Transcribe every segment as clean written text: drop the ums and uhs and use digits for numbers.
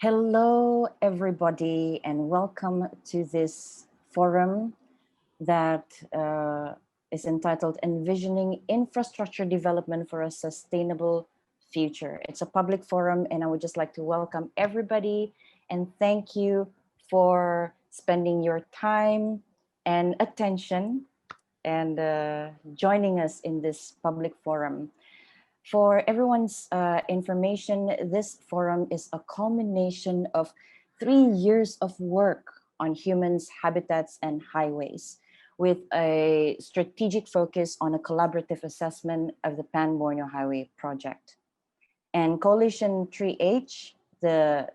Hello, everybody, and welcome to this forum that is entitled Envisioning Infrastructure Development for a Sustainable Future. It's a public forum, and I would just like to welcome everybody and thank you for spending your time and attention and joining us in this public forum. For everyone's information, this forum is a culmination of 3 years of work on humans, habitats, and highways, with a strategic focus on a collaborative assessment of the Pan Borneo Highway project. And Coalition 3H, the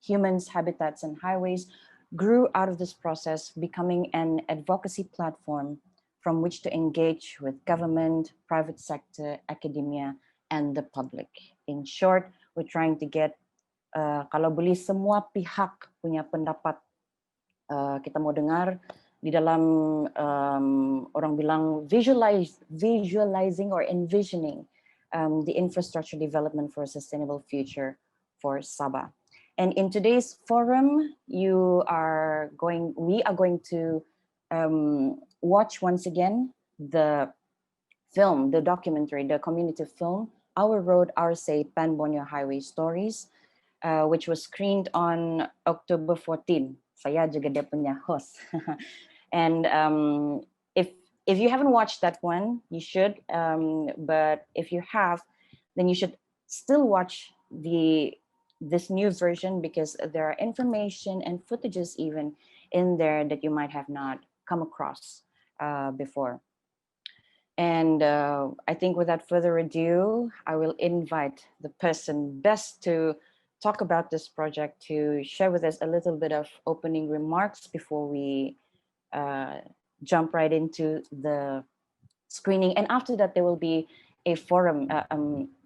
Humans, Habitats, and Highways, grew out of this process, becoming an advocacy platform from which to engage with government, private sector, academia, and the public. In short, we're trying to get kalau boleh semua pihak punya pendapat kita mau dengar di dalam orang bilang visualizing or envisioning the infrastructure development for a sustainable future for Sabah. And in today's forum, we are going to watch once again the film, the documentary, the community film, Our Road, Our Say, Pan Borneo Highway Stories, which was screened on October 14. Saya juga dia punya host. And if you haven't watched that one, you should. But if you have, then you should still watch this new version, because there are information and footages even in there that you might have not come across before. And I think without further ado, I will invite the person best to talk about this project to share with us a little bit of opening remarks before we jump right into the screening. And after that, there will be a forum,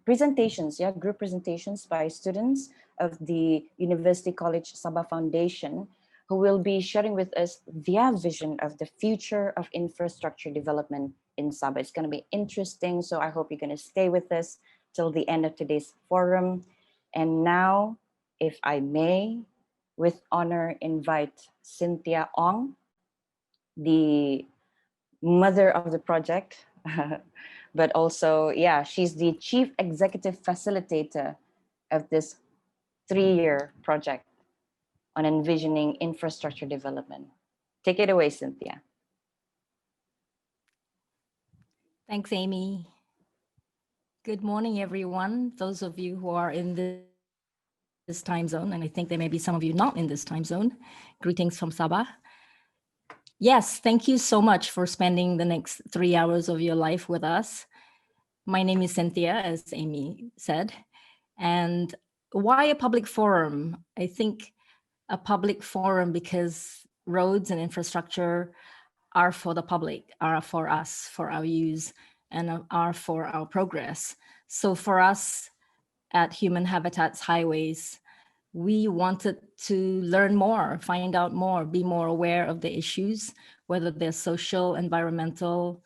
presentations, group presentations by students of the University College Sabah Foundation, who will be sharing with us their vision of the future of infrastructure development in Sabah. It's going to be interesting, so I hope you're going to stay with us till the end of today's forum. And now, if I may, with honor, invite Cynthia Ong, the mother of the project, but also, she's the chief executive facilitator of this 3-year project on envisioning infrastructure development. Take it away, Cynthia. Thanks, Amy. Good morning, everyone. Those of you who are in this time zone, and I think there may be some of you not in this time zone. Greetings from Sabah. Yes, thank you so much for spending the next 3 hours of your life with us. My name is Cynthia, as Amy said. And why a public forum? I think a public forum because roads and infrastructure are for the public, are for us, for our use, and are for our progress. So for us at Human Habitats Highways, we wanted to learn more, find out more, be more aware of the issues, whether they're social, environmental,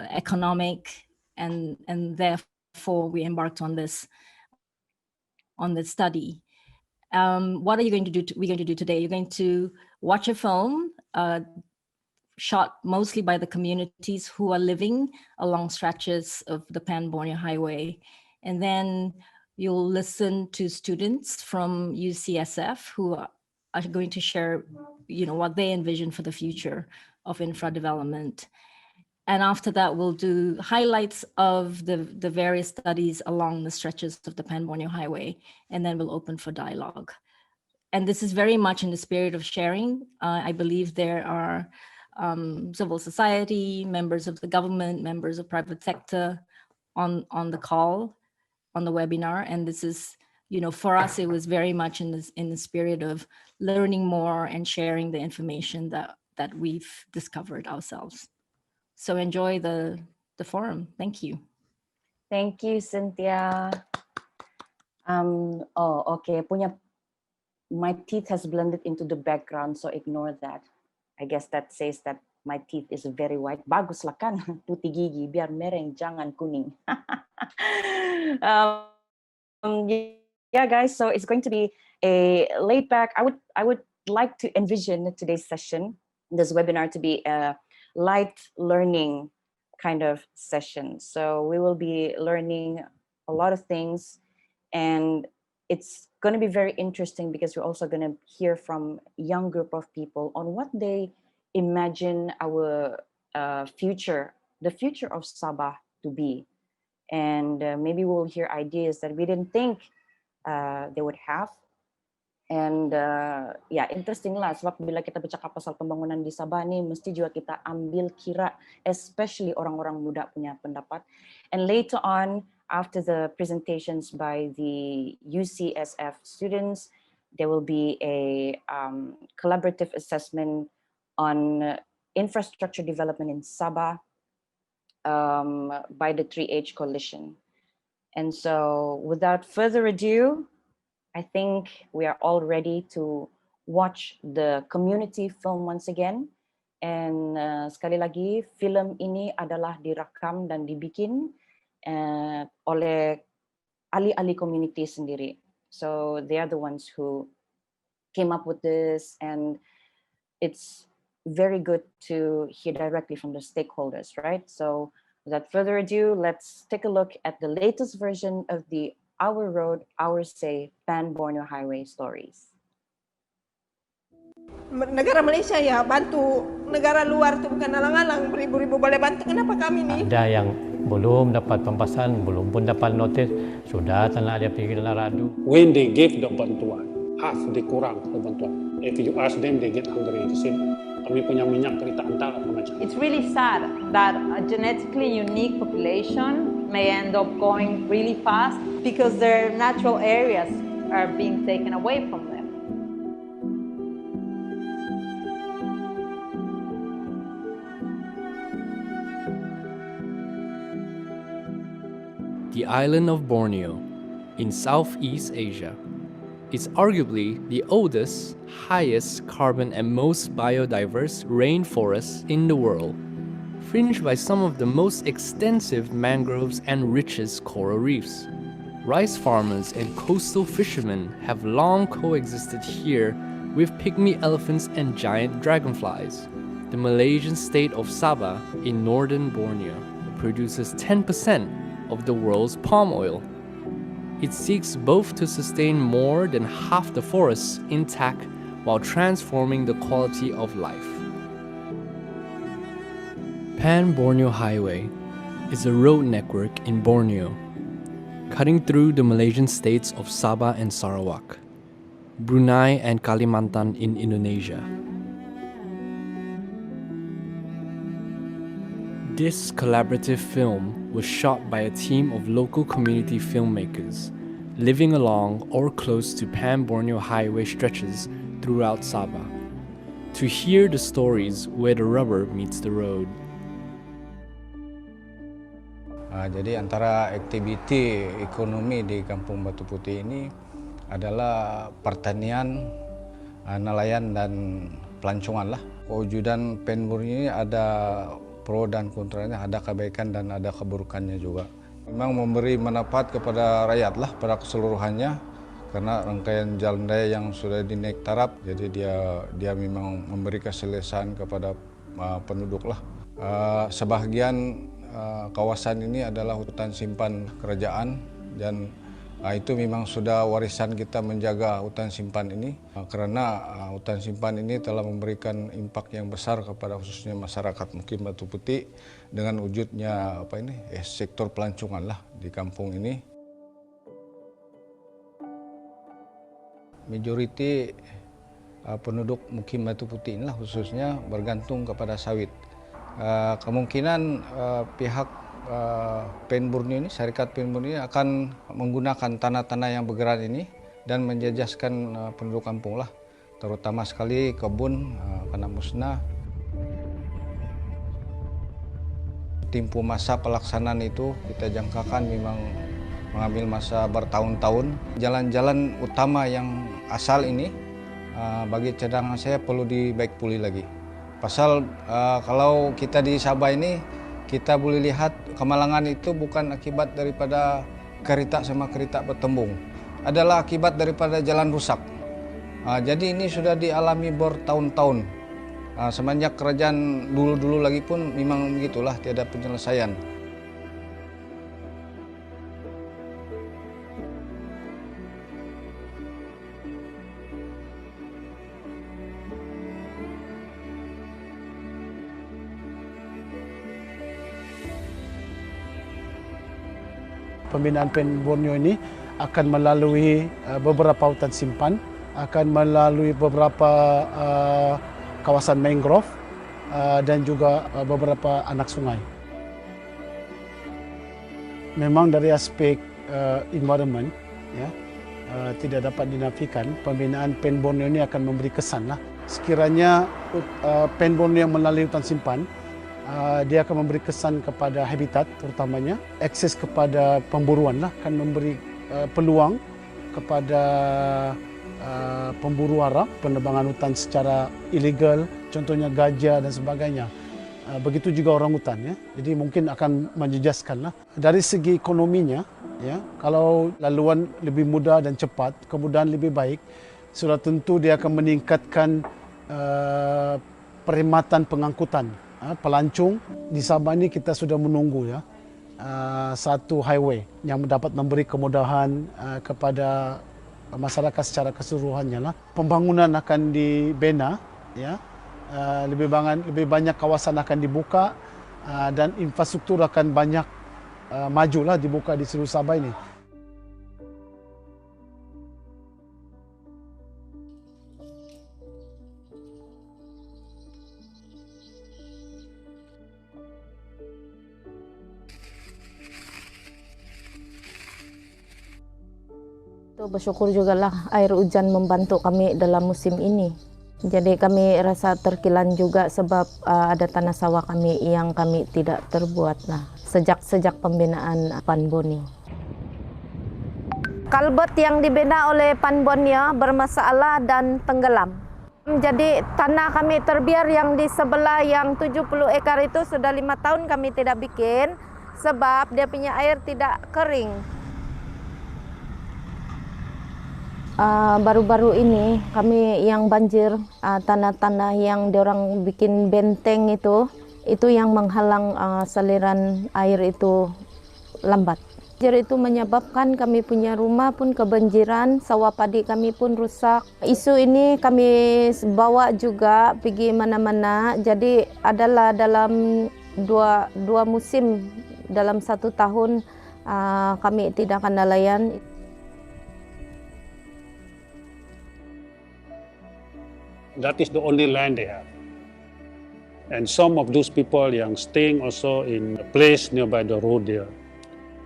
economic, and therefore we embarked on this study. What are you going to do? We're going to do today? You're going to watch a film shot mostly by the communities who are living along stretches of the Pan Borneo Highway, and then you'll listen to students from UCSF who are going to share, what they envision for the future of infra development. And after that, we'll do highlights of the various studies along the stretches of the Pan Borneo Highway, and then we'll open for dialogue. And this is very much in the spirit of sharing. I believe there are civil society, members of the government, members of private sector on the call, on the webinar. And this is, for us, it was very much in the spirit of learning more and sharing the information that we've discovered ourselves. So enjoy the forum. Thank you. Thank you, Cynthia. Okay. My teeth has blended into the background, so ignore that. I guess that says that my teeth is very white. Bagus lah kan, putih gigi, biar mereng, jangan kuning. Yeah, guys, so it's going to be a laid back. I would like to envision today's session, this webinar, to be a light learning kind of session. So we will be learning a lot of things, and it's going to be very interesting because we're also going to hear from a young group of people on what they imagine our future, the future of Sabah to be. And maybe we'll hear ideas that we didn't think they would have. And ya, interesting lah, sebab bila kita bercakap pasal pembangunan di Sabah nih, mesti juga kita ambil kira, especially orang-orang muda punya pendapat. And later on, after the presentations by the UCSF students, there will be a collaborative assessment on infrastructure development in Sabah by the 3H Coalition. And so without further ado, I think we are all ready to watch the community film once again. And sekali lagi, film ini adalah direkam dan dibikin oleh ahli-ahli community sendiri. So they are the ones who came up with this, and it's very good to hear directly from the stakeholders, right? So without further ado, let's take a look at the latest version of the Our Road, Our Say, Pan Borneo Highway stories. Negara Malaysia ya bantu negara luar tuh bukan alang-alang, beribu-ribu boleh bantu. Kenapa kami nih? Ada yang belum dapat pempasan, belum pun dapat notis, sudah tanah dia pergi dalam radu. When they give the bantuan, half dikurang ke bantuan. If you ask them, they get hungry. They say, kami punya minyak kereta antar apa macam. It's really sad that a genetically unique population may end up going really fast because their natural areas are being taken away from them. The island of Borneo in Southeast Asia is arguably the oldest, highest carbon and most biodiverse rainforest in the world, fringed by some of the most extensive mangroves and richest coral reefs. Rice farmers and coastal fishermen have long coexisted here with pygmy elephants and giant dragonflies. The Malaysian state of Sabah in northern Borneo produces 10% of the world's palm oil. It seeks both to sustain more than half the forests intact while transforming the quality of life. Pan Borneo Highway is a road network in Borneo, cutting through the Malaysian states of Sabah and Sarawak, Brunei and Kalimantan in Indonesia. This collaborative film was shot by a team of local community filmmakers living along or close to Pan Borneo Highway stretches throughout Sabah, to hear the stories where the rubber meets the road. Jadi antara aktiviti ekonomi di Kampung Batu Putih ini adalah pertanian, nelayan dan pelancongan lah. Kewujudan Pan Borneo ini ada pro dan kontranya, ada kebaikan dan ada keburukannya juga. Memang memberi manfaat kepada rakyat lah pada keseluruhannya, karena rangkaian jalan raya yang sudah dinaik taraf, jadi dia memang memberi keselesaan kepada penduduk lah. Sebahagian kawasan ini adalah hutan simpan kerajaan, dan itu memang sudah warisan kita menjaga hutan simpan ini, karena hutan simpan ini telah memberikan impak yang besar kepada khususnya masyarakat Mukim Batu Putih dengan wujudnya sektor pelancongan lah di kampung ini. Majoriti penduduk Mukim Batu Putih inilah khususnya bergantung kepada sawit. Kemungkinan pihak Pan Borneo ini, syarikat Pan Borneo ini akan menggunakan tanah-tanah yang bergerak ini dan menjajaskan penduduk kampung lah, terutama sekali kebun karena musnah. Tempo masa pelaksanaan itu kita jangkakan memang mengambil masa bertahun-tahun. Jalan-jalan utama yang asal ini bagi cadangan saya perlu dibaik pulih lagi. Pasal kalau kita di Sabah ini, kita boleh lihat kemalangan itu bukan akibat daripada kereta sama kereta bertembung. adalah akibat daripada jalan rusak. Jadi ini sudah dialami bertahun-tahun. Semenjak kerajaan dulu-dulu lagi pun memang begitulah, tiada penyelesaian. Pembinaan Pan Borneo ini akan melalui beberapa hutan simpan, akan melalui beberapa kawasan mangrove dan juga beberapa anak sungai. Memang dari aspek environment, ya, tidak dapat dinafikan pembinaan Pan Borneo ini akan memberi kesan lah. Sekiranya Pan Borneo melalui hutan simpan, dia akan memberi kesan kepada habitat, terutamanya akses kepada pemburuan lah, akan memberi peluang kepada pemburu hara, penebangan hutan secara ilegal, contohnya gajah dan sebagainya. Begitu juga orang hutan, ya. Jadi mungkin akan menjejaskan lah. Dari segi ekonominya, ya, kalau laluan lebih mudah dan cepat, kemudahan lebih baik, sudah tentu dia akan meningkatkan perkhidmatan pengangkutan. Pelancong di Sabah ini kita sudah menunggu, ya, satu highway yang dapat memberi kemudahan kepada masyarakat secara keseluruhannya lah. Pembangunan akan dibina, ya, lebih banyak kawasan akan dibuka dan infrastruktur akan banyak majulah dibuka di seluruh Sabah ini. Bersyukur juga lah air hujan membantu kami dalam musim ini. Jadi kami rasa terkilan juga sebab ada tanah sawah kami yang kami tidak terbuat lah sejak pembinaan Pan Borneo. Kalbet yang dibina oleh Pan Borneo bermasalah dan tenggelam. Jadi tanah kami terbiar yang di sebelah yang 70 ekar itu sudah 5 tahun kami tidak bikin sebab dia punya air tidak kering. Baru-baru ini kami yang banjir, tanah-tanah yang diorang bikin benteng itu yang menghalang saliran air itu lambat. Banjir itu menyebabkan kami punya rumah pun kebanjiran, sawah padi kami pun rusak. Isu ini kami bawa juga pergi mana-mana, jadi adalah dalam dua musim dalam 1 tahun kami tidak akan nelayan. That is the only land they have. And some of those people yang staying also in a place nearby the road there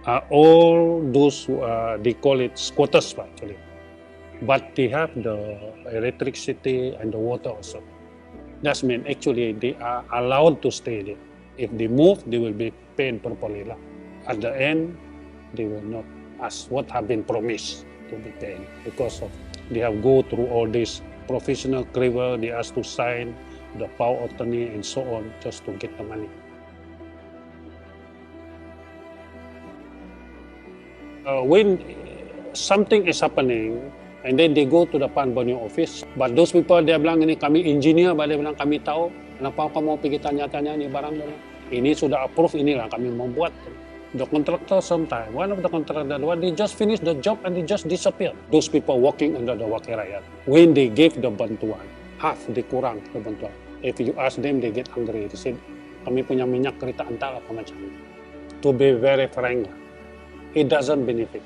are all those who they call it squatters actually. But they have the electricity and the water also. That means actually they are allowed to stay there. If they move, they will be paid properly. At the end, they will not ask what have been promised to be paid because of they have go through all this professional cleaver, they ask to sign the power of attorney and so on just to get the money. When something is happening and then they go to the Pan Borneo office, but those people dia bilang ini kami engineer, dia bilang kami tahu, kenapa kamu pergi tanya-tanya ini barang ini sudah approve, inilah kami membuat. The contractor sometimes, one of the contractors, they just finish the job and they just disappear. Those people working under the wakil rakyat. When they give the bantuan, half dikurang the bantuan. If you ask them, they get angry. They say, kami punya minyak kereta antar apa macam ini. To be very frank, it doesn't benefit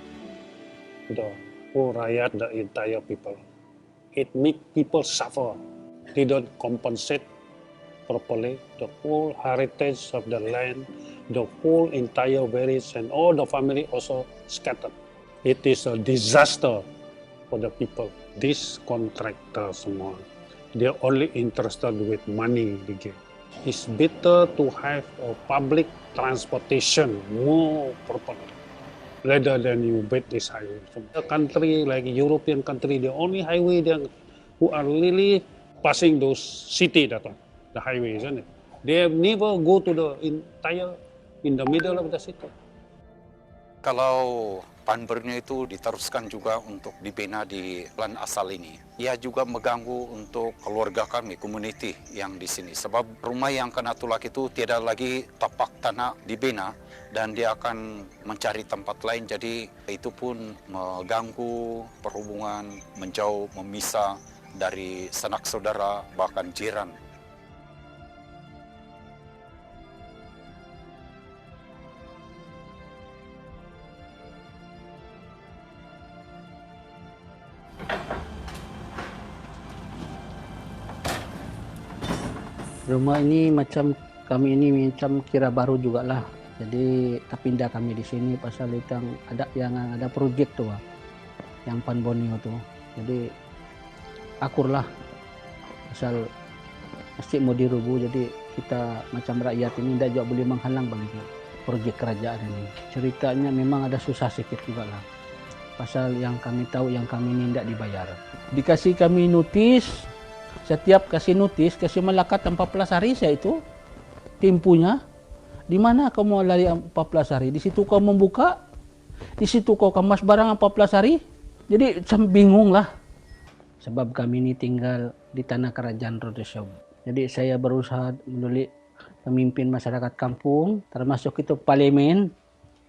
the whole rakyat, the entire people. It makes people suffer. They don't compensate properly the whole heritage of the land, the whole entire village and all the family also scattered. It is a disaster for the people. These contractors, they're only interested with money. It's better to have a public transportation more properly rather than you build this highway. A country like European country, the only highway who are really passing those city, the highway, isn't it? They have never go to the entire in the middle of the city. Kalau Pan Borneo itu diteruskan juga untuk dibina di plan asal ini, ia juga mengganggu untuk keluarga kami, community yang di sini. Sebab rumah yang kena tulak itu tidak lagi tapak tanah dibina dan dia akan mencari tempat lain. Jadi itu pun mengganggu perhubungan, menjauh, memisah dari sanak saudara, bahkan jiran. Rumah ini macam kami ini macam kira baru jugalah. Jadi terpindah kami di sini pasal yang ada projek tu yang Pan Borneo tu. Jadi akur lah pasal mesti mau dirubuh. Jadi kita macam rakyat ini tidak juga boleh menghalang bagi projek kerajaan ini. Ceritanya memang ada susah sikit juga lah. Pasal yang kami tahu yang kami ini tidak dibayar. Dikasih kami notis. Setiap kasih notis, kasih melekat 14 hari saya itu tempuhnya. Di mana kau mau lari 14 hari? Di situ kau membuka, di situ kau kemas barang 14 hari. Jadi macam bingung lah. Sebab kami ini tinggal di tanah kerajaan Rodoshop. Jadi saya berusaha menulis pemimpin masyarakat kampung, termasuk itu parlimen,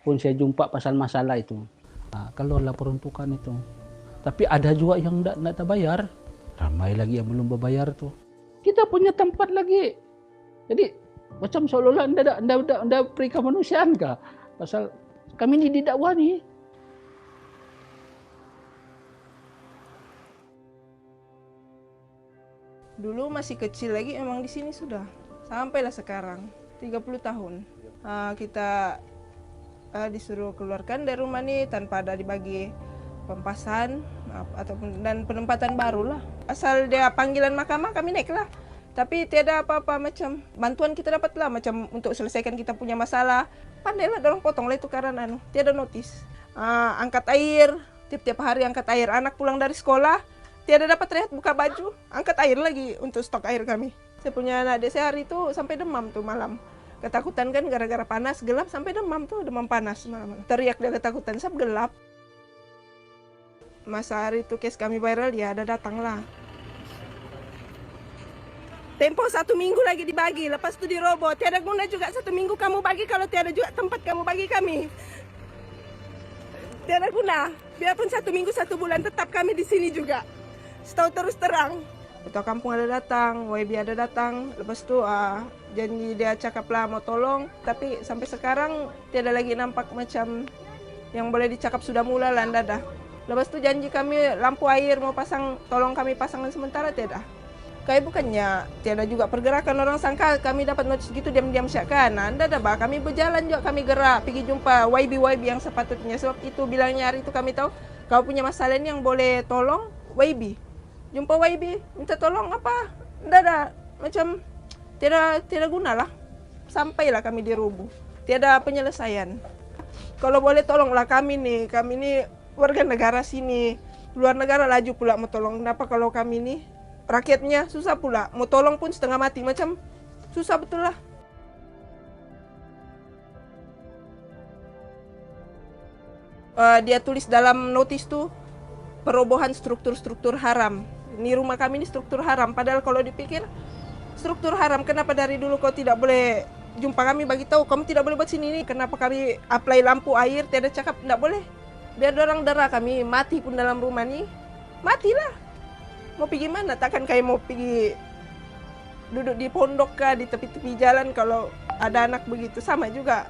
pun saya jumpa pasal masalah itu. Nah, keluarlah peruntukan itu. Tapi ada juga yang tidak terbayar. Ramai lagi yang belum berbayar tu. Kita punya tempat lagi. Jadi macam seolah-olah anda beri kemanusiaan kah? Pasal kami ni didakwa ni. Dulu masih kecil lagi emang di sini sudah. Sampailah sekarang 30 tahun. Kita disuruh keluarkan dari rumah ni tanpa ada dibagi pempasan ataupun dan penempatan baru lah. Asal dia panggilan mahkamah kami naik lah. Tapi tiada apa-apa macam bantuan kita dapat lah macam untuk selesaikan kita punya masalah. Pandailah dorang potong lah itu karena tiada notis. Angkat air, tiap-tiap hari angkat air. Anak pulang dari sekolah, tiada dapat rehat buka baju, angkat air lagi untuk stok air kami. Saya punya anak adik saya hari itu sampai demam tuh malam. Ketakutan kan gara-gara panas, gelap sampai demam tuh, demam panas malam. Teriak dia ketakutan, sebab gelap. Masa hari itu kes kami viral, ya ada datang lah. Tempo 1 minggu lagi dibagi, lepas itu dirobot. Tiada guna juga 1 minggu kamu bagi kalau tiada juga tempat kamu bagi kami. Tiada guna, biarpun 1 minggu 1 bulan tetap kami di sini juga. Setahu terus terang. Ketua kampung ada datang, YB ada datang. Lepas itu janji dia cakap lah mau tolong. Tapi sampai sekarang tiada lagi nampak macam yang boleh dicakap sudah mula lah, dah. Lepas itu janji kami lampu air mau pasang, tolong kami pasangkan sementara tiada. Kayak bukannya tiada juga pergerakan, orang sangka kami dapat notis gitu diam-diam siakan. Anda dah bah, kami berjalan juga, kami gerak pergi jumpa YB yang sepatutnya. Sebab itu bilangnya hari itu kami tahu kau punya masalah ini yang boleh tolong YB. Jumpa YB, minta tolong apa? Dah macam tiada guna lah. Sampailah kami dirubuh. Tiada penyelesaian. Kalau boleh tolonglah kami nih warga negara sini, luar negara laju pula mau tolong. Kenapa kalau kami ni rakyatnya susah pula, mau tolong pun setengah mati, macam susah betul lah. Dia tulis dalam notis tu perobohan struktur-struktur haram. Ini rumah kami ini struktur haram, padahal kalau dipikir struktur haram, kenapa dari dulu kau tidak boleh jumpa kami bagi tahu kamu tidak boleh buat sini ini? Kenapa kami apply lampu air tiada cakap tidak boleh? Biar orang darah kami mati pun dalam rumah ni, matilah. Mau pergi mana? Takkan kayak mau pergi duduk di pondok kah, di tepi-tepi jalan kalau ada anak begitu. Sama juga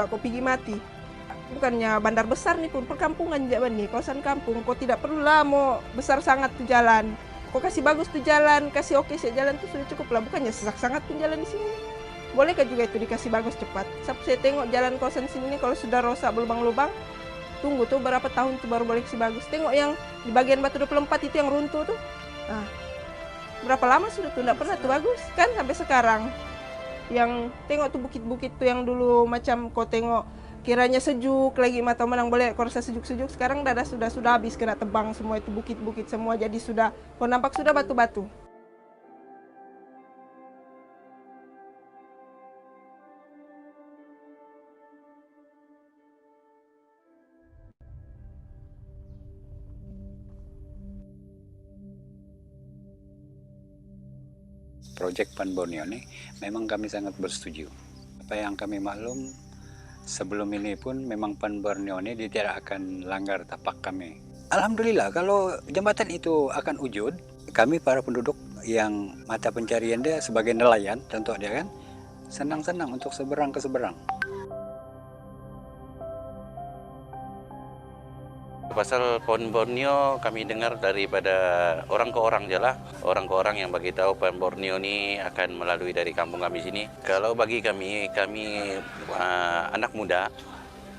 kau pergi mati. Bukannya bandar besar nih pun, perkampungan jalan nih, kawasan kampung. Kau tidak perlulah mau besar sangat tuh jalan. Kau kasih bagus tuh jalan, kasih oke sih jalan tuh sudah cukup lah. Bukannya sesak sangat pun jalan di sini. Bolehkah juga itu dikasih bagus cepat? Saya tengok jalan kawasan sini nih kalau sudah rosak berlubang-lubang, tunggu tuh berapa tahun tuh baru boleh kasih bagus. Tengok yang di bagian batu 24 itu yang runtuh tuh. Berapa lama sudah tuh tidak pernah tuh bagus kan sampai sekarang. Yang tengok tuh bukit-bukit tuh yang dulu macam kau tengok kiranya sejuk lagi mata menang boleh kau rasa sejuk-sejuk, sekarang sudah habis kena tebang semua itu bukit-bukit semua, jadi sudah kau nampak sudah batu-batu. proyek Pan Borneo ini memang kami sangat bersetuju. Apa yang kami maklum sebelum ini pun memang Pan Borneo ini dia tidak akan langgar tapak kami. Alhamdulillah kalau jembatan itu akan wujud, kami para penduduk yang mata pencarian dia sebagai nelayan, contoh dia kan, senang-senang untuk seberang ke seberang. Pasal Pan Borneo kami dengar daripada orang ke orang je lah. Orang ke orang yang bagi tahu Pan Borneo ni akan melalui dari kampung kami sini. Kalau bagi kami anak muda,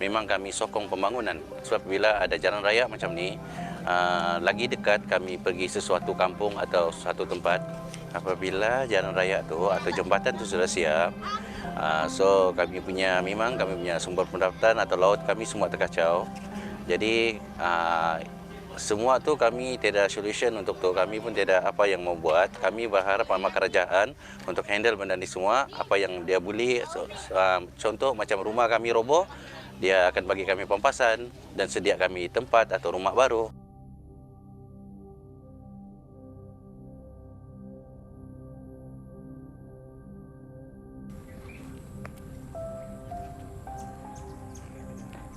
memang kami sokong pembangunan. Sebab bila ada jalan raya macam ni, lagi dekat kami pergi sesuatu kampung atau suatu tempat. Apabila jalan raya tu atau jembatan tu sudah siap, so kami punya sumber pendapatan atau laut kami semua terkacau. Jadi semua tu kami tidak solution untuk tu, kami pun tidak apa yang mau buat. Kami berharap sama kerajaan untuk handle benda ni semua, apa yang dia boleh. Contoh macam rumah kami roboh, dia akan bagi kami pampasan dan sedia kami tempat atau rumah baru.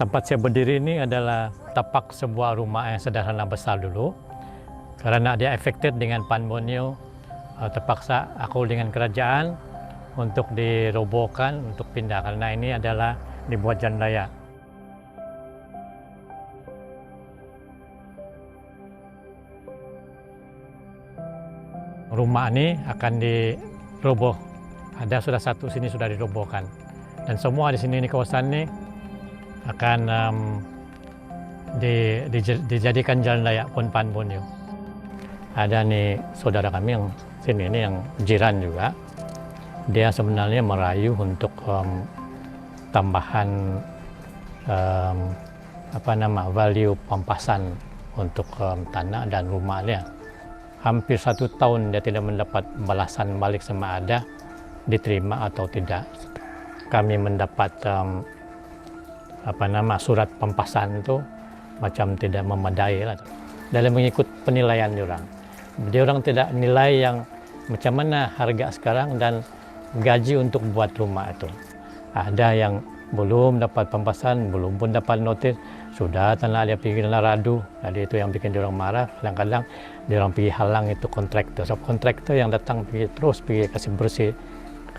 Tempat saya berdiri ini adalah tapak sebuah rumah yang sederhana besar dulu. Karena dia affected dengan Pan Borneo, terpaksa aku dengan kerajaan untuk dirobohkan, untuk pindah. Karena ini adalah dibuat jalan raya. Rumah ini akan diroboh. Ada sudah satu sini sudah dirobohkan. Dan semua di sini, di kawasan ini, akan dijadikan jalan raya Pan Borneo. Ada nih saudara kami yang sini ini yang jiran juga. Dia sebenarnya merayu untuk tambahan value pampasan untuk tanah dan rumahnya. Hampir 1 tahun dia tidak mendapat balasan balik sama ada diterima atau tidak. Kami mendapat surat pampasan itu macam tidak memadai lah. Dalam mengikut penilaian dia orang tidak nilai yang macam mana harga sekarang dan gaji untuk buat rumah itu. Ada yang belum dapat pampasan, belum pun dapat notis, sudah tanah dia pergi dalam radu. Jadi itu yang bikin dia orang marah. Kadang-kadang dia orang pergi halang itu kontraktor. So kontraktor yang datang terus pergi kasih bersih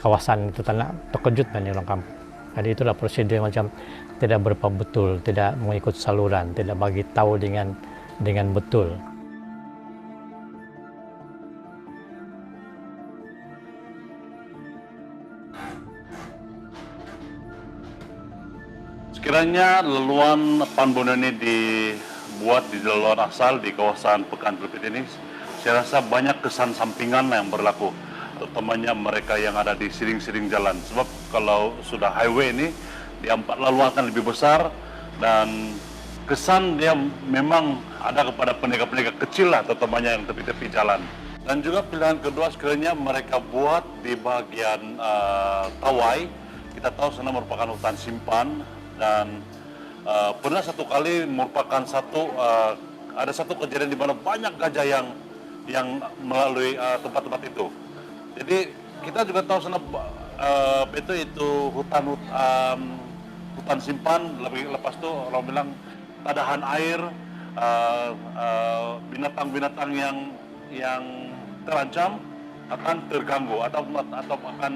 kawasan itu tanah, terkejut dan orang kampung. Jadi itulah prosedur macam tidak berapa betul, tidak mengikut saluran, tidak bagi tahu dengan betul. Sekiranya laluan Pan Borneo ini dibuat di laluan asal di kawasan Pekan Pelipit ini, saya rasa banyak kesan sampingan yang berlaku, terutamanya mereka yang ada di siring-siring jalan. Sebab kalau sudah highway ini, di 4 laluan akan lebih besar dan kesan dia memang ada kepada penegak-penegak kecil lah, terutamanya yang tepi-tepi jalan. Dan juga pilihan kedua sekiranya mereka buat di bagian Tawai. Kita tahu sana merupakan hutan simpan dan pernah satu kali merupakan ada satu kejadian di mana banyak gajah yang melalui tempat-tempat itu. Jadi kita juga tahu sana itu hutan simpan, lepas itu orang bilang tadahan air, binatang-binatang yang terancam akan terganggu atau akan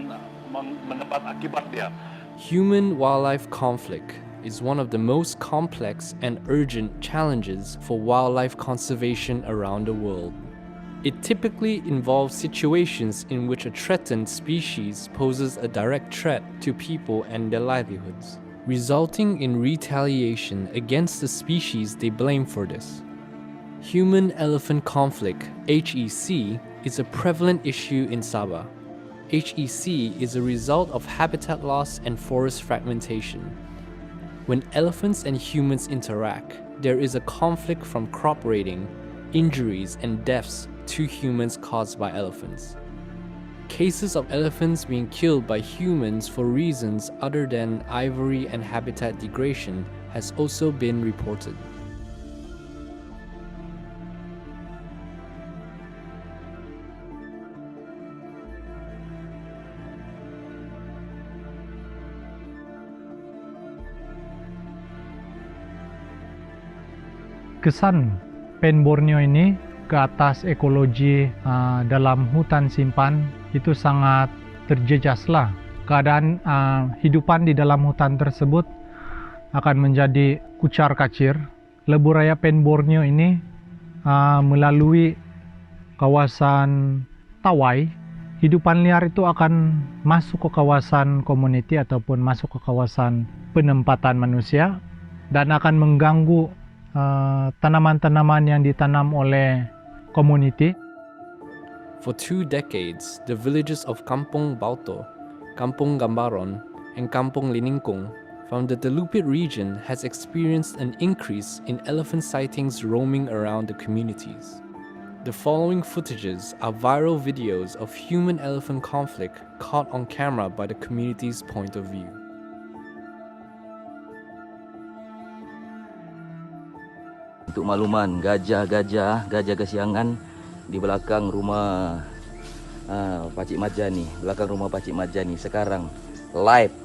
mendapat akibat dia. Human-wildlife conflict is one of the most complex and urgent challenges for wildlife conservation around the world. It typically involves situations in which a threatened species poses a direct threat to people and their livelihoods, resulting in retaliation against the species they blame for this. Human-elephant conflict, HEC, is a prevalent issue in Sabah. HEC is a result of habitat loss and forest fragmentation. When elephants and humans interact, there is a conflict from crop raiding, injuries, and deaths to humans caused by elephants. Cases of elephants being killed by humans for reasons other than ivory and habitat degradation has also been reported. kesan Pan Borneo ini ke atas ekologi dalam hutan simpan itu sangat terjejaslah. Keadaan hidupan di dalam hutan tersebut akan menjadi kucar-kacir. Lebuh raya Pan Borneo ini melalui kawasan Tawai, hidupan liar itu akan masuk ke kawasan komuniti ataupun masuk ke kawasan penempatan manusia dan akan mengganggu tanaman-tanaman yang ditanam oleh komuniti. For 2 decades, the villages of Kampung Bauto, Kampung Gambaron, and Kampung Liningkung from the Telupit region has experienced an increase in elephant sightings roaming around the communities. The following footages are viral videos of human-elephant conflict caught on camera by the community's point of view. Untuk makluman, gajah kesiangan di belakang rumah Pakcik Majani, belakang rumah Pakcik Majani sekarang live.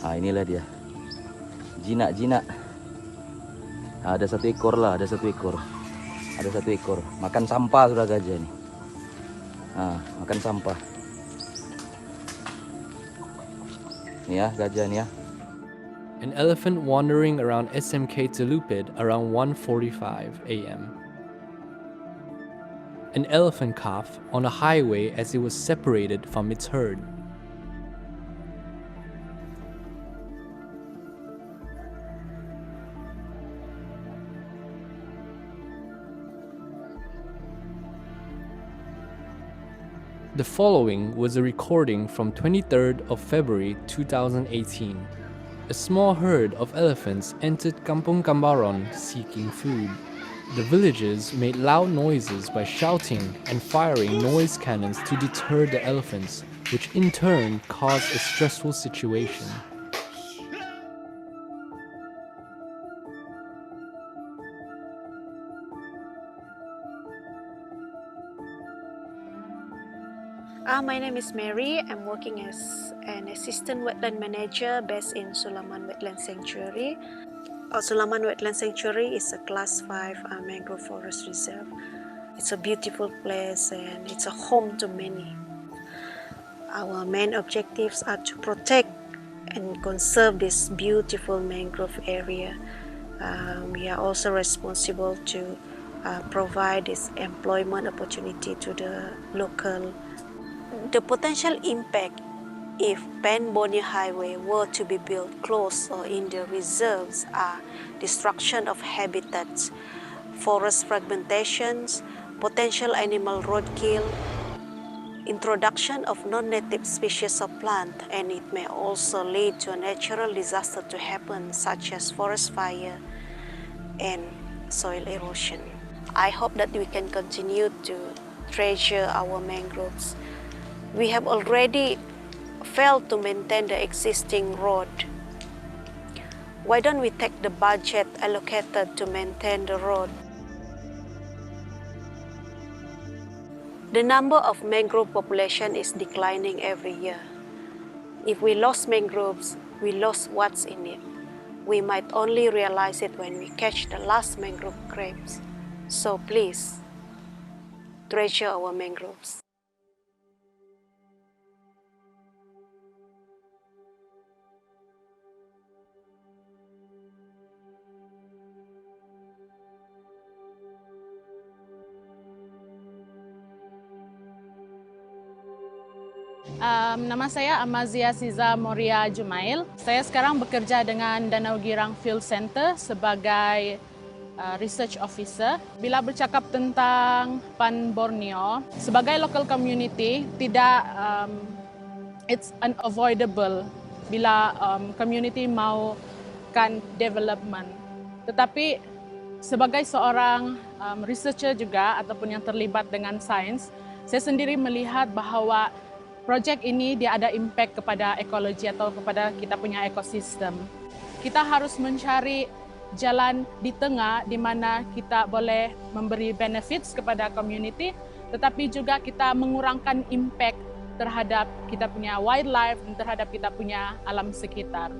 Inilah dia. Jinak. Ada satu ekor. Ada satu ekor. Makan sampah sudah gajah ni. Makan sampah. Ni ya, gajah ni ya. An elephant wandering around SMK Telupit around 1:45 a.m. An elephant calf on a highway as it was separated from its herd. The following was a recording from 23rd of February 2018. A small herd of elephants entered Kampung Gambaron seeking food. The villagers made loud noises by shouting and firing noise cannons to deter the elephants, which in turn caused a stressful situation. My name is Mary. I'm working as an assistant wetland manager based in Sulaman Wetland Sanctuary. Sulaman Wetland Sanctuary is a class 5 mangrove forest reserve. It's a beautiful place and it's a home to many. Our main objectives are to protect and conserve this beautiful mangrove area. We are also responsible to provide this employment opportunity to the local. The potential impact if Pan Borneo Highway were to be built close or in the reserves are destruction of habitats, forest fragmentations, potential animal roadkill, introduction of non-native species of plant, and it may also lead to a natural disaster to happen such as forest fire and soil erosion. I hope that we can continue to treasure our mangroves. We have already failed to maintain the existing road. Why don't we take the budget allocated to maintain the road? The number of mangrove population is declining every year. If we lost mangroves, we lost what's in it. We might only realize it when we catch the last mangrove crabs. So please, treasure our mangroves. Nama saya Amazia Siza Moria Jumail. Saya sekarang bekerja dengan Danau Girang Field Center sebagai research officer. Bila bercakap tentang Pan Borneo, sebagai local community, it's unavoidable bila community maukan development. Tetapi sebagai seorang researcher juga ataupun yang terlibat dengan sains, saya sendiri melihat bahawa projek ini dia ada impact kepada ekologi atau kepada kita punya ekosistem. Kita harus mencari jalan di tengah di mana kita boleh memberi benefits kepada community, tetapi juga kita mengurangkan impact terhadap kita punya wildlife dan terhadap kita punya alam sekitar.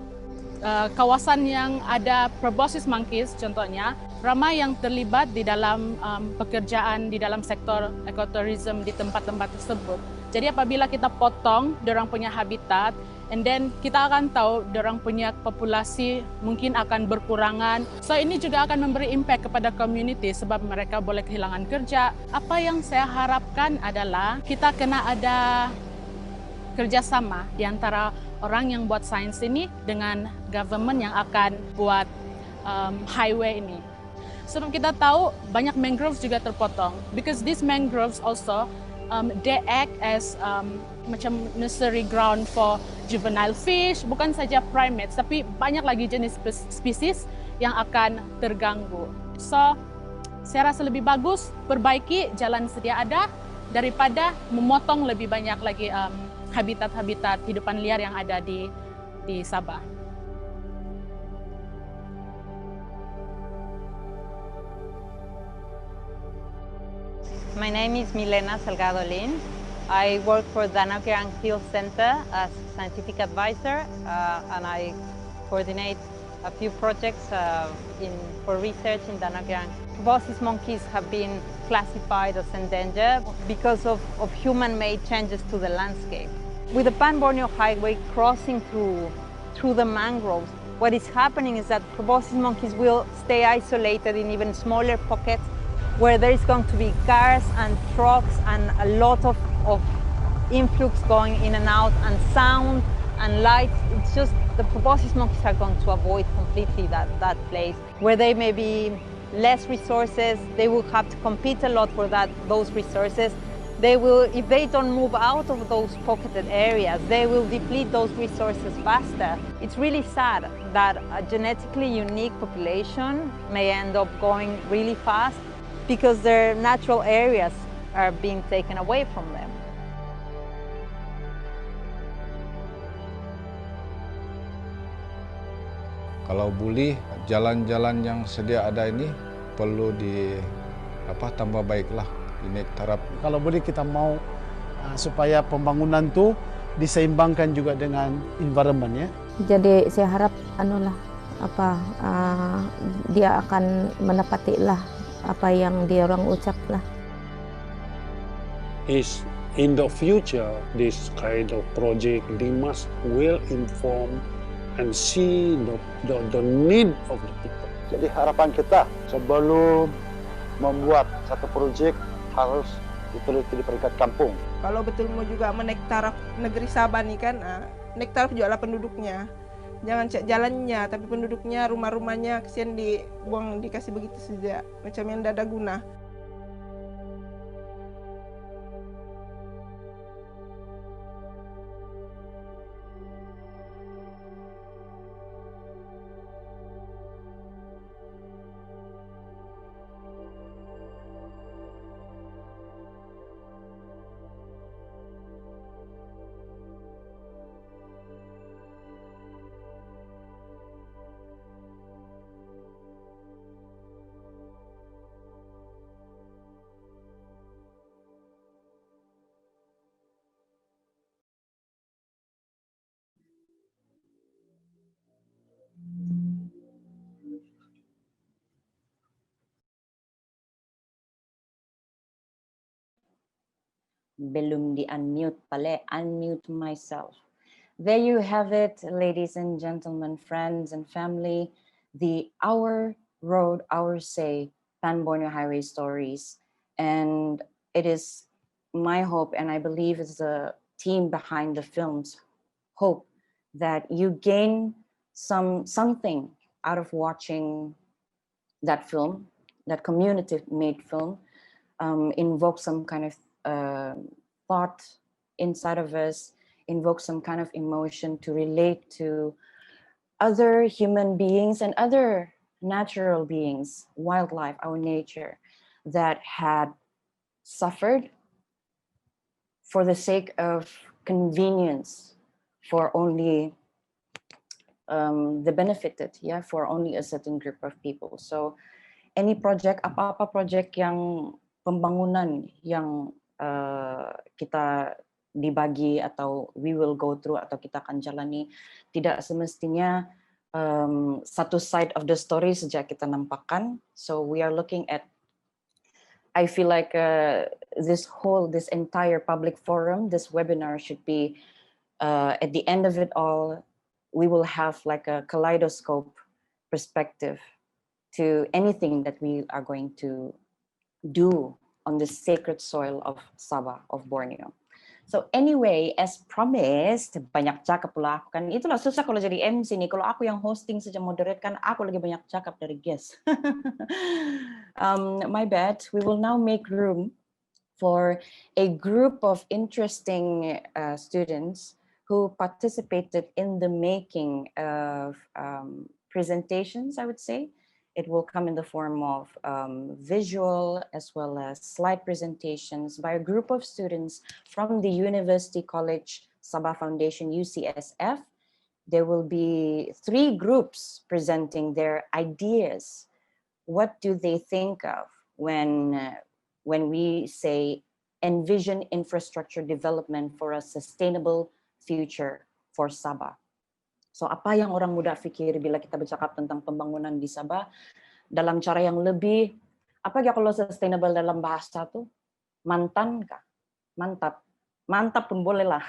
Kawasan yang ada proboscis monkeys contohnya, ramai yang terlibat di dalam pekerjaan di dalam sektor ekoturism di tempat-tempat tersebut. Jadi apabila kita potong dorang punya habitat, and then kita akan tahu dorang punya populasi mungkin akan berkurangan. So ini juga akan memberi impact kepada community sebab mereka boleh kehilangan kerja. Apa yang saya harapkan adalah kita kena ada kerjasama di antara orang yang buat sains ini dengan government yang akan buat highway ini. Sebab kita tahu banyak mangroves juga terpotong. Because these mangroves also they act as macam nursery ground for juvenile fish, bukan saja primates, tapi banyak lagi jenis spesies yang akan terganggu. So, saya rasa lebih bagus perbaiki jalan sedia ada daripada memotong lebih banyak lagi habitat-habitat hidupan liar yang ada di Sabah. My name is Milena Salgado Lin. I work for Danakirang Field Center as scientific advisor, and I coordinate a few projects for research in Danakirang. Proboscis monkeys have been classified as endangered because of human-made changes to the landscape. With the Pan Borneo Highway crossing through the mangroves, what is happening is that proboscis monkeys will stay isolated in even smaller pockets where there is going to be cars and trucks and a lot of influx going in and out, and sound and lights. It's just the proboscis monkeys are going to avoid completely that place where they may be less resources. They will have to compete a lot for those resources. They will, if they don't move out of those pocketed areas, they will deplete those resources faster. It's really sad that a genetically unique population may end up going really fast because their natural areas are being taken away from them. Kalau boleh, jalan-jalan yang sedia ada ini perlu tambah baiklah, ini taraf. Kalau boleh kita mau supaya pembangunan tu diseimbangkan juga dengan environment ya. Jadi saya harap dia akan menepatilah apa yang dia orang ucap lah. Is in the future this kind of project they must well inform and see the need of the people. Jadi harapan kita sebelum membuat satu proyek harus diteliti di peringkat kampung. Kalau betul mau juga menaik taraf negeri Sabah nih kan, naik taraf juga lah penduduknya. Jangan cek jalannya, tapi penduduknya, rumah-rumahnya kesian dibuang, dikasih begitu saja, macam yang tidak ada guna. Belum di-unmute pala, unmute myself. There you have it, ladies and gentlemen, friends and family, the Our Road, Our Say, Pan Borneo Highway stories. And it is my hope, and I believe it's the team behind the film's hope, that you gain something out of watching that film, that community-made film, invoke some kind of thought inside of us, invoke some kind of emotion to relate to other human beings and other natural beings, wildlife, our nature, that had suffered for the sake of convenience, for only the benefited, for only a certain group of people. So any project, apa-apa project yang pembangunan yang kita dibagi atau we will go through atau kita akan jalani, tidak semestinya satu side of the story sejak kita nampakkan. So we are looking at, I feel like this entire public forum, this webinar should be, at the end of it all, we will have like a kaleidoscope perspective to anything that we are going to do on the sacred soil of Sabah, of Borneo. So anyway, as promised, banyak cakap pula aku kan. Itulah susah kalau jadi MC nih. Kalau aku yang hosting saja moderate kan, aku lagi banyak cakap dari guest. My bad. We will now make room for a group of interesting students who participated in the making of presentations, I would say. It will come in the form of visual as well as slide presentations by a group of students from the University College Sabah Foundation, UCSF. There will be 3 groups presenting their ideas. What do they think of when we say envision infrastructure development for a sustainable future for Sabah? So apa yang orang muda pikir bila kita bercakap tentang pembangunan di Sabah dalam cara yang lebih, apa ya kalau sustainable dalam bahasa tuh, mantan kah? Mantap. Mantap pun boleh lah.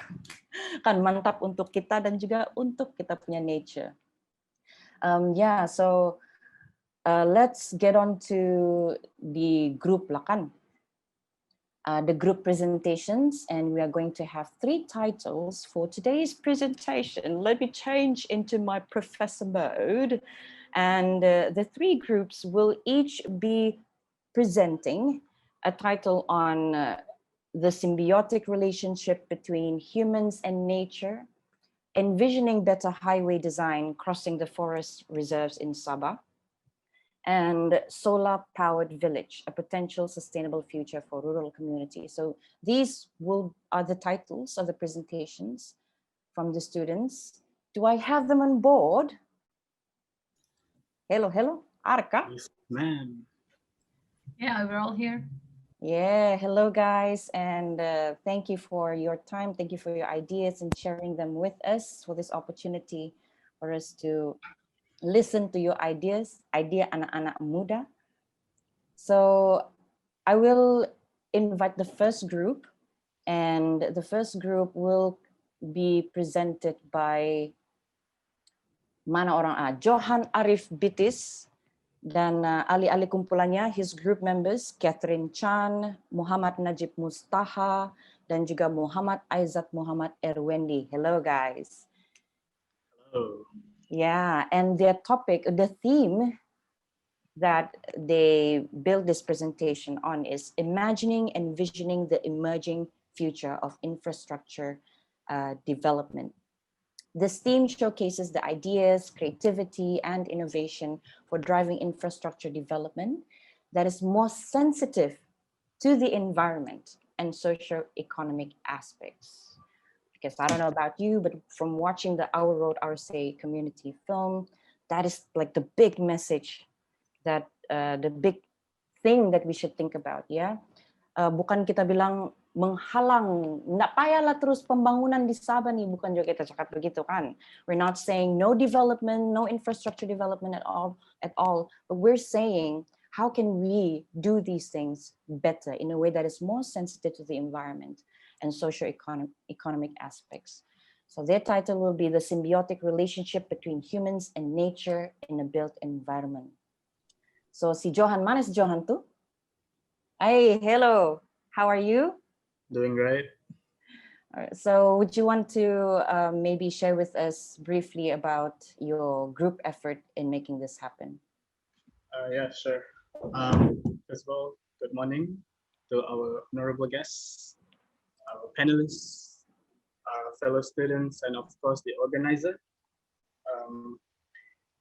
Kan mantap untuk kita dan juga untuk kita punya nature. So let's get on to the group lah kan. The group presentations, and we are going to have 3 titles for today's presentation. Let me change into my professor mode, and the 3 groups will each be presenting a title on the symbiotic relationship between humans and nature, envisioning better highway design crossing the forest reserves in Sabah, and solar-powered village, a potential sustainable future for rural communities. So these are the titles of the presentations from the students. Do I have them on board? Hello, Arka? Yes, ma'am. Yeah, we're all here. Yeah, hello guys, and thank you for your time. Thank you for your ideas and sharing them with us, for this opportunity for us to listen to your ideas, idea anak-anak muda. So I will invite the first group, and the first group will be presented by Johan Arif Bitis, dan ahli-ahli kumpulannya, his group members, Catherine Chan, Muhammad Najib Mustaha, dan juga Muhammad Aizat Muhammad Erwendi. Hello guys. Hello. Yeah, and their topic, the theme that they build this presentation on is imagining and envisioning the emerging future of infrastructure development. This theme showcases the ideas, creativity, and innovation for driving infrastructure development that is more sensitive to the environment and socio-economic aspects. Because I don't know about you, but from watching the Our Road, Our Say community film, that is like the big message, that the big thing that we should think about, yeah. Bukan kita bilang menghalang, nggak payahlah terus pembangunan di Sabah nih, bukan juga kita cakap begitu kan. We're not saying no development, no infrastructure development at all, but we're saying how can we do these things better in a way that is more sensitive to the environment and socio-economic aspects. So their title will be The Symbiotic Relationship Between Humans and Nature in a Built Environment. So si Johan, mana si Johan tuh? Hey, hello, how are you? Doing great. All right, so would you want to maybe share with us briefly about your group effort in making this happen? Yeah, sure. First of all, good morning to our honorable guests, our panelists, our fellow students, and of course the organizer.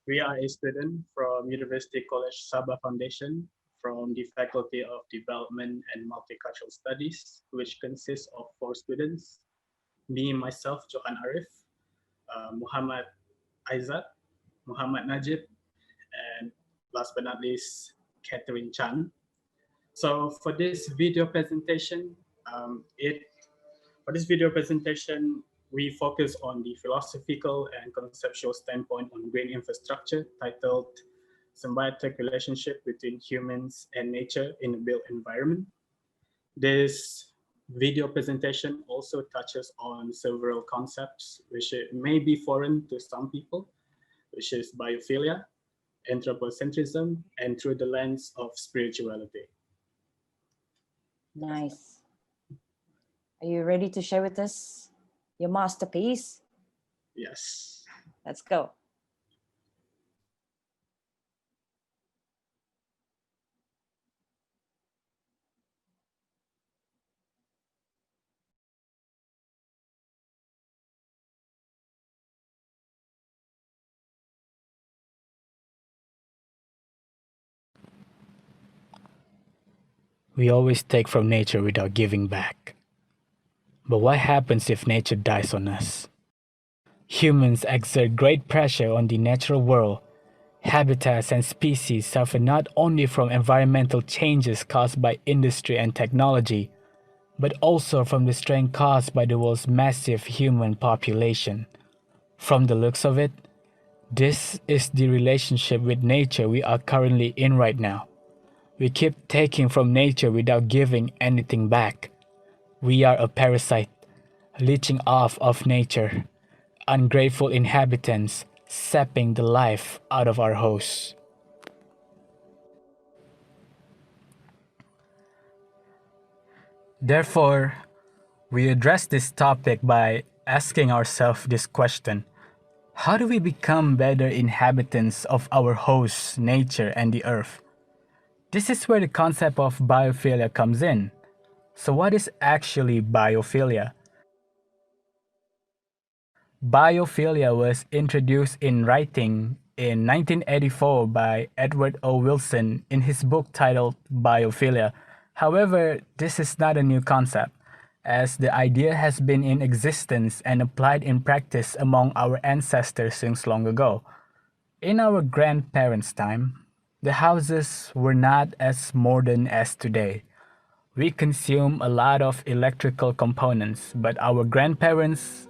We are a student from University College Sabah Foundation from the Faculty of Development and Multicultural Studies, which consists of 4 students, me, myself, Johan Arif, Muhammad Aizat, Muhammad Najib, and last but not least, Catherine Chan. So for this video presentation, we focus on the philosophical and conceptual standpoint on green infrastructure titled Symbiotic Relationship Between Humans and Nature in a Built Environment. This video presentation also touches on several concepts which may be foreign to some people, which is biophilia, anthropocentrism, and through the lens of spirituality. Nice. Are you ready to share with us your masterpiece? Yes. Let's go. We always take from nature without giving back. But what happens if nature dies on us? Humans exert great pressure on the natural world. Habitats and species suffer not only from environmental changes caused by industry and technology, but also from the strain caused by the world's massive human population. From the looks of it, this is the relationship with nature we are currently in right now. We keep taking from nature without giving anything back. We are a parasite, leeching off of nature, ungrateful inhabitants, sapping the life out of our hosts. Therefore, we address this topic by asking ourselves this question: how do we become better inhabitants of our hosts, nature, and the earth? This is where the concept of biophilia comes in. So what is actually biophilia? Biophilia was introduced in writing in 1984 by Edward O. Wilson in his book titled Biophilia. However, this is not a new concept, as the idea has been in existence and applied in practice among our ancestors since long ago. In our grandparents' time, the houses were not as modern as today. We consume a lot of electrical components, but our grandparents,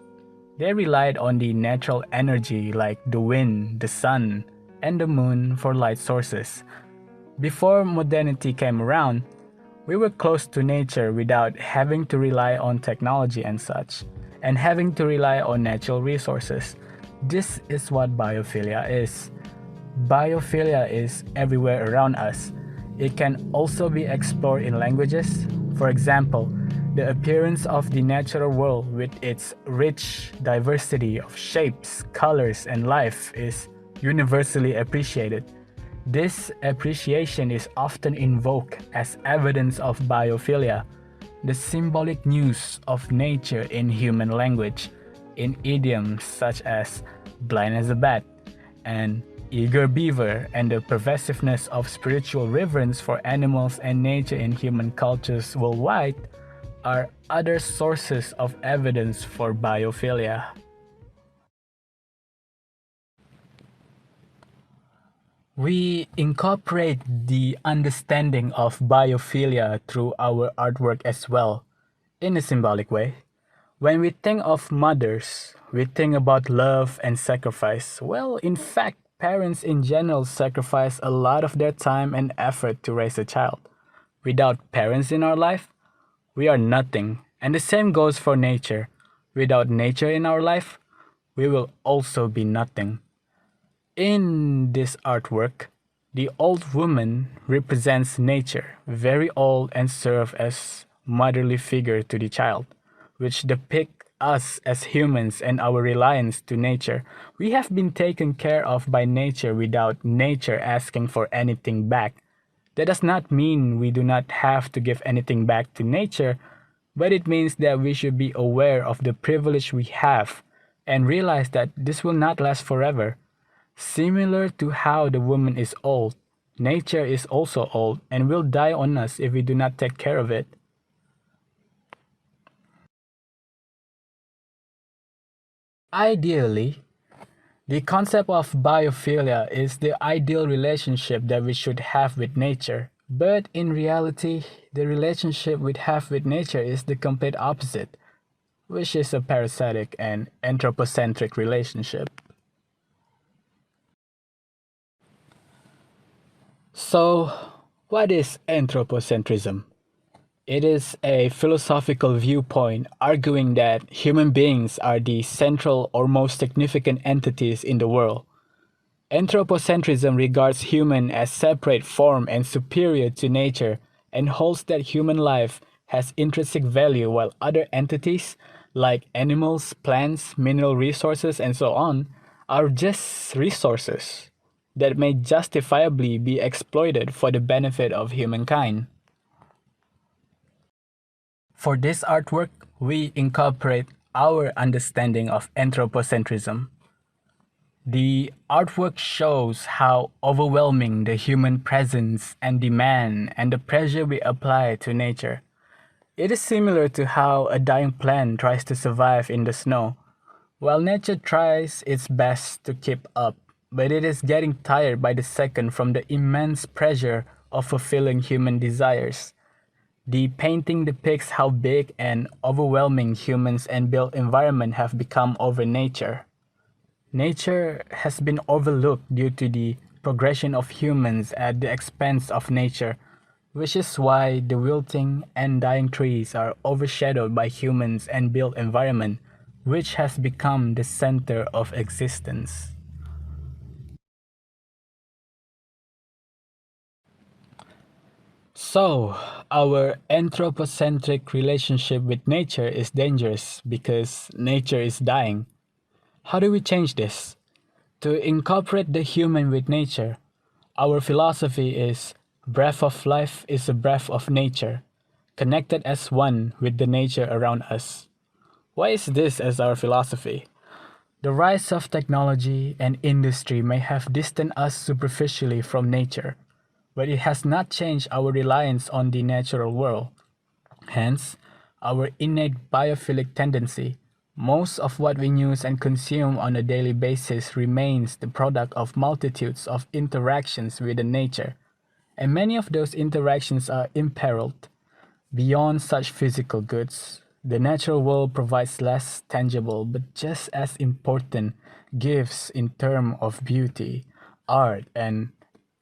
they relied on the natural energy like the wind, the sun, and the moon for light sources. Before modernity came around, we were close to nature without having to rely on technology and such, and having to rely on natural resources. This is what biophilia is. Biophilia is everywhere around us. It can also be explored in languages. For example, the appearance of the natural world with its rich diversity of shapes, colors, and life is universally appreciated. This appreciation is often invoked as evidence of biophilia, the symbolic use of nature in human language, in idioms such as blind as a bat and eager beaver, and the pervasiveness of spiritual reverence for animals and nature in human cultures worldwide are other sources of evidence for biophilia. We incorporate the understanding of biophilia through our artwork as well, in a symbolic way. When we think of mothers, we think about love and sacrifice. Well, in fact, parents in general sacrifice a lot of their time and effort to raise a child. Without parents in our life, we are nothing. And the same goes for nature. Without nature in our life, we will also be nothing. In this artwork, the old woman represents nature, very old, and serve as motherly figure to the child, which depict us as humans and our reliance to nature. We have been taken care of by nature without nature asking for anything back. That does not mean we do not have to give anything back to nature, but it means that we should be aware of the privilege we have and realize that this will not last forever. Similar to how the woman is old, nature is also old and will die on us if we do not take care of it. Ideally, the concept of biophilia is the ideal relationship that we should have with nature. But in reality, the relationship we have with nature is the complete opposite. which is a parasitic and anthropocentric relationship. So, what is anthropocentrism? It is a philosophical viewpoint arguing that human beings are the central or most significant entities in the world. Anthropocentrism regards human as separate from and superior to nature and holds that human life has intrinsic value while other entities, like animals, plants, mineral resources, and so on, are just resources that may justifiably be exploited for the benefit of humankind. For this artwork, we incorporate our understanding of anthropocentrism. The artwork shows how overwhelming the human presence and demand and the pressure we apply to nature. It is similar to how a dying plant tries to survive in the snow, while nature tries its best to keep up, but it is getting tired by the second from the immense pressure of fulfilling human desires. The painting depicts how big and overwhelming humans and built environment have become over nature. Nature has been overlooked due to the progression of humans at the expense of nature, which is why the wilting and dying trees are overshadowed by humans and built environment, which has become the center of existence. So, our anthropocentric relationship with nature is dangerous because nature is dying. How do we change this? To incorporate the human with nature, our philosophy is breath of life is a breath of nature, connected as one with the nature around us. Why is this as our philosophy? The rise of technology and industry may have distanced us superficially from nature, but it has not changed our reliance on the natural world. Hence, our innate biophilic tendency. Most of what we use and consume on a daily basis remains the product of multitudes of interactions with the nature, and many of those interactions are imperiled. Beyond such physical goods, the natural world provides less tangible but just as important gifts in terms of beauty, art, and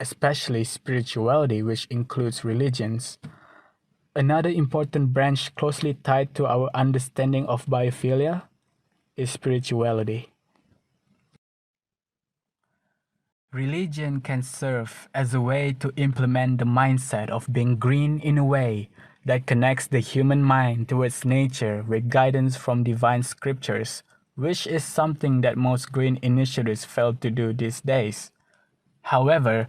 especially spirituality, which includes religions. Another important branch closely tied to our understanding of biophilia is spirituality. Religion can serve as a way to implement the mindset of being green in a way that connects the human mind towards nature with guidance from divine scriptures, which is something that most green initiatives fail to do these days. However,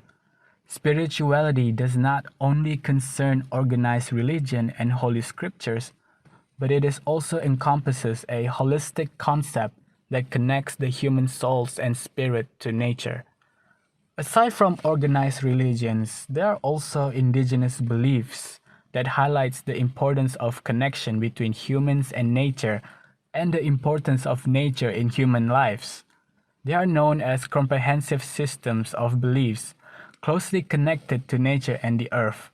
spirituality does not only concern organized religion and holy scriptures, but it is also encompasses a holistic concept that connects the human souls and spirit to nature. Aside from organized religions, there are also indigenous beliefs that highlights the importance of connection between humans and nature and the importance of nature in human lives. They are known as comprehensive systems of beliefs closely connected to nature and the earth.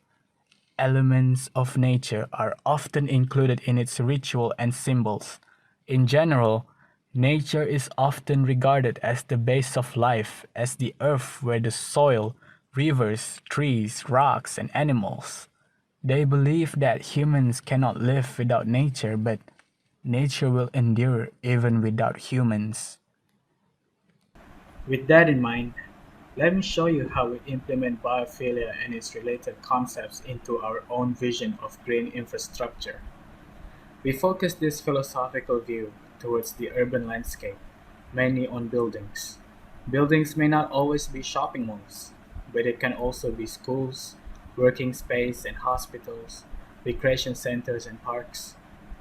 Elements of nature are often included in its ritual and symbols. In general, nature is often regarded as the base of life, as the earth where the soil, rivers, trees, rocks, and animals. They believe that humans cannot live without nature, but nature will endure even without humans. With that in mind, let me show you how we implement biophilia and its related concepts into our own vision of green infrastructure. We focus this philosophical view towards the urban landscape, mainly on buildings. Buildings may not always be shopping malls, but it can also be schools, working space and hospitals, recreation centers and parks.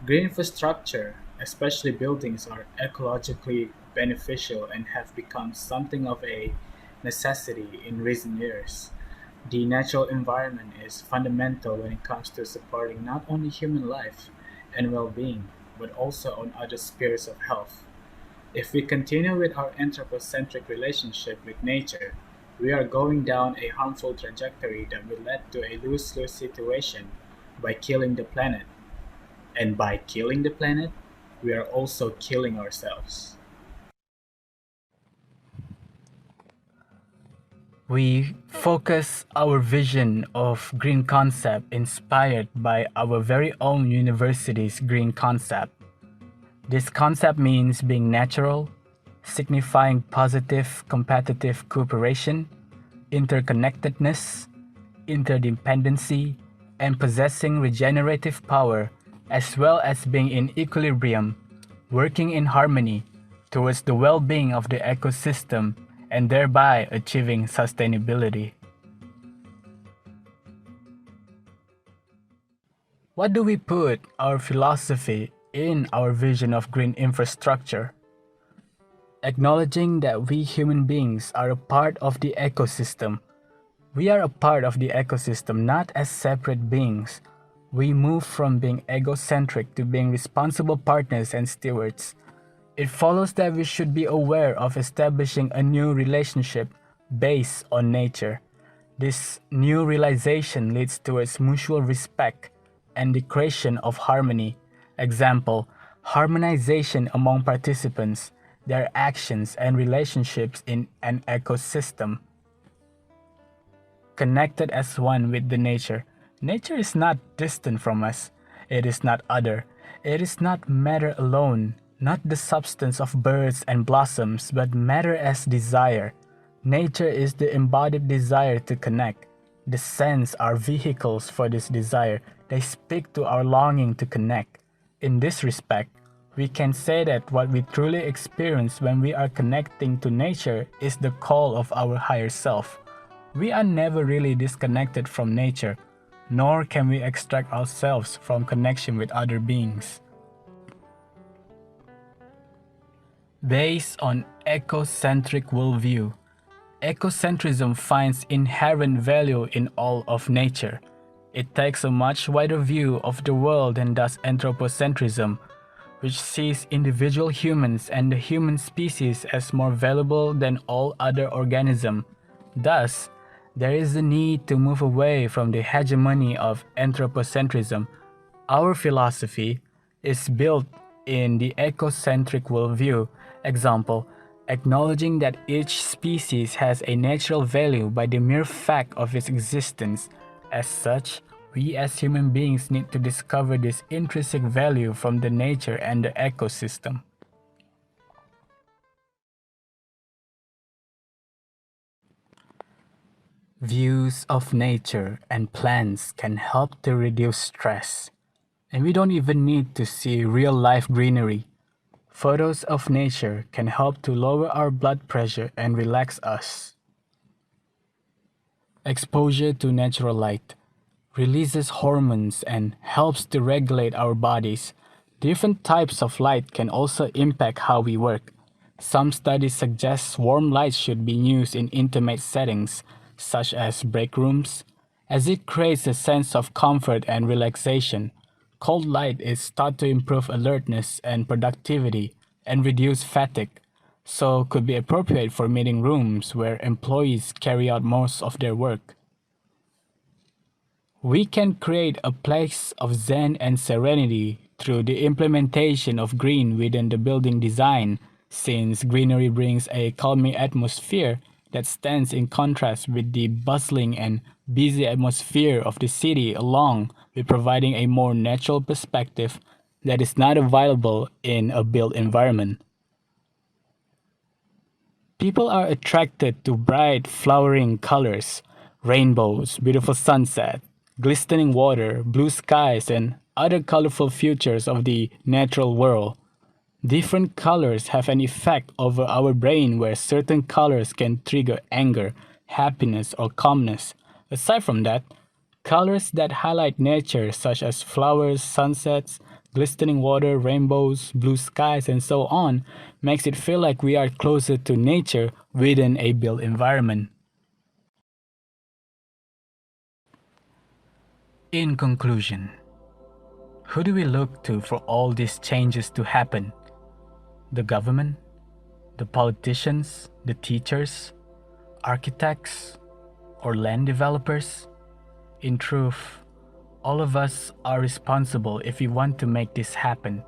Green infrastructure, especially buildings, are ecologically beneficial and have become something of a necessity in recent years. The natural environment is fundamental when it comes to supporting not only human life and well-being, but also on other spheres of health. If we continue with our anthropocentric relationship with nature, we are going down a harmful trajectory that will lead to a lose-lose situation by killing the planet. And by killing the planet, we are also killing ourselves. We focus our vision of green concept inspired by our very own university's green concept. This concept means being natural, signifying positive competitive cooperation, interconnectedness, interdependency, and possessing regenerative power, as well as being in equilibrium, working in harmony towards the well-being of the ecosystem and thereby achieving sustainability. What do we put our philosophy in our vision of green infrastructure? Acknowledging that we human beings are a part of the ecosystem. We are a part of the ecosystem, not as separate beings. We move from being egocentric to being responsible partners and stewards. It follows that we should be aware of establishing a new relationship based on nature. This new realization leads towards mutual respect and the creation of harmony. Example, harmonization among participants, their actions and relationships in an ecosystem. Connected as one with the nature. Nature is not distant from us. It is not other. It is not matter alone, not the substance of birds and blossoms, but matter as desire. Nature is the embodied desire to connect. The senses are vehicles for this desire. They speak to our longing to connect. In this respect, we can say that what we truly experience when we are connecting to nature is the call of our higher self. We are never really disconnected from nature, nor can we extract ourselves from connection with other beings. Based on ecocentric worldview, ecocentrism finds inherent value in all of nature. It takes a much wider view of the world than does anthropocentrism, which sees individual humans and the human species as more valuable than all other organisms. Thus, there is a need to move away from the hegemony of anthropocentrism. Our philosophy is built in the ecocentric worldview. Example, acknowledging that each species has a natural value by the mere fact of its existence. As such, we as human beings need to discover this intrinsic value from the nature and the ecosystem. Views of nature and plants can help to reduce stress. And we don't even need to see real-life greenery. Photos of nature can help to lower our blood pressure and relax us. Exposure to natural light releases hormones and helps to regulate our bodies. Different types of light can also impact how we work. Some studies suggest warm light should be used in intimate settings, such as break rooms, as it creates a sense of comfort and relaxation. Cold light is thought to improve alertness and productivity and reduce fatigue, so could be appropriate for meeting rooms where employees carry out most of their work. We can create a place of zen and serenity through the implementation of green within the building design, since greenery brings a calming atmosphere that stands in contrast with the bustling and busy atmosphere of the city, along with providing a more natural perspective that is not available in a built environment. People are attracted to bright flowering colors, rainbows, beautiful sunset, glistening water, blue skies, and other colorful features of the natural world. Different colors have an effect over our brain where certain colors can trigger anger, happiness, or calmness. Aside from that, colors that highlight nature such as flowers, sunsets, glistening water, rainbows, blue skies, and so on makes it feel like we are closer to nature within a built environment. In conclusion, who do we look to for all these changes to happen? The government, the politicians, the teachers, architects, or land developers? In truth, all of us are responsible if we want to make this happen.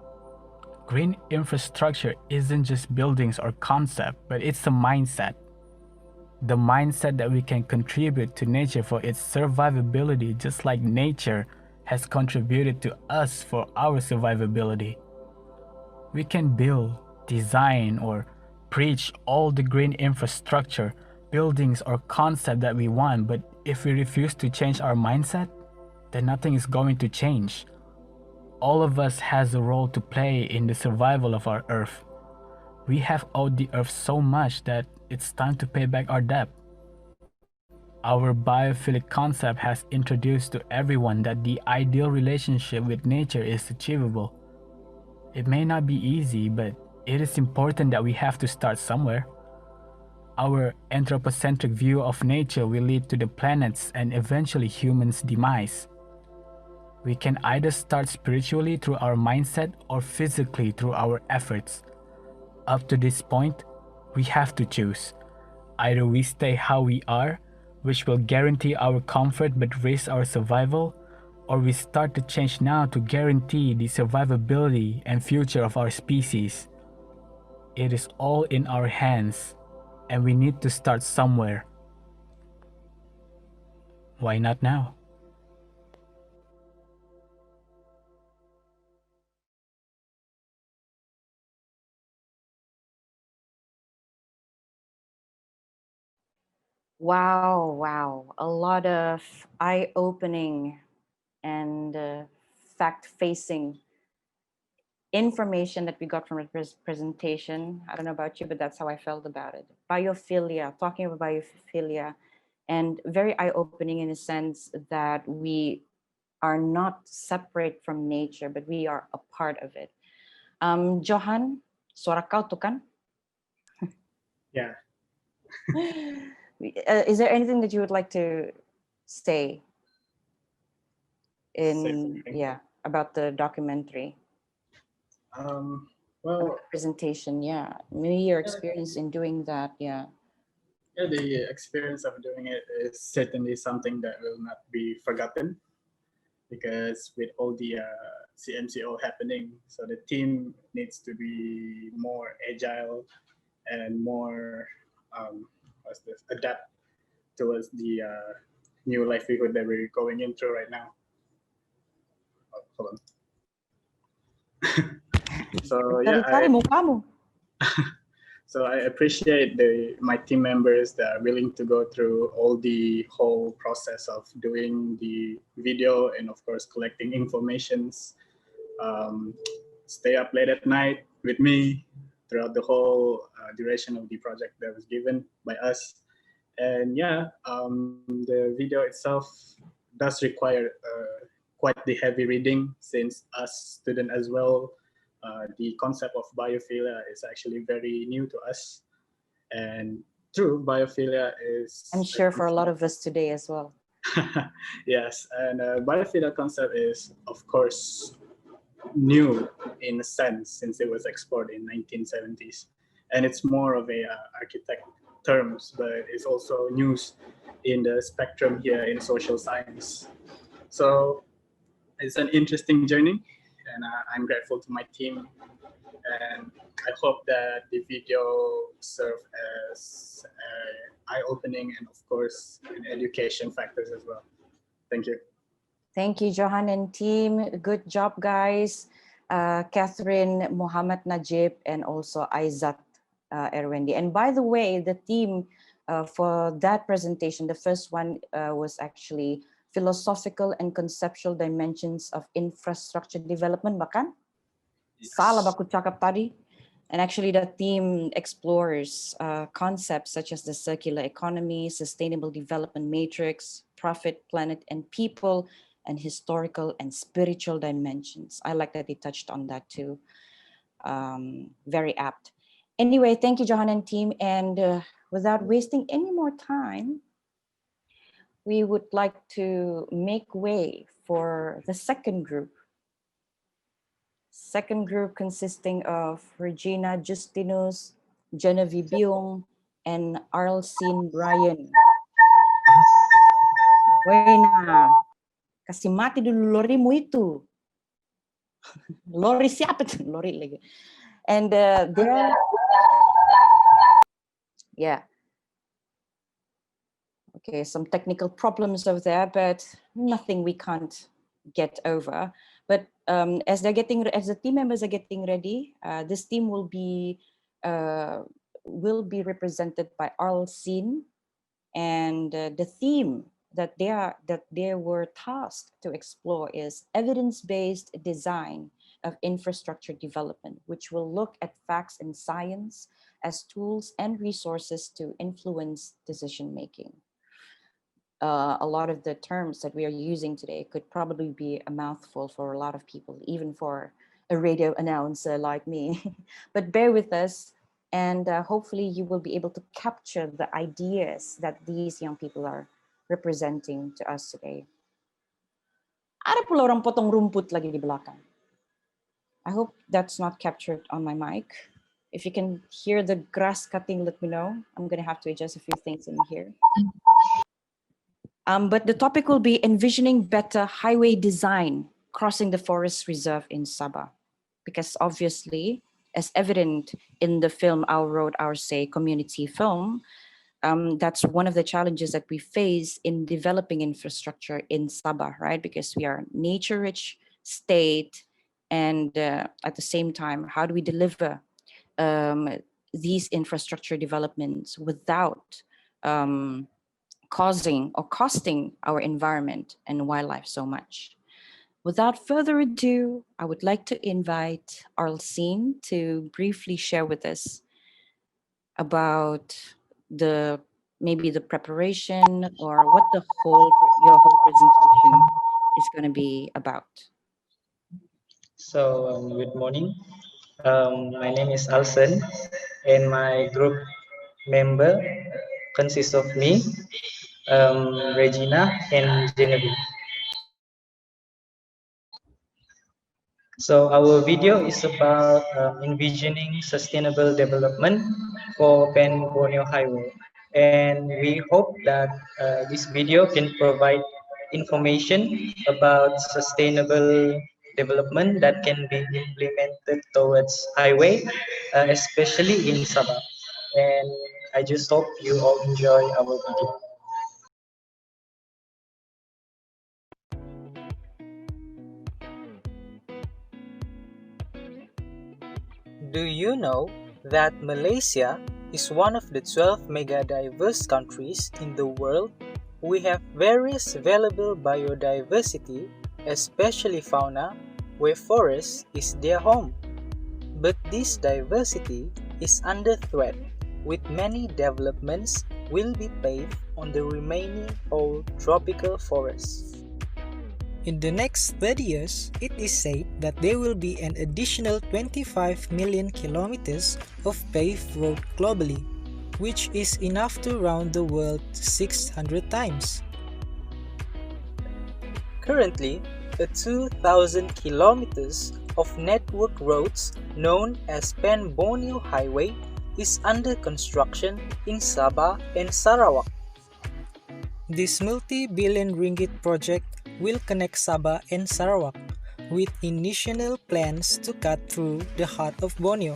Green infrastructure isn't just buildings or concept, but it's a mindset. The mindset that we can contribute to nature for its survivability, just like nature has contributed to us for our survivability. We can build, design, or preach all the green infrastructure, buildings, or concept that we want, but if we refuse to change our mindset, then nothing is going to change. All of us has a role to play in the survival of our Earth. We have owed the Earth so much that it's time to pay back our debt. Our biophilic concept has introduced to everyone that the ideal relationship with nature is achievable. It may not be easy, but it is important that we have to start somewhere. Our anthropocentric view of nature will lead to the planet's and eventually humans' demise. We can either start spiritually through our mindset or physically through our efforts. Up to this point, we have to choose. Either we stay how we are, which will guarantee our comfort but risk our survival, or we start to change now to guarantee the survivability and future of our species. It is all in our hands, and we need to start somewhere. Why not now? Wow. A lot of eye-opening and fact-facing information that we got from the presentation. I don't know about you, but that's how I felt about it. Biophilia, talking about biophilia, and very eye-opening in the sense that we are not separate from nature, but we are a part of it. Johan, suara kau tuh kan? Yeah. Is there anything that you would like to say about the documentary? Well, presentation, maybe your experience in doing that, Yeah, the experience of doing it is certainly something that will not be forgotten, because with all the CMCO happening, so the team needs to be more agile and more adapt towards the new livelihood that we're going into right now. Oh, hold on. So so I appreciate my team members that are willing to go through all the whole process of doing the video and of course collecting informations, stay up late at night with me throughout the whole duration of the project that was given by us. And the video itself does require quite the heavy reading, since us student as well, the concept of biophilia is actually very new to us. And true, biophilia is... I'm sure for a lot of us today as well. Yes, and biophilia concept is, of course, new in a sense, since it was explored in 1970s. And it's more of a architect terms, but it's also news in the spectrum here in social science. So it's an interesting journey, and I'm grateful to my team, and I hope that the video serve as eye-opening and of course an education factors as well. Thank you. Thank you, Johan and team. Good job, guys. Catherine, Muhammad Najib, and also Aizat Erwendi. And by the way, the theme for that presentation, the first one was actually philosophical and conceptual dimensions of infrastructure development, bahkan? Salah aku cakap tadi. And actually the theme explores concepts such as the circular economy, sustainable development matrix, profit, planet, and people, and historical and spiritual dimensions. I like that they touched on that too. Very apt. Anyway, thank you, Johan and team. And without wasting any more time, we would like to make way for the second group. Second group consisting of Regina Justinus, Genevieve Byung, and Arlene Bryan. Wena, kasih mati dulu lorimu itu. Lori siapa tuh? Lori lagi. And there, yeah. Okay, some technical problems over there, but nothing we can't get over. But as the team members are getting ready, this team will be represented by Arl Sin, and the theme that they were tasked to explore is evidence-based design of infrastructure development, which will look at facts and science as tools and resources to influence decision making. A lot of the terms that we are using today could probably be a mouthful for a lot of people, even for a radio announcer like me. But bear with us, and hopefully you will be able to capture the ideas that these young people are representing to us today. Ada pula orang potong rumput lagi di belakang. I hope that's not captured on my mic. If you can hear the grass cutting, let me know. I'm going to have to adjust a few things in here. But the topic will be envisioning better highway design crossing the forest reserve in Sabah. Because obviously, as evident in the film Our Road, Our Say community film, that's one of the challenges that we face in developing infrastructure in Sabah, right? Because we are a nature-rich state, and at the same time, how do we deliver these infrastructure developments without causing or costing our environment and wildlife so much? Without further ado, I would like to invite Arlene to briefly share with us about maybe the preparation or what your whole presentation is going to be about. So good morning. My name is Alson, and my group member consists of me, Regina, and Genevieve. So our video is about envisioning sustainable development for Pan Borneo Highway, and we hope that this video can provide information about sustainable development that can be implemented towards highway, especially in Sabah. And I just hope you all enjoy our video. Do you know that Malaysia is one of the 12 mega-diverse countries in the world? We have various valuable biodiversity, especially fauna, where forest is their home. But this diversity is under threat, with many developments will be paved on the remaining old tropical forests. In the next 30 years, it is said that there will be an additional 25 million kilometers of paved road globally, which is enough to round the world 600 times. Currently, a 2,000 kilometers of network roads known as Pan Borneo Highway is under construction in Sabah and Sarawak. This multi-billion ringgit project will connect Sabah and Sarawak with initial plans to cut through the heart of Borneo.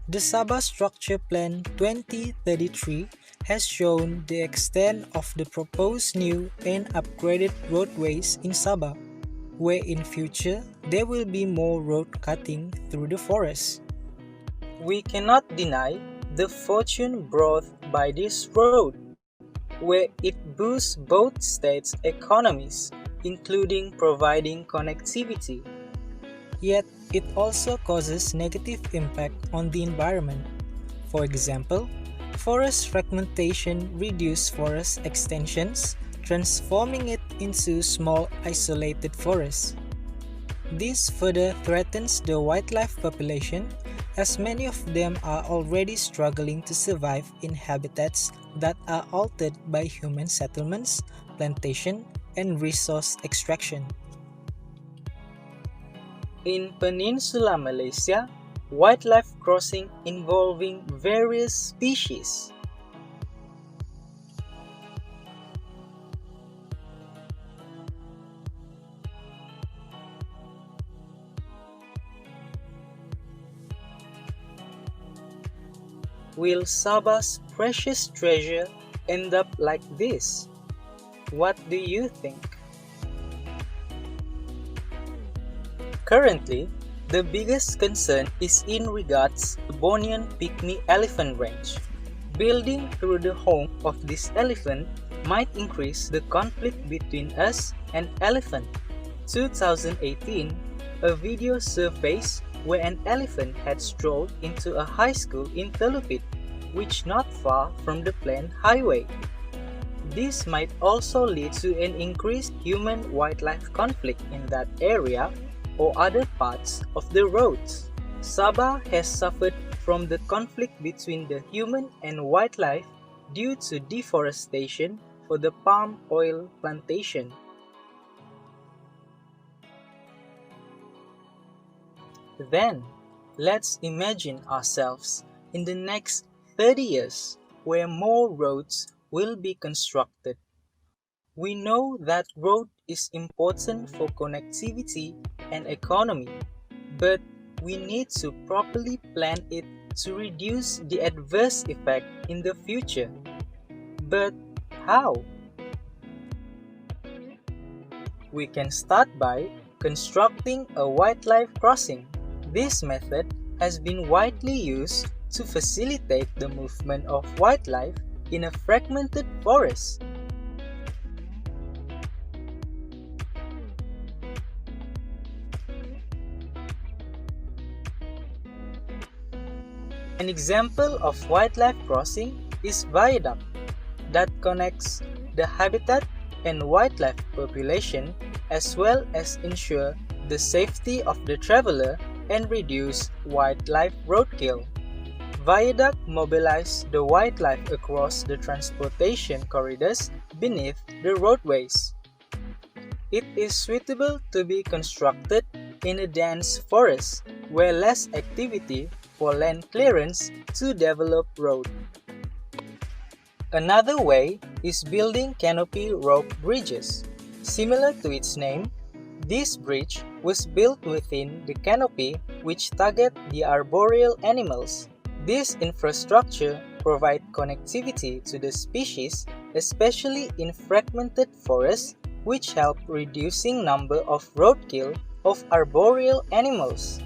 The Sabah Structure Plan 2033 has shown the extent of the proposed new and upgraded roadways in Sabah, where in future there will be more road cutting through the forest. We cannot deny the fortune brought by this road, where it boosts both states' economies, including providing connectivity. Yet, it also causes negative impact on the environment. For example, forest fragmentation reduces forest extensions, transforming it into small isolated forests. This further threatens the wildlife population, as many of them are already struggling to survive in habitats that are altered by human settlements, plantation, and resource extraction. In Peninsular Malaysia, wildlife crossing involving various species. will Sabah's precious treasure end up like this? What do you think? Currently, the biggest concern is in regards to Bornean pygmy elephant range. Building through the home of this elephant might increase the conflict between us and elephant. 2018, a video surfaced where an elephant had strolled into a high school in Telupit, which not far from the planned highway. This might also lead to an increased human-wildlife conflict in that area or other parts of the roads. Sabah has suffered from the conflict between the human and wildlife due to deforestation for the palm oil plantation. Then, let's imagine ourselves in the next 30 years where more roads will be constructed. We know that road is important for connectivity and economy, but we need to properly plan it to reduce the adverse effect in the future. But how? We can start by constructing a wildlife crossing. This method has been widely used to facilitate the movement of wildlife in a fragmented forest. An example of wildlife crossing is viaduct that connects the habitat and wildlife population as well as ensure the safety of the traveler and reduce wildlife roadkill. Viaduct mobilize the wildlife across the transportation corridors beneath the roadways. It is suitable to be constructed in a dense forest where less activity for land clearance to develop road. Another way is building canopy rope bridges. Similar to its name, this bridge was built within the canopy which target the arboreal animals. This infrastructure provides connectivity to the species, especially in fragmented forests, which help reducing number of roadkill of arboreal animals.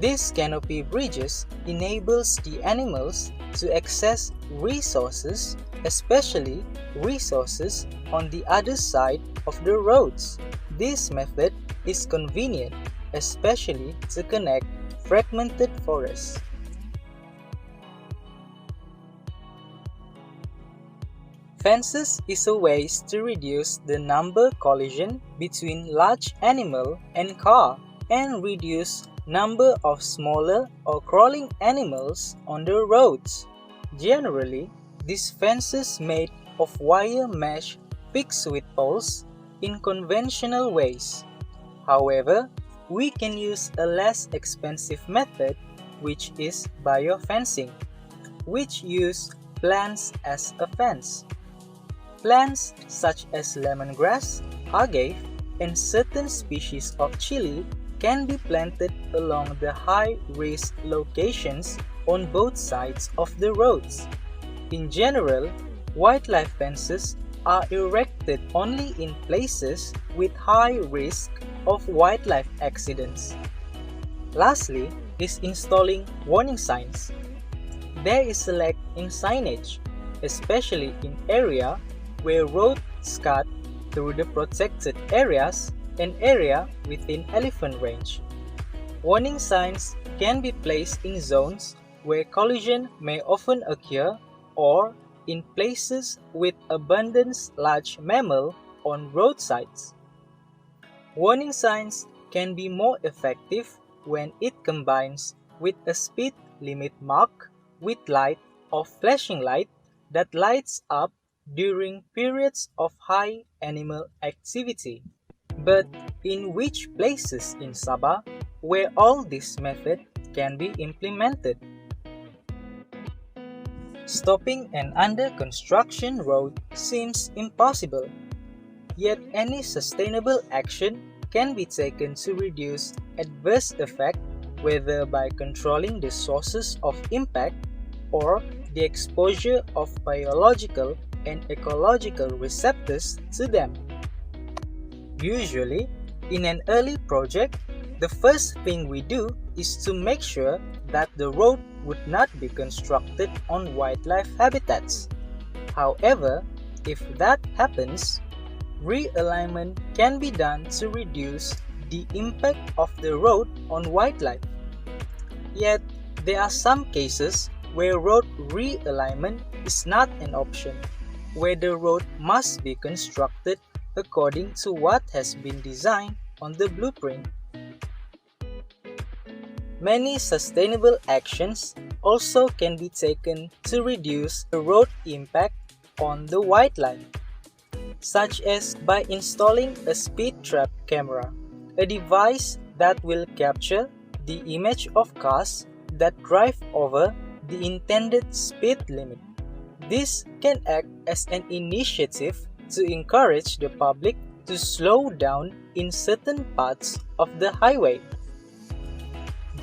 These canopy bridges enables the animals to access resources, especially resources on the other side of the roads. This method is convenient, especially to connect fragmented forests. Fences is a way to reduce the number collision between large animal and car and reduce number of smaller or crawling animals on the roads. Generally, these fences made of wire mesh fixed with poles in conventional ways. However, we can use a less expensive method, which is biofencing, which use plants as a fence. Plants such as lemongrass, agave, and certain species of chili can be planted along the high-risk locations on both sides of the roads. In general, wildlife fences are erected only in places with high risk of wildlife accidents. Lastly is installing warning signs. There is a lack in signage, especially in areas where roads cut through the protected areas and area within elephant range. Warning signs can be placed in zones where collision may often occur or in places with abundant large mammal on roadsides. Warning signs can be more effective when it combines with a speed limit mark with light or flashing light that lights up during periods of high animal activity. But in which places in Sabah where all this method can be implemented? Stopping an under-construction road seems impossible, yet any sustainable action can be taken to reduce adverse effect, whether by controlling the sources of impact, or the exposure of biological and ecological receptors to them. Usually, in an early project, the first thing we do is to make sure that the road would not be constructed on wildlife habitats. However, if that happens, realignment can be done to reduce the impact of the road on wildlife. Yet, there are some cases where road realignment is not an option, where the road must be constructed according to what has been designed on the blueprint. Many sustainable actions also can be taken to reduce the road impact on the wildlife, such as by installing a speed trap camera, a device that will capture the image of cars that drive over the intended speed limit. This can act as an initiative to encourage the public to slow down in certain parts of the highway.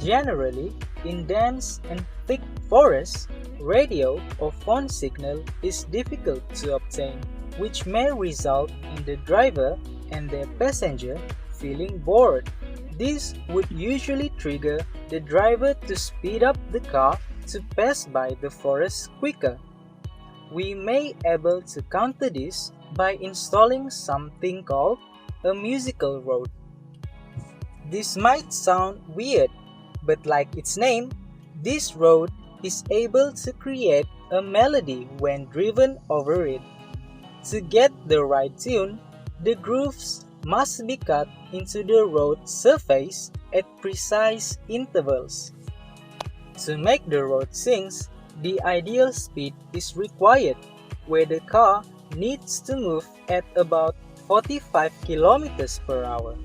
Generally, in dense and thick forests, radio or phone signal is difficult to obtain, which may result in the driver and their passenger feeling bored. This would usually trigger the driver to speed up the car to pass by the forest quicker. We may be able to counter this by installing something called a musical road. This might sound weird, but like its name, this road is able to create a melody when driven over it. To get the right tune, the grooves must be cut into the road surface at precise intervals. To make the road sing, the ideal speed is required, where the car needs to move at about 45 kilometers per hour.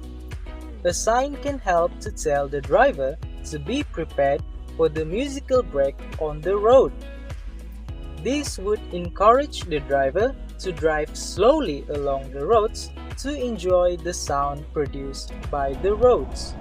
A sign can help to tell the driver to be prepared for the musical break on the road. This would encourage the driver to drive slowly along the roads to enjoy the sound produced by the roads.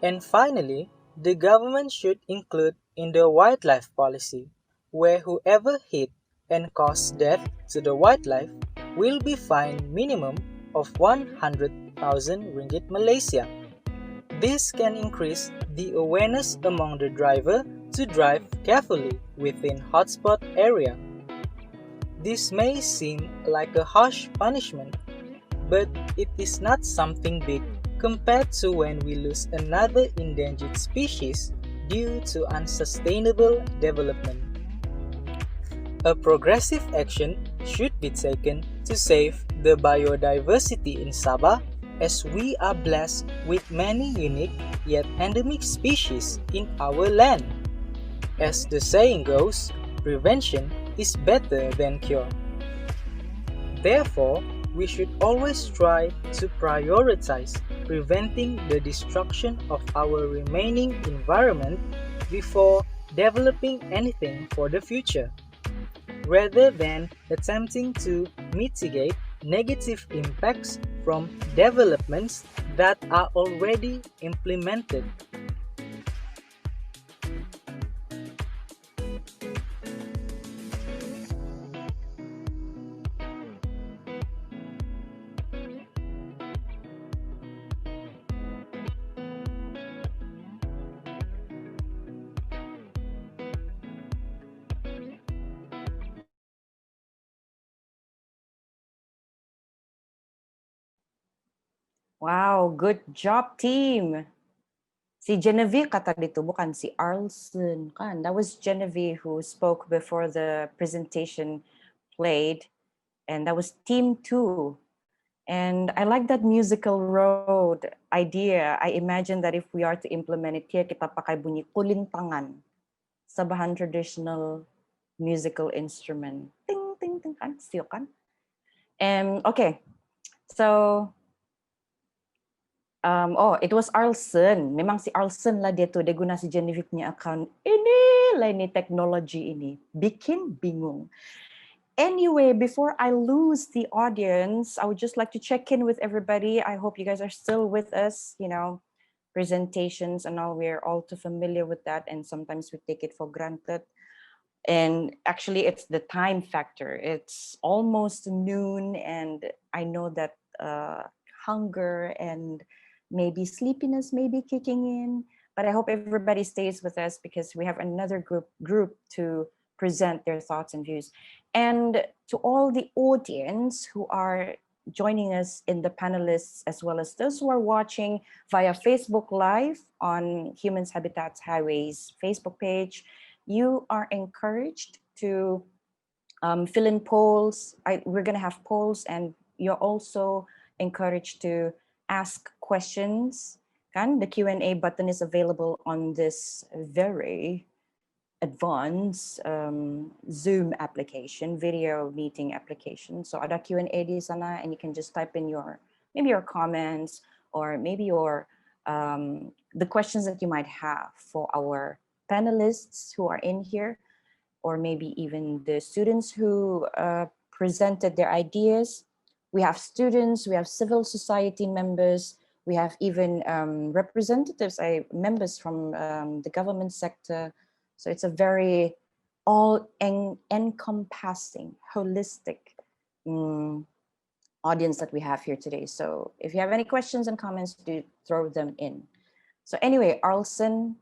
And finally, the government should include in the wildlife policy, where whoever hit and caused death to the wildlife will be fined minimum of 100,000 ringgit Malaysia. This can increase the awareness among the driver to drive carefully within hotspot area. This may seem like a harsh punishment, but it is not something big compared to when we lose another endangered species due to unsustainable development. A progressive action should be taken to save the biodiversity in Sabah, as we are blessed with many unique yet endemic species in our land. As the saying goes, prevention is better than cure. Therefore, we should always try to prioritize preventing the destruction of our remaining environment before developing anything for the future, rather than attempting to mitigate negative impacts from developments that are already implemented. Wow, good job, team. Si Genevieve kata dito, bukan si Arlson kan. That was Genevieve who spoke before the presentation played, and that was team 2. And I like that musical road idea. I imagine that if we are to implement it here, kita pakai bunyi kulintangan, Sabahan traditional musical instrument. Ting, ting, ting, kan? Still kan? Okay, so, oh, it was Arlson. Memang si Arlson lah dia tu, dia guna si Genevieve punya account. Inilah ini teknologi ini. Bikin bingung. Anyway, before I lose the audience, I would just like to check in with everybody. I hope you guys are still with us, you know, presentations and all, we're all too familiar with that. And sometimes we take it for granted. And actually it's the time factor. It's almost noon and I know that hunger and maybe sleepiness may be kicking in, but I hope everybody stays with us because we have another group to present their thoughts and views. And to all the audience who are joining us in the panelists, as well as those who are watching via Facebook Live on Humans Habitats Highways Facebook page, you are encouraged to fill in polls. We're going to have polls, and you're also encouraged to ask questions. The Q&A button is available on this very advanced Zoom application, video meeting application. So ada Q&A di sana, and you can just type in maybe your comments or maybe the questions that you might have for our panelists who are in here, or maybe even the students who presented their ideas. We have students, we have civil society members, we have even representatives, members from the government sector. So it's a very all-encompassing, holistic audience that we have here today. So if you have any questions and comments, do throw them in. So anyway, Arlson,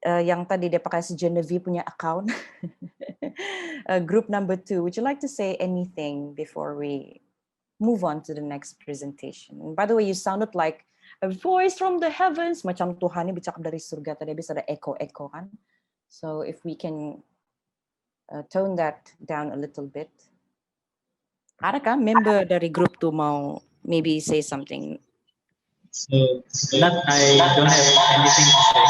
yang tadi dia pakai si Genevieve punya account, group number 2, would you like to say anything before we move on to the next presentation? And by the way, you sounded like a voice from the heavens, macam Tuhan ni bercakap dari surga, tadi bisa ada echo kan? So if we can tone that down a little bit. Adakah member dari group tu mau maybe say something? So, that I don't have anything to say.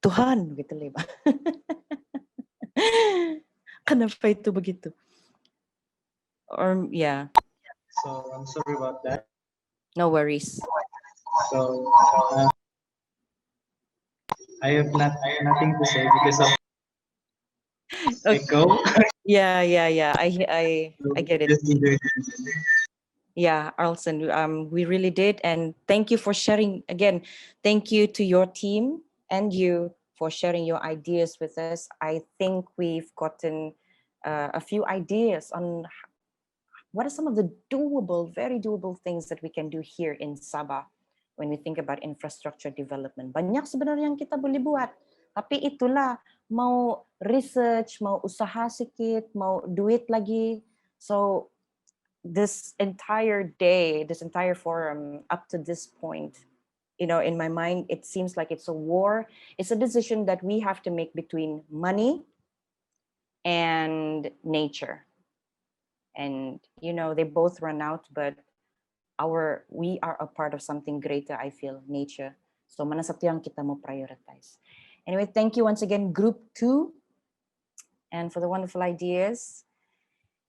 Tuhan, begitu leba. Kenapa itu begitu? Or yeah. So I'm sorry about that. No worries. So I have nothing to say because of echo. Yeah. I get it. Yeah, Arlson, we really did. And thank you for sharing. Again, thank you to your team and you for sharing your ideas with us. I think we've gotten a few ideas on what are some of the very doable things that we can do here in Sabah when we think about infrastructure development. Banyak sebenarnya yang kita boleh buat. Tapi itulah, mau research, mau usaha sikit, mau duit lagi. So this entire day, this entire forum up to this point, you know, in my mind, it seems like it's a war. It's a decision that we have to make between money and nature. And, you know, they both run out, but we are a part of something greater, I feel, nature. So mana satu yang kita mau prioritize. Anyway, thank you once again, Group 2, and for the wonderful ideas.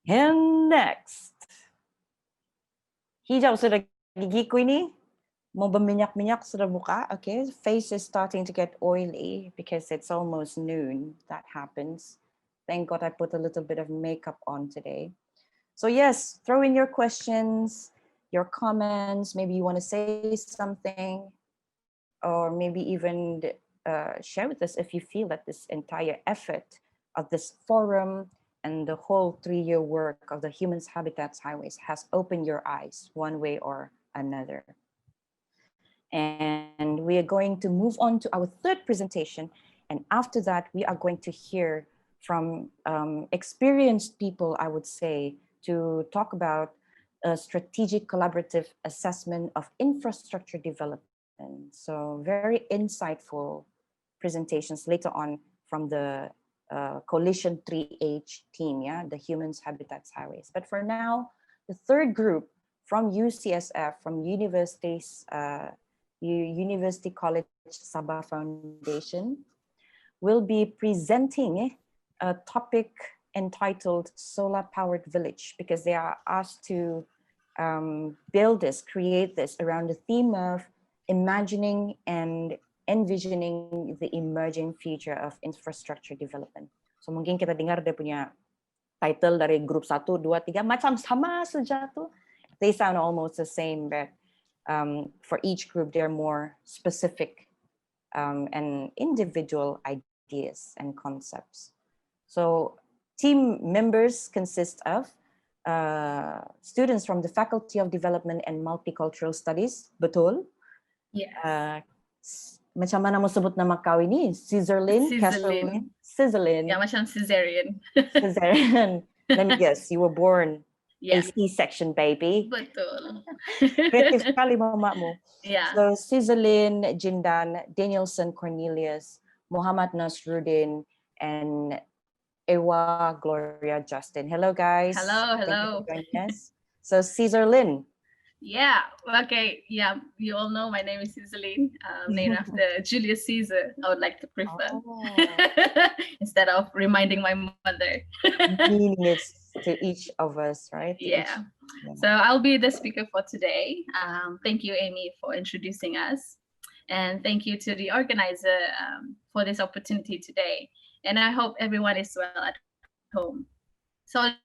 And next, hijau sudah gigiku ini, mau berminyak-minyak sudah buka. Okay, face is starting to get oily because it's almost noon. That happens. Thank God I put a little bit of makeup on today. So yes, throw in your questions, your comments. Maybe you want to say something, or maybe even share with us if you feel that this entire effort of this forum and the whole 3-year work of the Humans Habitats Highways has opened your eyes one way or another. And we are going to move on to our third presentation. And after that, we are going to hear from experienced people, I would say, to talk about a strategic collaborative assessment of infrastructure development. So very insightful presentations later on from the Coalition 3H team, yeah, the Humans Habitats Highways. But for now, The third group from UCSF, from University College Sabah Foundation, will be presenting a topic entitled Solar Powered Village, because they are asked to create this around the theme of imagining and envisioning the emerging future of infrastructure development. So mungkin kita dengar dia punya title dari grup 1, 2, 3 macam sama saja tuh. They sound almost the same, but for each group they're more specific and individual ideas and concepts. So team members consist of students from the Faculty of Development and Multicultural Studies, betul? Yes. Macam mana mau sebut nama kau ini? Scissorlyn? Scissorlyn. Yeah, macam cesarean. Cesarean. Let me guess, you were born Yeah. a C-section baby. Betul. Kreatif sekali mamamu. Yeah. So Scissorlyn Jindan, Danielson Cornelius, Muhammad Nasruddin, and Ewa Gloria Justin. Hello, guys. Hello, Thank you hello. for joining us. So Scissorlyn. Yeah. Okay. Yeah. You all know my name is Cesarean, named after Julius Caesar. I would like to prefer instead of reminding my mother. Meaning it's to each of us, right? To Yeah. each- So I'll be the speaker for today. Thank you, Amy, for introducing us. And thank you to the organizer for this opportunity today. And I hope everyone is well at home. So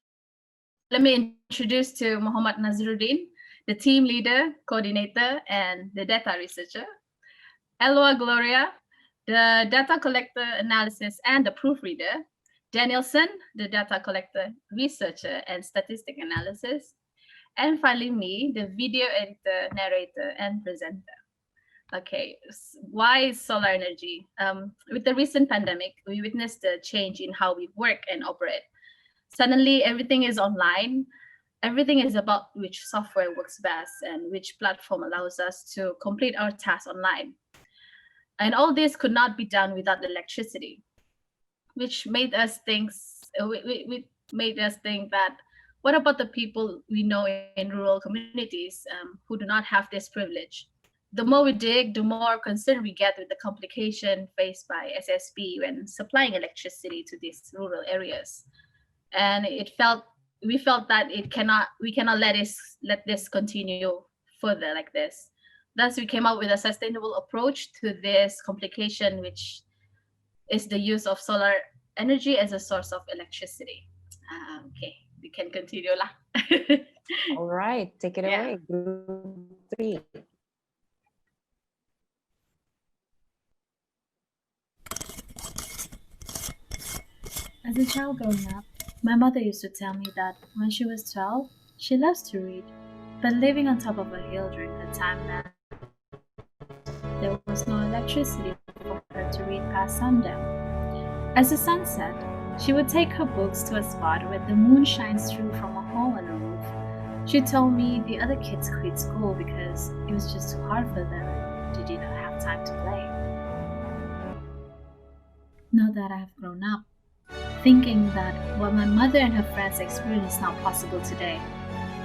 let me introduce to Muhammad Nazruddin, the team leader, coordinator, and the data researcher. Elwa Gloria, the data collector, analysis, and the proofreader. Danielson, the data collector, researcher, and statistic analysis. And finally me, the video editor, narrator, and presenter. Okay, why solar energy? With the recent pandemic, we witnessed a change in how we work and operate. Suddenly, everything is online. Everything is about which software works best and which platform allows us to complete our tasks online. And all this could not be done without electricity, which made us think, that what about the people we know in rural communities who do not have this privilege? The more we dig, the more concerned we get with the complication faced by SSB when supplying electricity to these rural areas. And we felt that we cannot let this continue further like this. Thus, we came up with a sustainable approach to this complication, which is the use of solar energy as a source of electricity. Okay, we can continue lah. All right, take it Yeah. away. Group 3. As a child growing up, my mother used to tell me that when she was 12, she loves to read, but living on top of a hill during the time meant there was no electricity for her to read past sundown. As the sun set, she would take her books to a spot where the moon shines through from a hole in the roof. She told me the other kids quit school because it was just too hard for them and they did not have time to play. Now that I have grown up, thinking that what my mother and her friends experienced is not possible today,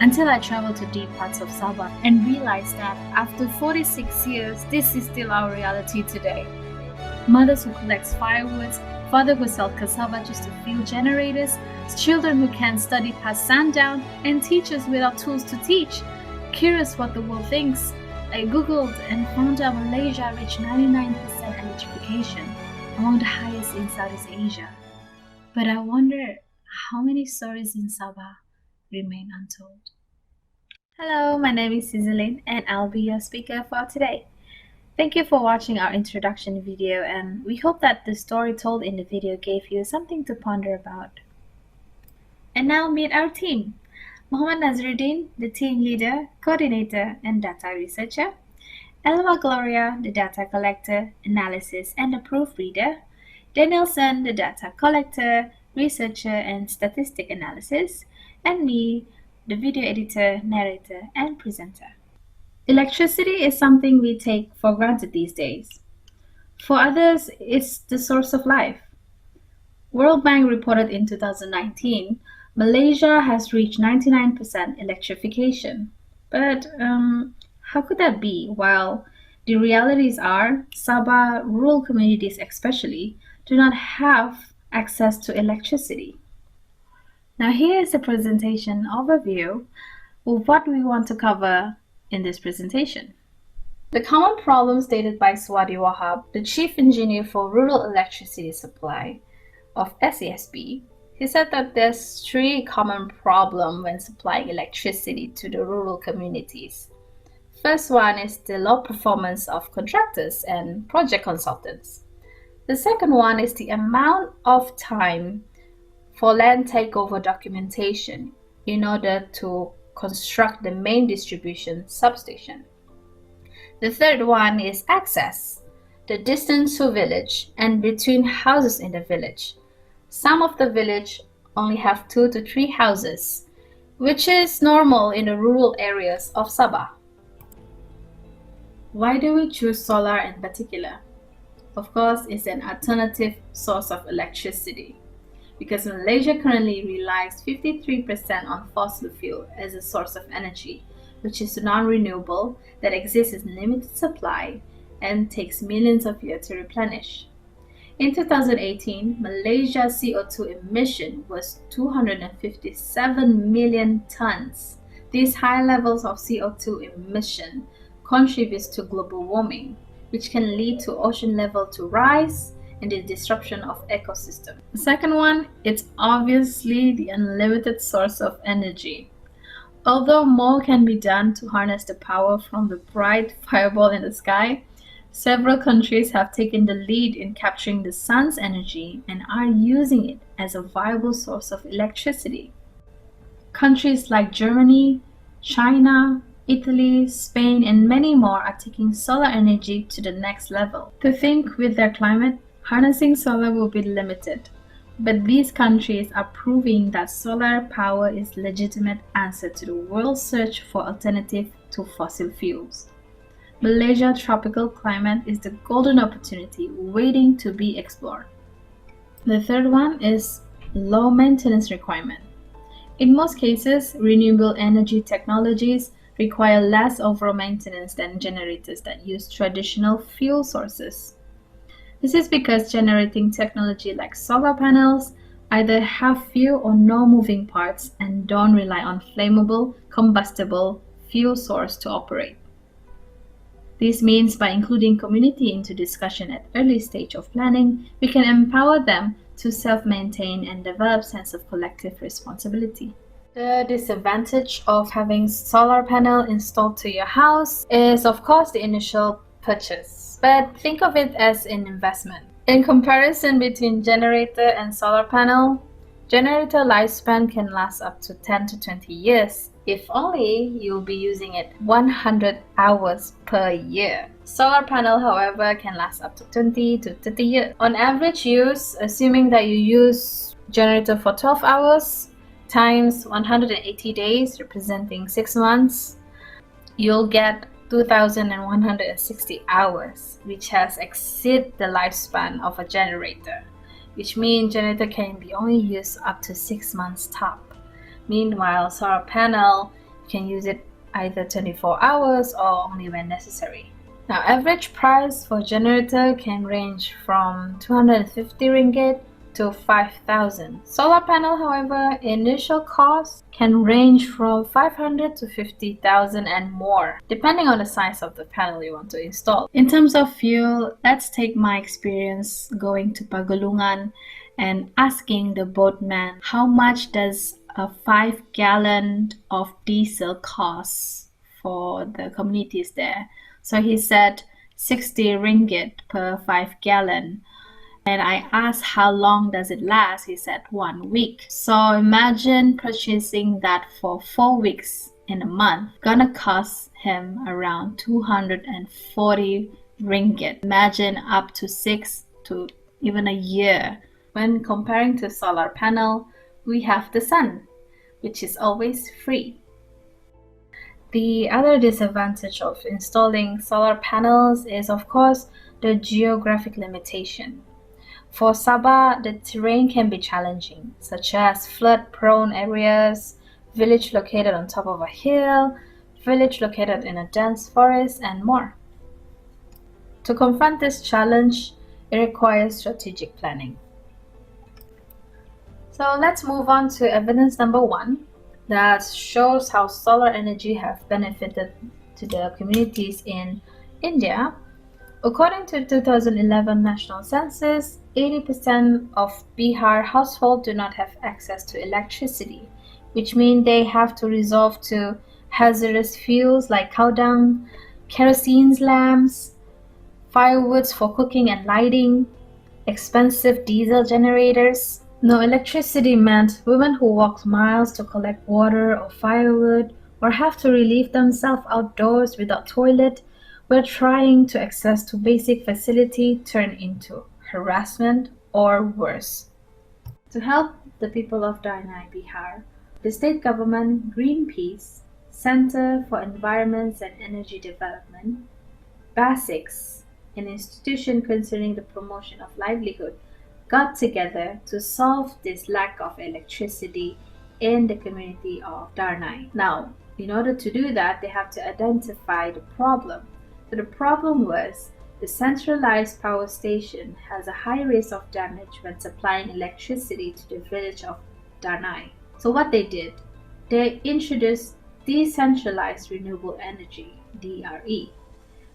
until I traveled to deep parts of Sabah and realized that after 46 years, this is still our reality today. Mothers who collect firewood, father who sells cassava just to fuel generators, children who can't study past sundown, and teachers without tools to teach. Curious what the world thinks, I googled and found out Malaysia reached 99% electrification, among the highest in Southeast Asia. But I wonder how many stories in Sabah remain untold. Hello, my name is Cesarean and I'll be your speaker for today. Thank you for watching our introduction video, and we hope that the story told in the video gave you something to ponder about. And now meet our team. Muhammad Nazruddin, the team leader, coordinator, and data researcher. Elwa Gloria, the data collector, analysis, and the proofreader. Danielson, the data collector, researcher, and statistic analysis. And me, the video editor, narrator, and presenter. Electricity is something we take for granted these days. For others, it's the source of life. World Bank reported in 2019, Malaysia has reached 99% electrification. But how could that be? While the realities are, Sabah rural communities especially do not have access to electricity. Now here is a presentation overview of what we want to cover in this presentation. The common problems stated by Swati Wahab, the Chief Engineer for Rural Electricity Supply of SESB, he said that there's three common problems when supplying electricity to the rural communities. First one is the low performance of contractors and project consultants. The second one is the amount of time for land takeover documentation in order to construct the main distribution substation. The third one is access, the distance to village and between houses in the village. Some of the village only have 2 to 3 houses, which is normal in the rural areas of Sabah. Why do we choose solar in particular? Of course, it's an alternative source of electricity, because Malaysia currently relies 53% on fossil fuel as a source of energy, which is non-renewable, that exists in limited supply, and takes millions of years to replenish. In 2018, Malaysia's CO2 emission was 257 million tons. These high levels of CO2 emission contributes to global warming, which can lead to ocean level to rise and the disruption of ecosystem. The second one, it's obviously the unlimited source of energy. Although more can be done to harness the power from the bright fireball in the sky, several countries have taken the lead in capturing the sun's energy and are using it as a viable source of electricity. Countries like Germany, China, Italy, Spain, and many more are taking solar energy to the next level. To think with their climate, harnessing solar will be limited. But these countries are proving that solar power is a legitimate answer to the world's search for alternative to fossil fuels. Malaysia's tropical climate is the golden opportunity waiting to be explored. The third one is low maintenance requirement. In most cases, renewable energy technologies require less overall maintenance than generators that use traditional fuel sources. This is because generating technology like solar panels either have few or no moving parts and don't rely on flammable, combustible fuel source to operate. This means by including community into discussion at early stage of planning, we can empower them to self-maintain and develop sense of collective responsibility. The disadvantage of having solar panel installed to your house is of course the initial purchase, but think of it as an investment. In comparison between generator and solar panel, generator lifespan can last up to 10 to 20 years if only you'll be using it 100 hours per year. Solar panel, however, can last up to 20 to 30 years. On average use, assuming that you use generator for 12 hours times 180 days, representing 6 months, you'll get 2,160 hours, which has exceeded the lifespan of a generator, which means generator can be only used up to 6 months top. Meanwhile, solar panel, you can use it either 24 hours or only when necessary. Now, average price for generator can range from 250 ringgit to 5,000. Solar panel, however, initial cost can range from 500 to 50,000 and more, depending on the size of the panel you want to install. In terms of fuel, let's take my experience going to Pagulungan and asking the boatman how much does a 5-gallon of diesel cost for the communities there. So he said 60 ringgit per 5-gallon. And I asked how long does it last? He said 1 week. So imagine purchasing that for 4 weeks in a month. Gonna cost him around 240 ringgit. Imagine up to 6 to even a year. When comparing to solar panel, we have the sun, which is always free. The other disadvantage of installing solar panels is, of course, the geographic limitation. For Sabah, the terrain can be challenging, such as flood-prone areas, village located on top of a hill, village located in a dense forest, and more. To confront this challenge, it requires strategic planning. So let's move on to evidence number 1 that shows how solar energy have benefited to the communities in India. According to 2011 national census, 80% of Bihar households do not have access to electricity, which means they have to resort to hazardous fuels like cow dung, kerosene lamps, firewoods for cooking and lighting, expensive diesel generators. No electricity meant women who walked miles to collect water or firewood or have to relieve themselves outdoors without toilet were trying to access to basic facility turned into harassment or worse. To help the people of Darnai, Bihar, the state government, Greenpeace, Center for Environment and Energy Development, BASICS, an institution concerning the promotion of livelihood, got together to solve this lack of electricity in the community of Darnai. Now, in order to do that, they have to identify the problem. So the problem was the centralized power station has a high risk of damage when supplying electricity to the village of Darnai. So what they did, they introduced decentralized renewable energy, DRE,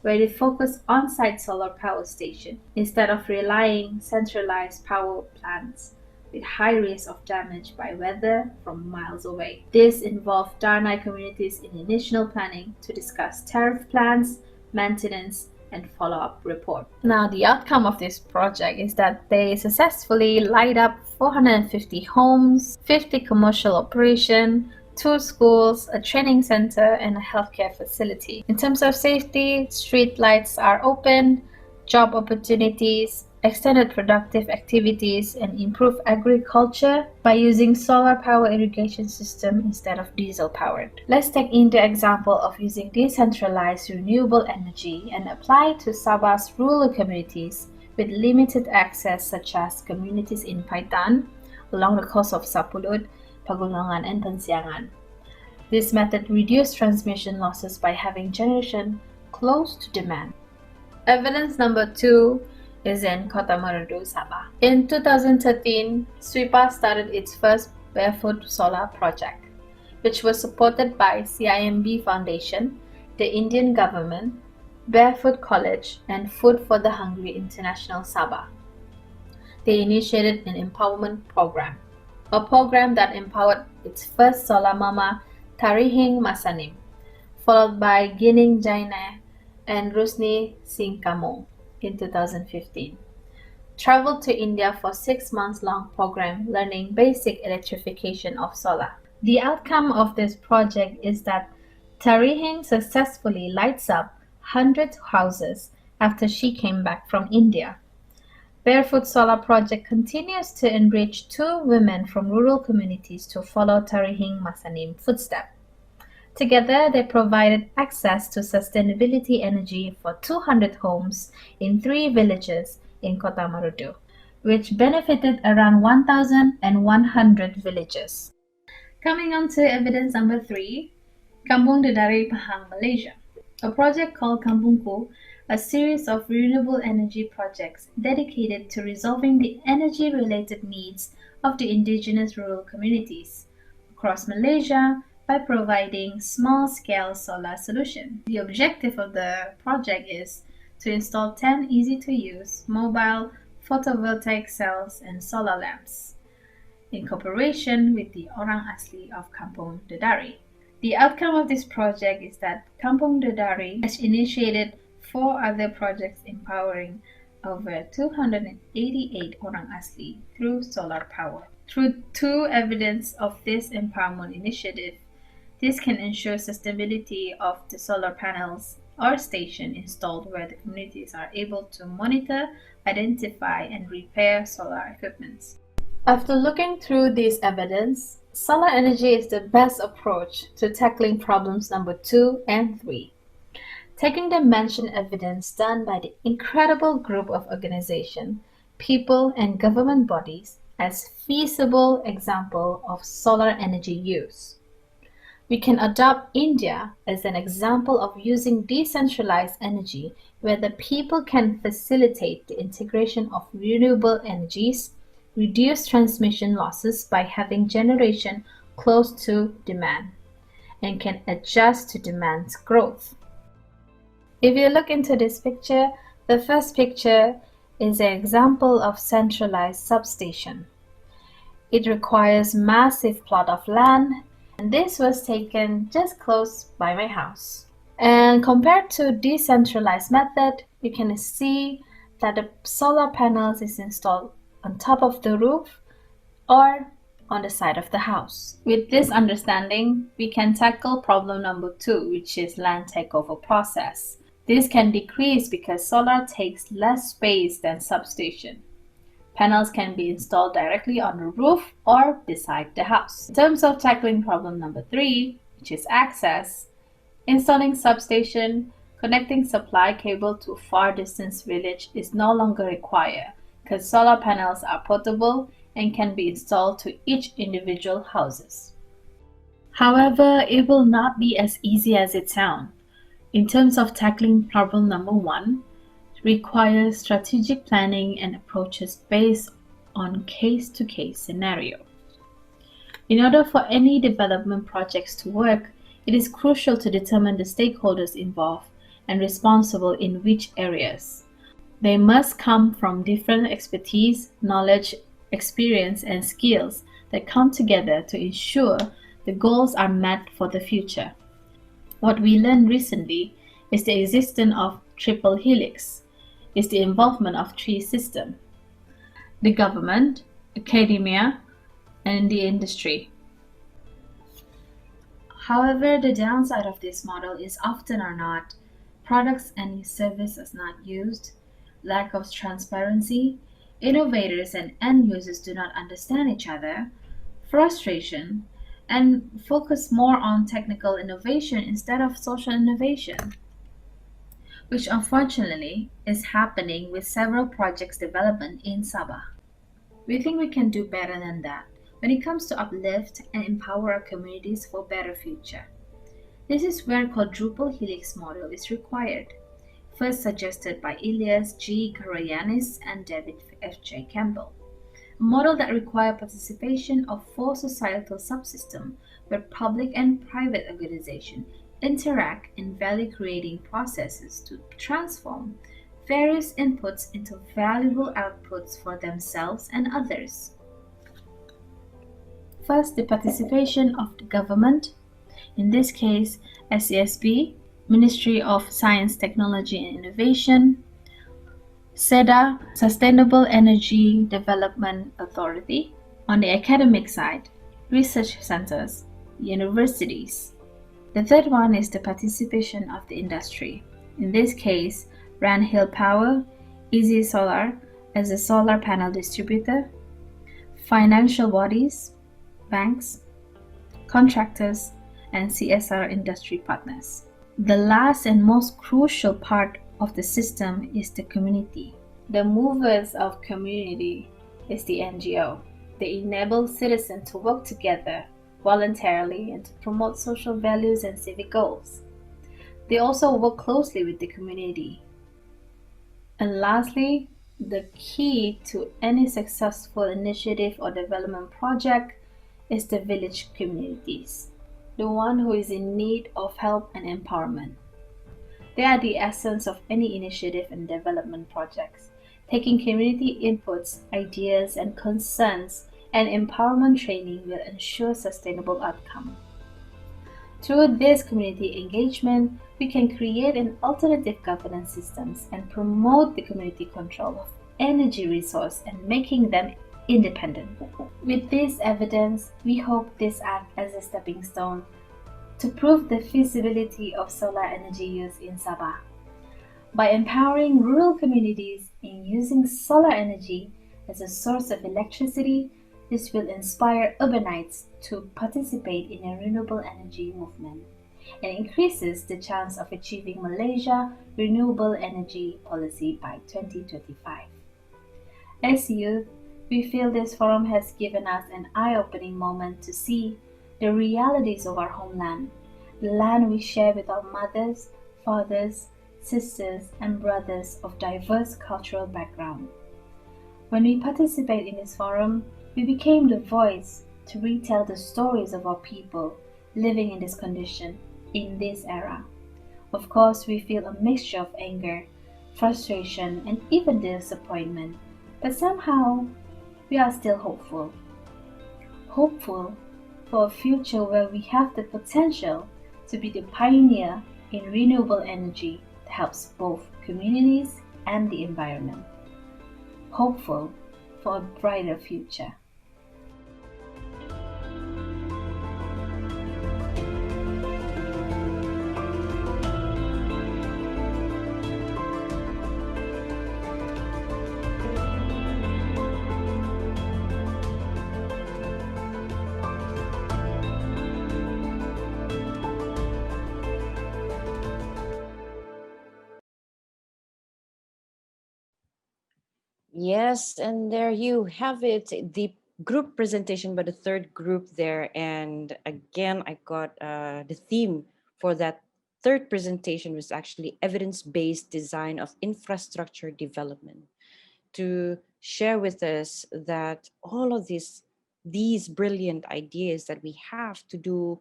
where they focus on-site solar power station instead of relying centralized power plants with high risk of damage by weather from miles away. This involved Darnai communities in initial planning to discuss tariff plans, maintenance, and follow-up report. Now, the outcome of this project is that they successfully light up 450 homes, 50 commercial operations, 2 schools, a training center, and a healthcare facility. In terms of safety, street lights are open, job opportunities, extended productive activities, and improved agriculture by using solar power irrigation system instead of diesel powered. Let's take into example of using decentralized renewable energy and apply to Sabah's rural communities with limited access, such as communities in Paitan, along the coast of Sapulud, Pagulangan, and Pansiangan. This method reduced transmission losses by having generation close to demand. Evidence number 2 is in Kota Marudu, Sabah. In 2013, SWIPA started its first barefoot solar project, which was supported by CIMB Foundation, the Indian government, Barefoot College, and Food for the Hungry International Sabah. They initiated an empowerment program, a program that empowered its first solar mama, Tarihing Masanim, followed by Gining Jaina and Rusni Singkamo in 2015. Traveled to India for 6 months long program learning basic electrification of solar. The outcome of this project is that Tarihing successfully lights up 100 houses after she came back from India. Barefoot Solar Project continues to enrich 2 women from rural communities to follow Tarihing Masanim footsteps. Together, they provided access to sustainability energy for 200 homes in 3 villages in Kota Marudu, which benefited around 1,100 villages. Coming on to evidence number 3, Kampung Dedari, Pahang, Malaysia. A project called Kampungku, a series of renewable energy projects dedicated to resolving the energy-related needs of the indigenous rural communities across Malaysia by providing small-scale solar solutions. The objective of the project is to install 10 easy-to-use mobile photovoltaic cells and solar lamps in cooperation with the Orang Asli of Kampung Dedari. The outcome of this project is that Kampung Dedari has initiated 4 other projects empowering over 288 Orang Asli through solar power. Through 2 evidence of this empowerment initiative, this can ensure sustainability of the solar panels or station installed where the communities are able to monitor, identify, and repair solar equipment. After looking through this evidence, solar energy is the best approach to tackling problems number 2 and 3. Taking the mentioned evidence done by the incredible group of organizations, people and government bodies as feasible example of solar energy use. We can adopt India as an example of using decentralized energy where the people can facilitate the integration of renewable energies, reduce transmission losses by having generation close to demand, and can adjust to demand's growth. If you look into this picture, the first picture is an example of centralized substation. It requires massive plot of land, and this was taken just close by my house. And compared to decentralized method, you can see that the solar panels is installed on top of the roof or on the side of the house. With this understanding, we can tackle problem number 2, which is land takeover process. This can decrease because solar takes less space than substation. Panels can be installed directly on the roof or beside the house. In terms of tackling problem number 3, which is access, installing substation, connecting supply cable to far distance village is no longer required because solar panels are portable and can be installed to each individual houses. However, it will not be as easy as it sounds. In terms of tackling problem number 1, requires strategic planning and approaches based on case-to-case scenario. In order for any development projects to work, it is crucial to determine the stakeholders involved and responsible in which areas. They must come from different expertise, knowledge, experience, and skills that come together to ensure the goals are met for the future. What we learned recently is the existence of triple helix, is the involvement of 3 systems: the government, academia, and the industry. However, the downside of this model is often or not, products and services not used, lack of transparency, innovators and end users do not understand each other, frustration, and focus more on technical innovation instead of social innovation, which unfortunately is happening with several projects development in Sabah. We think we can do better than that when it comes to uplift and empower our communities for a better future. This is where quadruple helix model is required, first suggested by Elias G. Karayanis and David F. J. Campbell. A model that requires participation of 4 societal subsystems where public and private organizations interact in value-creating processes to transform various inputs into valuable outputs for themselves and others. First, the participation of the government, in this case SESB, Ministry of Science, Technology and Innovation, SEDA, Sustainable Energy Development Authority. On the academic side, research centers, universities. The third one is the participation of the industry. In this case, Rand Hill Power, Easy Solar as a solar panel distributor, financial bodies, banks, contractors, and CSR industry partners. The last and most crucial part of the system is the community. The movers of community is the NGO. They enable citizens to work together voluntarily and to promote social values and civic goals. They also work closely with the community. And lastly, the key to any successful initiative or development project is the village communities, the one who is in need of help and empowerment. They are the essence of any initiative and development projects. Taking community inputs, ideas, and concerns and empowerment training will ensure sustainable outcome. Through this community engagement, we can create an alternative governance systems and promote the community control of energy resource and making them independent. With this evidence, we hope this acts as a stepping stone to prove the feasibility of solar energy use in Sabah. By empowering rural communities in using solar energy as a source of electricity, this will inspire urbanites to participate in a renewable energy movement and increases the chance of achieving Malaysia renewable energy policy by 2025. As youth, we feel this forum has given us an eye-opening moment to see the realities of our homeland, the land we share with our mothers, fathers, sisters, and brothers of diverse cultural background. When we participate in this forum, we became the voice to retell the stories of our people living in this condition, in this era. Of course, we feel a mixture of anger, frustration, and even disappointment, but somehow we are still hopeful. Hopeful for a future where we have the potential to be the pioneer in renewable energy that helps both communities and the environment. Hopeful for a brighter future. Yes, and there you have it, the group presentation by the third group there. And again, I got the theme for that third presentation was actually evidence-based design of infrastructure development, to share with us that all of these brilliant ideas that we have to do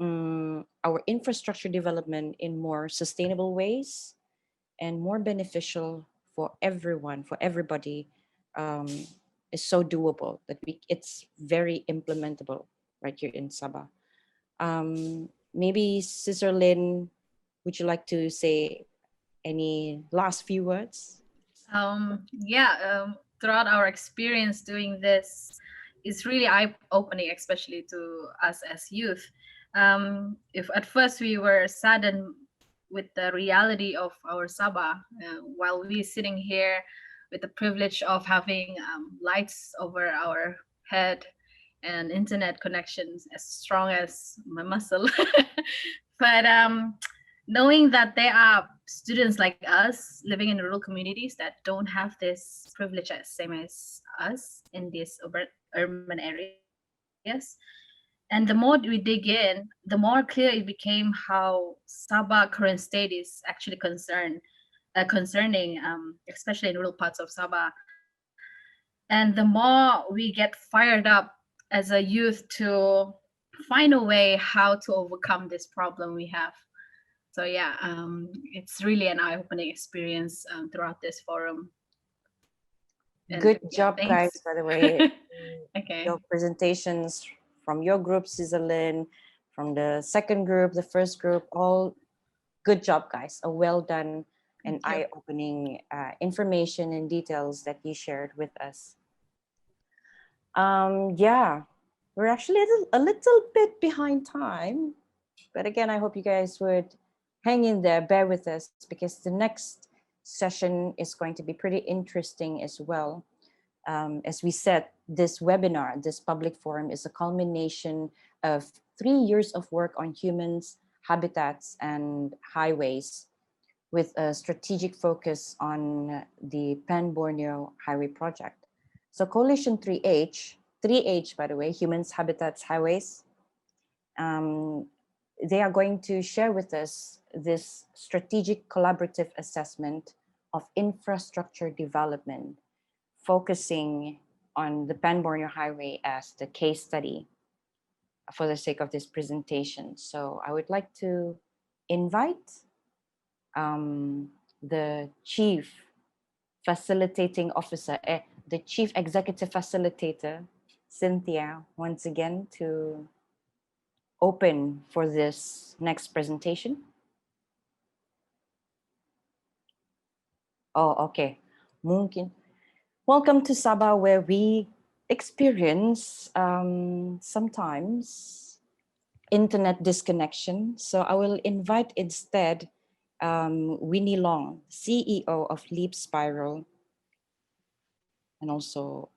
our infrastructure development in more sustainable ways and more beneficial for everyone, for everybody, um, is so doable that it's very implementable right here in Sabah. Maybe Sister Lynn, would you like to say any last few words? Throughout our experience doing this, it's really eye-opening, especially to us as youth. If at first we were saddened with the reality of our Sabah, while we sitting here with the privilege of having lights over our head and internet connections as strong as my muscle. But knowing that there are students like us living in rural communities that don't have this privilege as same as us in these urban areas, and the more we dig in, the more clear it became how Sabah current state is actually concerning, especially in rural parts of Sabah. And the more we get fired up as a youth to find a way how to overcome this problem we have. So yeah, it's really an eye-opening experience throughout this forum. And Good yeah, job, thanks. guys, by the way. Okay. Your presentations from your group, Lynn, from the second group, the first group, all good job, guys. A well done and Thank you. eye-opening information and details that you shared with us. Yeah, we're actually a little bit behind time, but again, I hope you guys would hang in there, bear with us, because the next session is going to be pretty interesting as well. As we said, this webinar, this public forum, is a culmination of 3 years of work on humans, habitats, and highways, with a strategic focus on the Pan Borneo Highway project. So Coalition 3H, by the way, humans, habitats, highways, they are going to share with us this strategic collaborative assessment of infrastructure development, focusing on the Pan Borneo Highway as the case study for the sake of this presentation. So I would like to invite the chief facilitating officer, the chief executive facilitator, Cynthia, once again to open for this next presentation. Oh, okay. Mungkin. Welcome to Sabah, where we experience sometimes internet disconnection. So I will invite instead Winnie Long, CEO of Leap Spiral, and also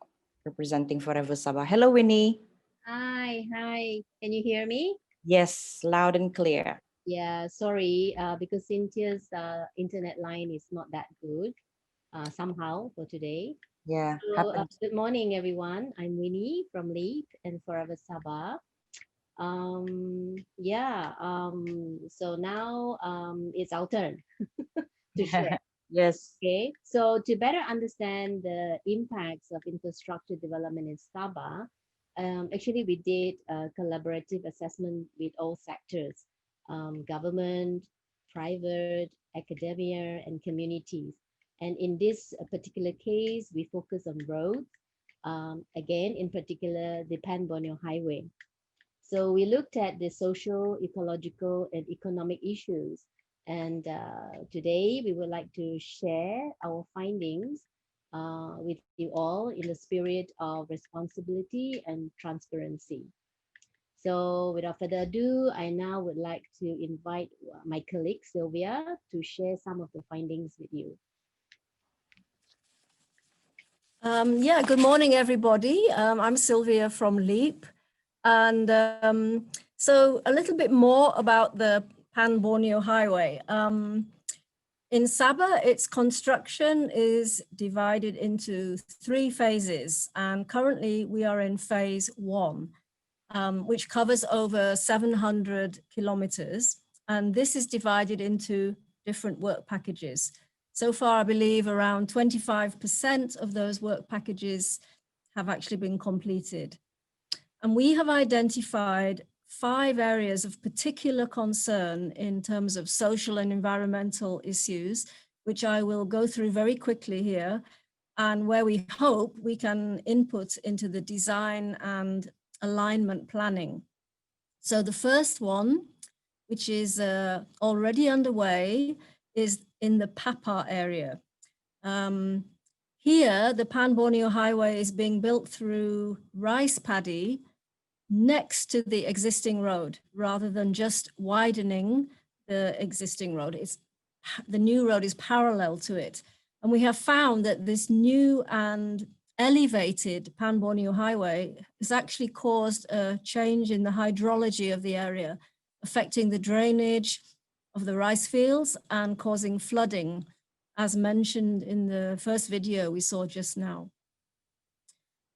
representing Forever Sabah. Hello, Winnie. Hi. Can you hear me? Yes, loud and clear. Yeah, sorry, because Cynthia's internet line is not that good somehow for today. Yeah, So, happened. good morning, everyone. I'm Winnie from LEAP and Forever Sabah. So now it's our turn to share. Yes. Okay, so to better understand the impacts of infrastructure development in Sabah, actually we did a collaborative assessment with all sectors, government, private, academia, and communities. And in this particular case, we focus on roads, again, in particular, the Pan Borneo Highway. So we looked at the social, ecological, and economic issues. And today we would like to share our findings with you all in the spirit of responsibility and transparency. So without further ado, I now would like to invite my colleague Sylvia to share some of the findings with you. Good morning, everybody. I'm Sylvia from LEAP. And so a little bit more about the Pan Borneo Highway. In Sabah, its construction is divided into 3 phases. And currently we are in phase 1, which covers over 700 kilometers. And this is divided into different work packages. So far, I believe around 25% of those work packages have actually been completed. And we have identified 5 areas of particular concern in terms of social and environmental issues, which I will go through very quickly here, and where we hope we can input into the design and alignment planning. So the first one, which is already underway, is in the Papa area. Here, the Pan Borneo Highway is being built through rice paddy next to the existing road, rather than just widening the existing road. The new road is parallel to it. And we have found that this new and elevated Pan Borneo Highway has actually caused a change in the hydrology of the area, affecting the drainage of the rice fields and causing flooding, as mentioned in the first video we saw just now.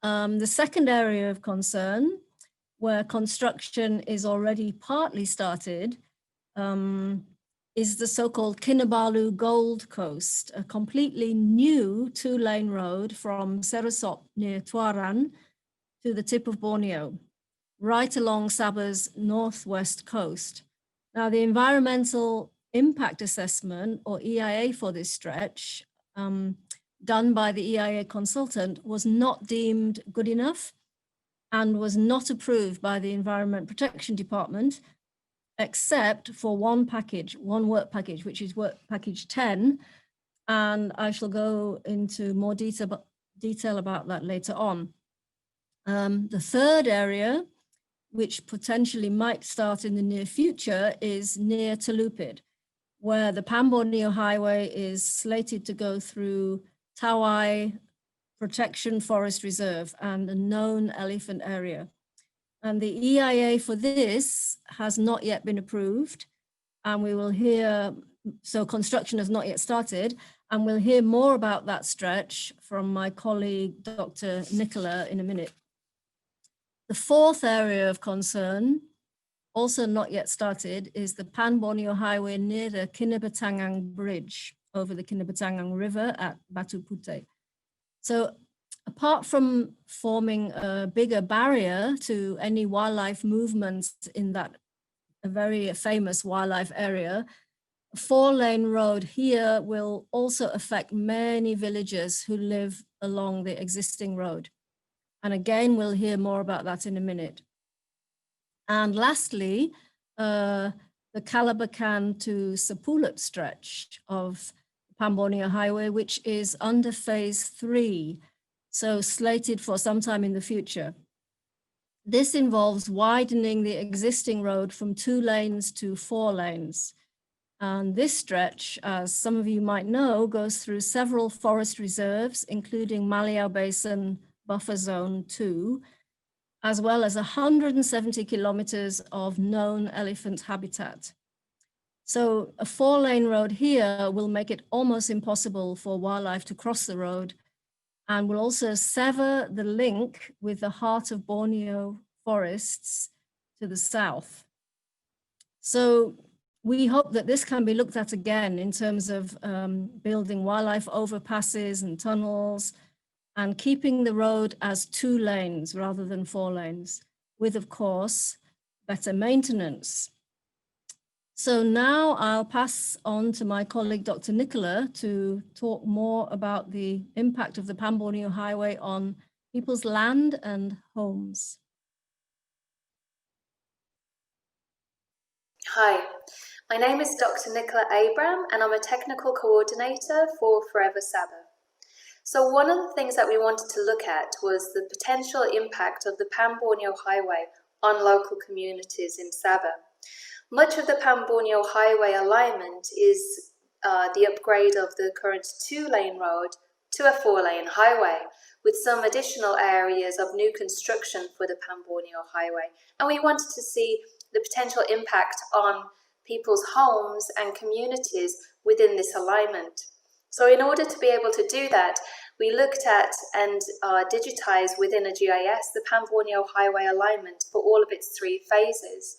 The second area of concern, where construction is already partly started, is the so-called Kinabalu Gold Coast, a completely new 2-lane road from Serosop near Tuaran to the tip of Borneo, right along Sabah's northwest coast. Now, the environmental impact assessment, or EIA, for this stretch, done by the EIA consultant, was not deemed good enough and was not approved by the Environment Protection Department, except for one work package, which is work package 10. And I shall go into more detail about that later on. The third area, which potentially might start in the near future, is near Telupid, where the Pan Borneo Highway is slated to go through Tawai Protection Forest Reserve and a known elephant area. And the EIA for this has not yet been approved, and we will hear, so construction has not yet started, and we'll hear more about that stretch from my colleague, Dr. Nicola, in a minute. The fourth area of concern, also not yet started, is the Pan Borneo Highway near the Kinabatangang Bridge over the Kinabatangang River at Batu Putih. So apart from forming a bigger barrier to any wildlife movements in that a very famous wildlife area, a 4-lane road here will also affect many villagers who live along the existing road. And again, we'll hear more about that in a minute. And lastly, the Calabacan to Sapulip stretch of Pan Borneo Highway, which is under phase 3, so slated for sometime in the future. This involves widening the existing road from 2 lanes to 4 lanes. And this stretch, as some of you might know, goes through several forest reserves, including Maliau Basin Buffer Zone 2, as well as 170 kilometers of known elephant habitat. So a 4-lane road here will make it almost impossible for wildlife to cross the road. and will also sever the link with the heart of Borneo forests to the south. So we hope that this can be looked at again in terms of building wildlife overpasses and tunnels and keeping the road as 2 lanes rather than 4 lanes, with, of course, better maintenance. So now I'll pass on to my colleague, Dr. Nicola, to talk more about the impact of the Pan Borneo Highway on people's land and homes. Hi, my name is Dr. Nicola Abram and I'm a technical coordinator for Forever Sabah. So one of the things that we wanted to look at was the potential impact of the Pan Borneo Highway on local communities in Sabah. Much of the Pan Borneo Highway alignment is the upgrade of the current 2-lane road to a 4-lane highway, with some additional areas of new construction for the Pan Borneo Highway. And we wanted to see the potential impact on people's homes and communities within this alignment. So in order to be able to do that, we looked at and digitized within a GIS the Pan Borneo Highway alignment for all of its 3 phases.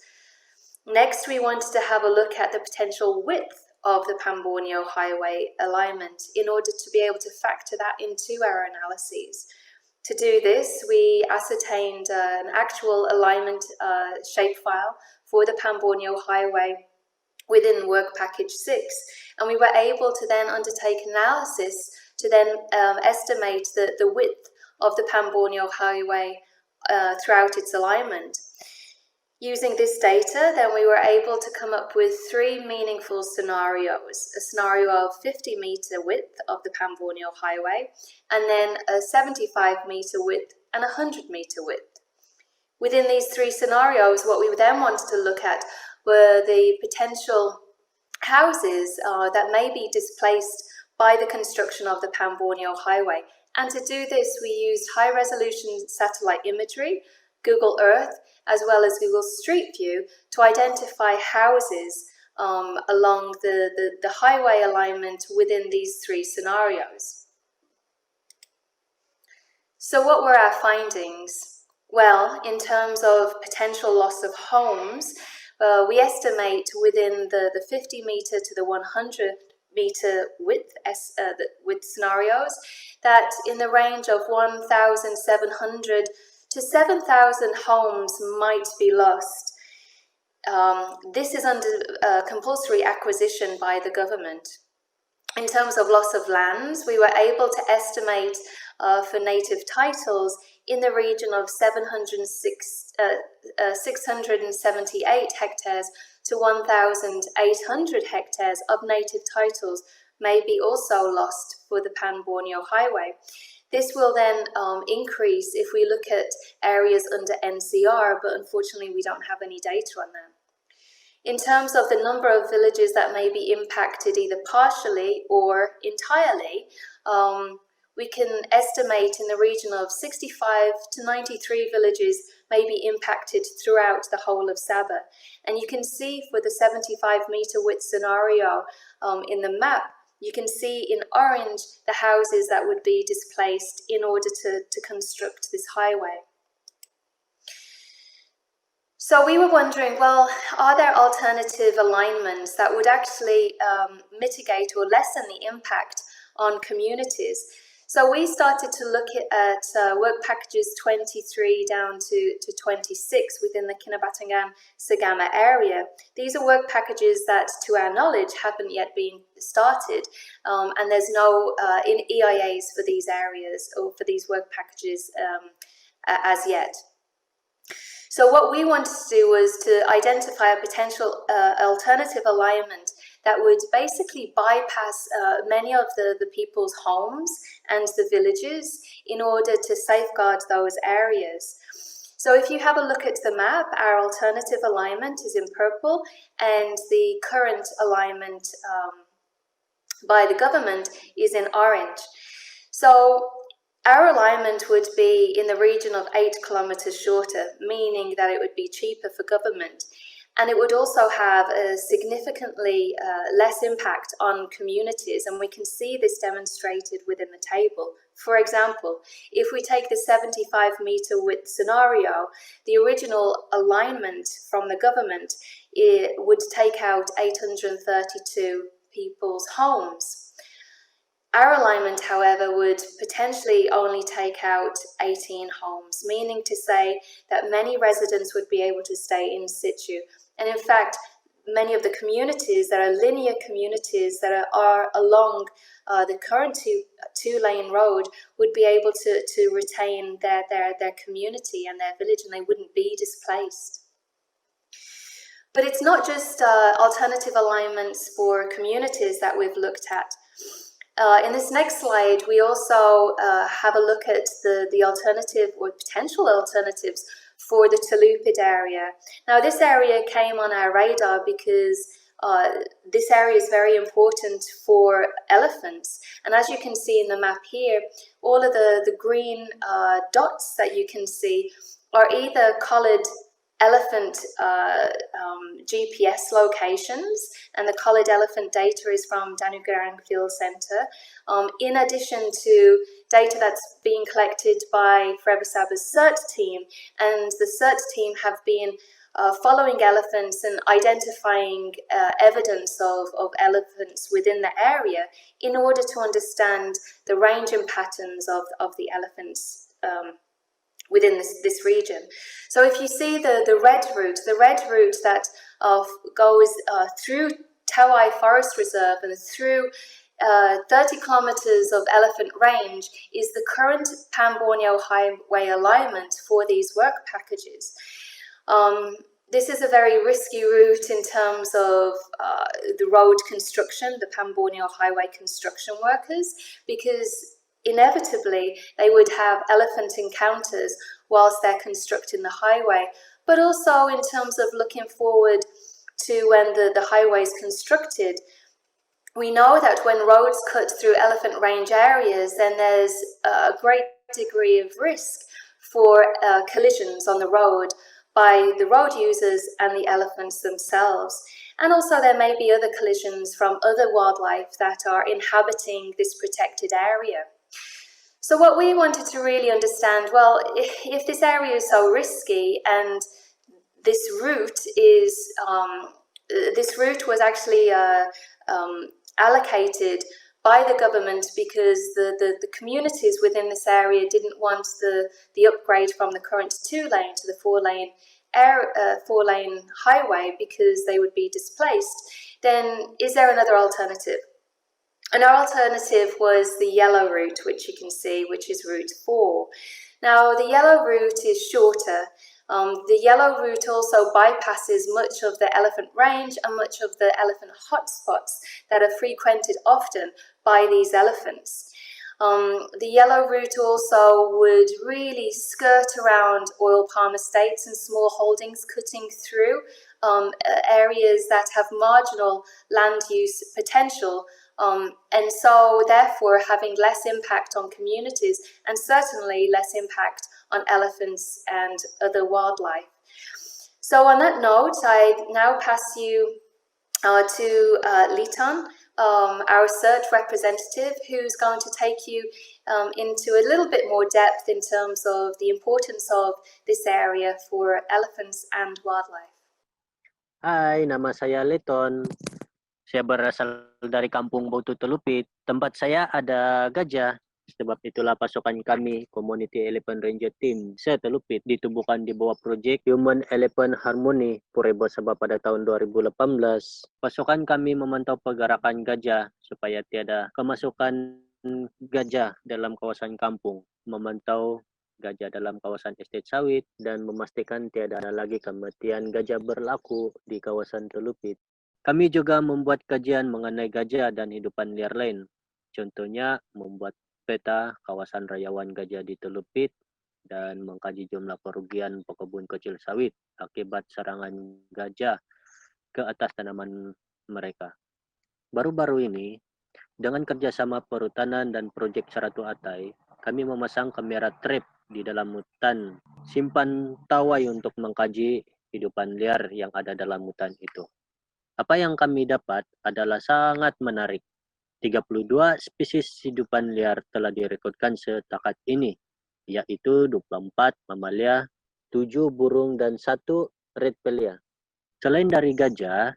Next, we wanted to have a look at the potential width of the Pan Borneo Highway alignment in order to be able to factor that into our analyses. To do this, we ascertained an actual alignment shapefile for the Pan Borneo Highway within Work Package 6, and we were able to then undertake analysis to then estimate the width of the Pan Borneo Highway throughout its alignment. Using this data, then we were able to come up with 3 meaningful scenarios: a scenario of 50-meter width of the Pan Borneo Highway, and then a 75-meter width and a 100-meter width. Within these 3 scenarios, what we then wanted to look at were the potential houses that may be displaced by the construction of the Pan Borneo Highway. And to do this, we used high-resolution satellite imagery, Google Earth, as well as Google Street View to identify houses along the highway alignment within these 3 scenarios. So what were our findings? Well, in terms of potential loss of homes, we estimate within the 50-meter to the 100-meter width scenarios that in the range of 1,700 to 7,000 homes might be lost. This is under compulsory acquisition by the government. In terms of loss of lands, we were able to estimate for native titles in the region of 678 hectares to 1,800 hectares of native titles may be also lost for the Pan Borneo Highway. This will then increase if we look at areas under NCR, but unfortunately we don't have any data on that. In terms of the number of villages that may be impacted either partially or entirely, we can estimate in the region of 65 to 93 villages may be impacted throughout the whole of Sabah. And you can see for the 75-meter width scenario in the map, you can see in orange the houses that would be displaced in order to construct this highway. So we were wondering, well, are there alternative alignments that would actually mitigate or lessen the impact on communities? So we started to look at work packages 23 down to 26 within the Kinabatangan Sagama area. These are work packages that, to our knowledge, haven't yet been started, and there's no in EIAs for these areas or for these work packages as yet. So what we wanted to do was to identify a potential alternative alignment that would basically bypass many of the people's homes and the villages in order to safeguard those areas. So if you have a look at the map, our alternative alignment is in purple and the current alignment by the government is in orange. So our alignment would be in the region of 8 kilometers shorter, meaning that it would be cheaper for government. And it would also have a significantly less impact on communities. And we can see this demonstrated within the table For example, if we take the 75-meter width scenario, the original alignment from the government, it would take out 832 people's homes. Our alignment, however, would potentially only take out 18 homes, meaning to say that many residents would be able to stay in situ. And in fact, many of the communities that are linear communities that are along the current two-lane road would be able to retain their community and their village, and they wouldn't be displaced. But it's not just alternative alignments for communities that we've looked at. In this next slide, we also have a look at the alternative or potential alternatives for the Tulupid area. Now, this area came on our radar because this area is very important for elephants. And as you can see in the map here, all of the green dots that you can see are either collared elephant GPS locations, and the collared elephant data is from Danugerang Field Centre, in addition to data that's being collected by Forever Sabah's CERT team, and the CERT team have been following elephants and identifying evidence of elephants within the area in order to understand the range and patterns of the elephants within this region. So if you see the red route that goes through Tawai Forest Reserve and through 30 kilometers of elephant range is the current Pan Borneo Highway alignment for these work packages. This is a very risky route in terms of the road construction, the Pan Borneo Highway construction workers, because inevitably they would have elephant encounters whilst they're constructing the highway, but also in terms of looking forward to when the highway is constructed. We know that when roads cut through elephant range areas, then there's a great degree of risk for collisions on the road by the road users and the elephants themselves. And also there may be other collisions from other wildlife that are inhabiting this protected area. So what we wanted to really understand, well, if this area is so risky and this route was actually allocated by the government because the communities within this area didn't want the upgrade from the current 2-lane to the 4-lane highway because they would be displaced, then is there another alternative? And our alternative was the yellow route, which you can see, which is route 4. Now, the yellow route is shorter. The yellow route also bypasses much of the elephant range and much of the elephant hotspots that are frequented often by these elephants. The yellow route also would really skirt around oil palm estates and small holdings, cutting through areas that have marginal land use potential, and so therefore having less impact on communities and certainly less impact on elephants and other wildlife. So on that note, I now pass you to Liton, our CERT representative, who's going to take you into a little bit more depth in terms of the importance of this area for elephants and wildlife. Hai, nama saya Liton. Saya berasal dari kampung Bautu Telupit. Tempat saya ada gajah. Sebab itulah pasukan kami, Community Elephant Ranger Team se-Telupit, ditubuhkan di bawah proyek Human Elephant Harmony Forever Sabah pada tahun 2018. Pasukan kami memantau pergerakan gajah supaya tiada kemasukan gajah dalam kawasan kampung, memantau gajah dalam kawasan estate sawit, dan memastikan tiada ada lagi kematian gajah berlaku di kawasan Telupit. Kami juga membuat kajian mengenai gajah dan hidupan liar lain. Contohnya, membuat peta kawasan rayawan gajah di Telupit dan mengkaji jumlah kerugian pekebun kecil sawit akibat serangan gajah ke atas tanaman mereka. Baru-baru ini, dengan kerjasama Perhutanan dan Proyek Seratu Atai, kami memasang kamera trap di dalam hutan simpan Tawai untuk mengkaji hidupan liar yang ada dalam hutan itu. Apa yang kami dapat adalah sangat menarik. 32 spesies hidupan liar telah direkodkan setakat ini, yaitu 24 mamalia, 7 burung dan 1 reptilia. Selain dari gajah,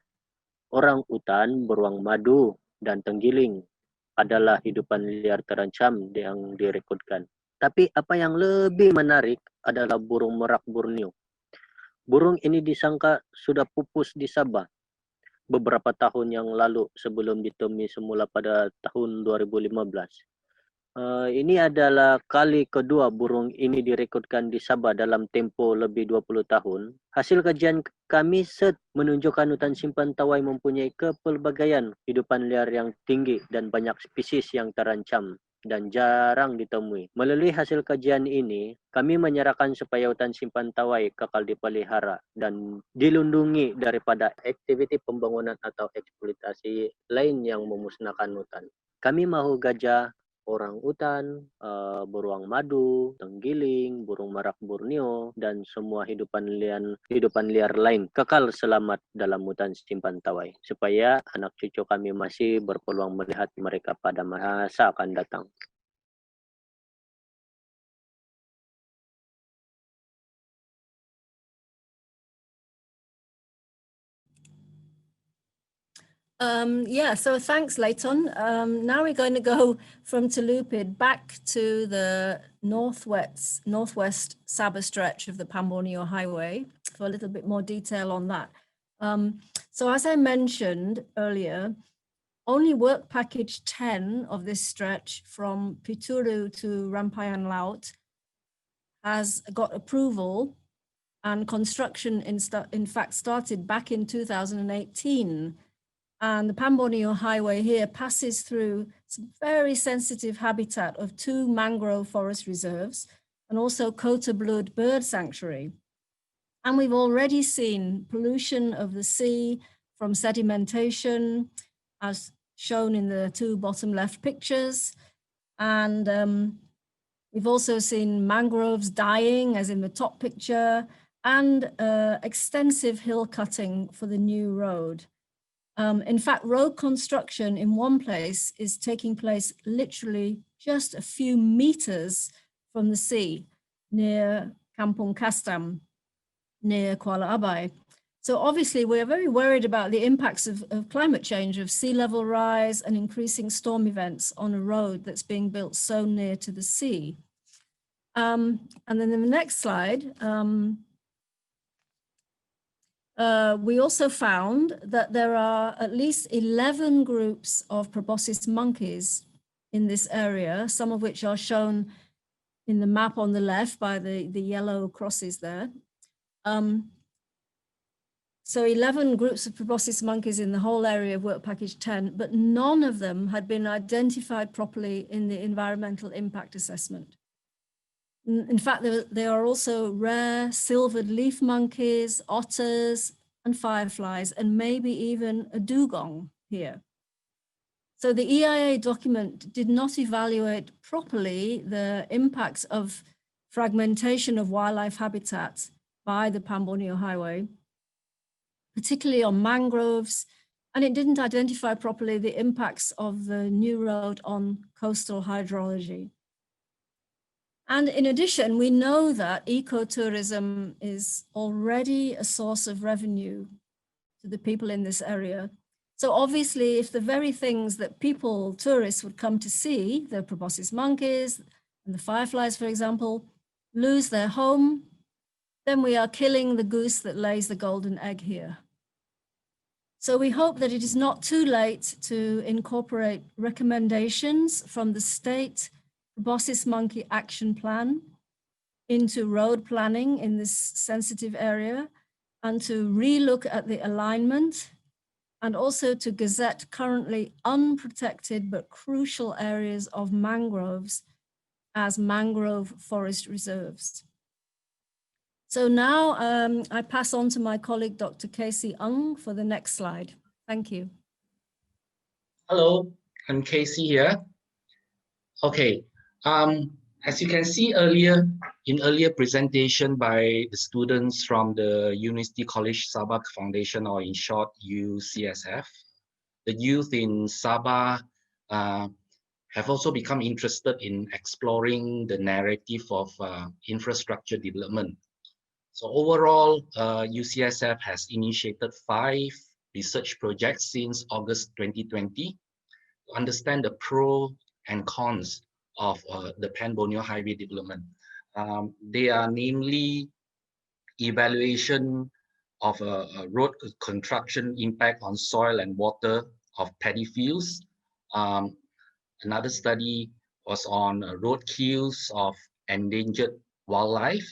orang utan, beruang madu, dan tenggiling adalah hidupan liar terancam yang direkodkan. Tapi apa yang lebih menarik adalah burung merak Borneo. Burung ini disangka sudah pupus di Sabah beberapa tahun yang lalu sebelum ditemui semula pada tahun 2015. Ini adalah kali kedua burung ini direkodkan di Sabah dalam tempo lebih 20 tahun. Hasil kajian kami menunjukkan hutan simpan Tawai mempunyai kepelbagaian hidupan liar yang tinggi dan banyak spesies yang terancam dan jarang ditemui. Melalui hasil kajian ini, kami menyerahkan supaya hutan simpan Tawai kekal dipelihara dan dilindungi daripada aktiviti pembangunan atau eksploitasi lain yang memusnahkan hutan. Kami mahu gajah, orang utan, beruang madu, tenggiling, burung merak Borneo, dan semua hidupan liar lain kekal selamat dalam hutan simpan Tawai, supaya anak cucu kami masih berpeluang melihat mereka pada masa akan datang. Yeah, so thanks, Leighton. Now we're going to go from Telupid back to the northwest Sabah stretch of the Pan Borneo Highway for a little bit more detail on that. So as I mentioned earlier, only work package 10 of this stretch from Pituru to Rampayan Laut has got approval, and construction in fact started back in 2018. And the Pan Borneo Highway here passes through some very sensitive habitat of 2 mangrove forest reserves and also Kota Blood Bird Sanctuary. And we've already seen pollution of the sea from sedimentation, as shown in the 2 bottom left pictures. And we've also seen mangroves dying, as in the top picture, and extensive hill cutting for the new road. In fact, road construction in one place is taking place literally just a few meters from the sea near Kampung Kastam, near Kuala Abai. So obviously we're very worried about the impacts of climate change, of sea level rise and increasing storm events on a road that's being built so near to the sea. And then in the next slide, we also found that there are at least 11 groups of proboscis monkeys in this area, some of which are shown in the map on the left by the yellow crosses there. So 11 groups of proboscis monkeys in the whole area of work package 10, but none of them had been identified properly in the environmental impact assessment. In fact, there are also rare silvered leaf monkeys, otters, and fireflies, and maybe even a dugong here. So the EIA document did not evaluate properly the impacts of fragmentation of wildlife habitat by the Pan Borneo Highway, particularly on mangroves, and it didn't identify properly the impacts of the new road on coastal hydrology. And in addition, we know that ecotourism is already a source of revenue to the people in this area. So obviously, if the very things that people, tourists would come to see, the proboscis monkeys and the fireflies, for example, lose their home, then we are killing the goose that lays the golden egg here. So we hope that it is not too late to incorporate recommendations from the state proboscis monkey action plan into road planning in this sensitive area, and to relook at the alignment, and also to gazette currently unprotected but crucial areas of mangroves as mangrove forest reserves. So now I pass on to my colleague, Dr. Casey Ng, for the next slide. Thank you. Hello, I'm Casey here. Okay, as you can see in earlier presentation by the students from the University College Sabah Foundation, or in short, UCSF, the youth in Sabah have also become interested in exploring the narrative of infrastructure development. So overall, UCSF has initiated 5 research projects since August 2020 to understand the pros and cons of the Pan Borneo Highway development. They are namely evaluation of a road construction impact on soil and water of paddy fields. Another study was on road kills of endangered wildlife.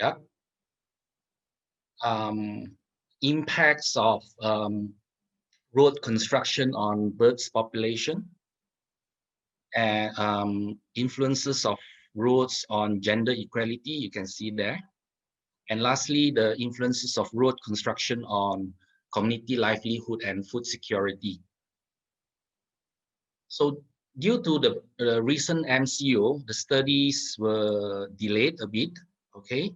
Yep. Impacts of road construction on birds population, and influences of roads on gender equality, you can see there. And lastly, the influences of road construction on community livelihood and food security. So due to the recent MCO, the studies were delayed a bit, okay?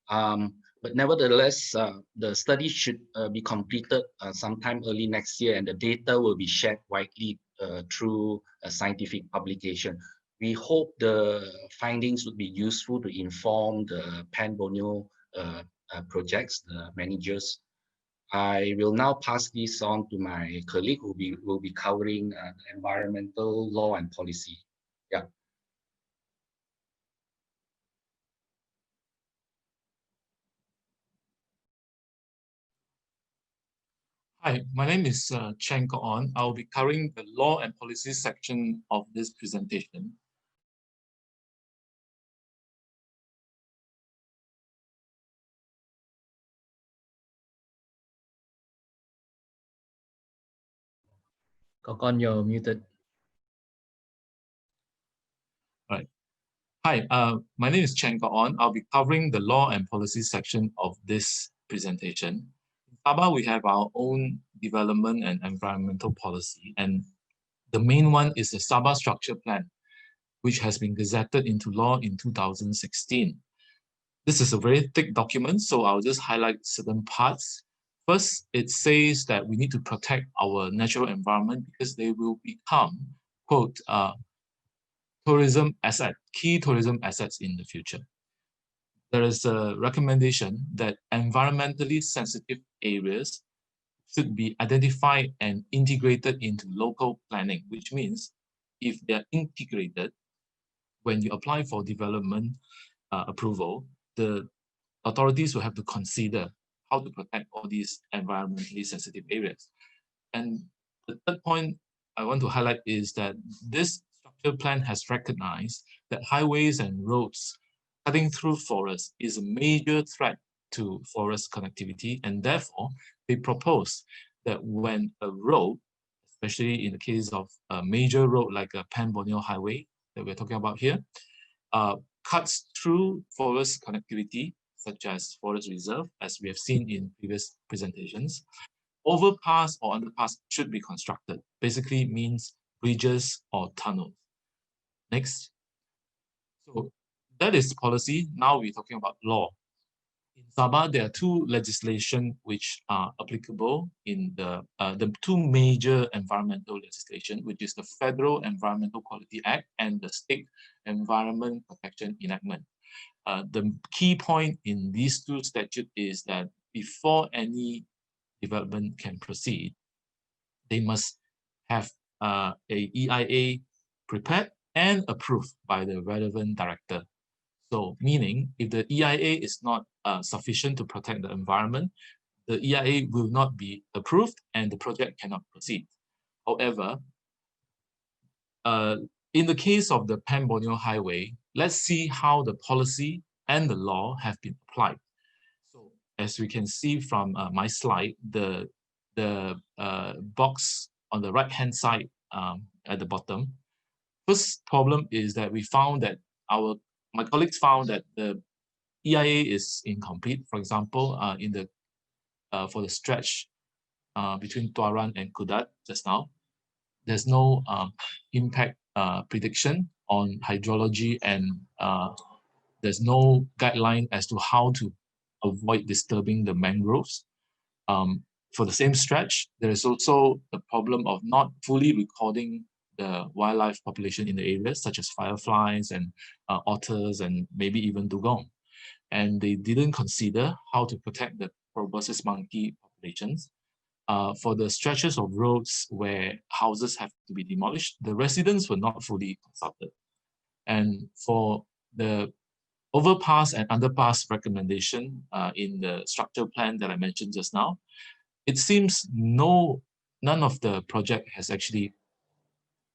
But nevertheless, the study should be completed sometime early next year, and the data will be shared widely through a scientific publication. We hope the findings would be useful to inform the Pan Borneo projects, the managers. I will now pass this on to my colleague who will be covering environmental law and policy. Yeah. Hi, my name is Chen Ko-on. I'll be covering the law and policy section of this presentation. Ko-on, you're muted. Right. Hi, my name is Chen Ko-on. I'll be covering the law and policy section of this presentation. In Sabah, we have our own development and environmental policy, and the main one is the Sabah Structure Plan, which has been gazetted into law in 2016. This is a very thick document, so I'll just highlight certain parts. First, it says that we need to protect our natural environment because they will become, quote, tourism asset, key tourism assets in the future. There is a recommendation that environmentally sensitive areas should be identified and integrated into local planning, which means if they are integrated, when you apply for development approval, the authorities will have to consider how to protect all these environmentally sensitive areas. And the third point I want to highlight is that this structure plan has recognized that highways and roads cutting through forests is a major threat to forest connectivity, and therefore they propose that when a road, especially in the case of a major road like a Pan Borneo Highway that we're talking about here, cuts through forest connectivity, such as forest reserve, as we have seen in previous presentations, overpass or underpass should be constructed. Basically means bridges or tunnels. Next. So that is policy. Now we're talking about law. In Sabah, there are 2 legislation which are applicable in the 2 major environmental legislation, which is the Federal Environmental Quality Act and the State Environment Protection Enactment. The key point in these 2 statutes is that before any development can proceed, they must have a EIA prepared and approved by the relevant director. So meaning if the EIA is not sufficient to protect the environment, the EIA will not be approved and the project cannot proceed. However, in the case of the Pan Borneo Highway, let's see how the policy and the law have been applied. So as we can see from my slide, the box on the right-hand side at the bottom, first problem is that we found that my colleagues found that the EIA is incomplete. For example, for the stretch between Tuaran and Kudat just now, there's no impact prediction on hydrology, and there's no guideline as to how to avoid disturbing the mangroves. for the same stretch, there is also the problem of not fully recording the wildlife population in the areas, such as fireflies and otters and maybe even dugong. And they didn't consider how to protect the proboscis monkey populations. For the stretches of roads where houses have to be demolished, the residents were not fully consulted. And for the overpass and underpass recommendation in the structure plan that I mentioned just now, it seems none of the project has actually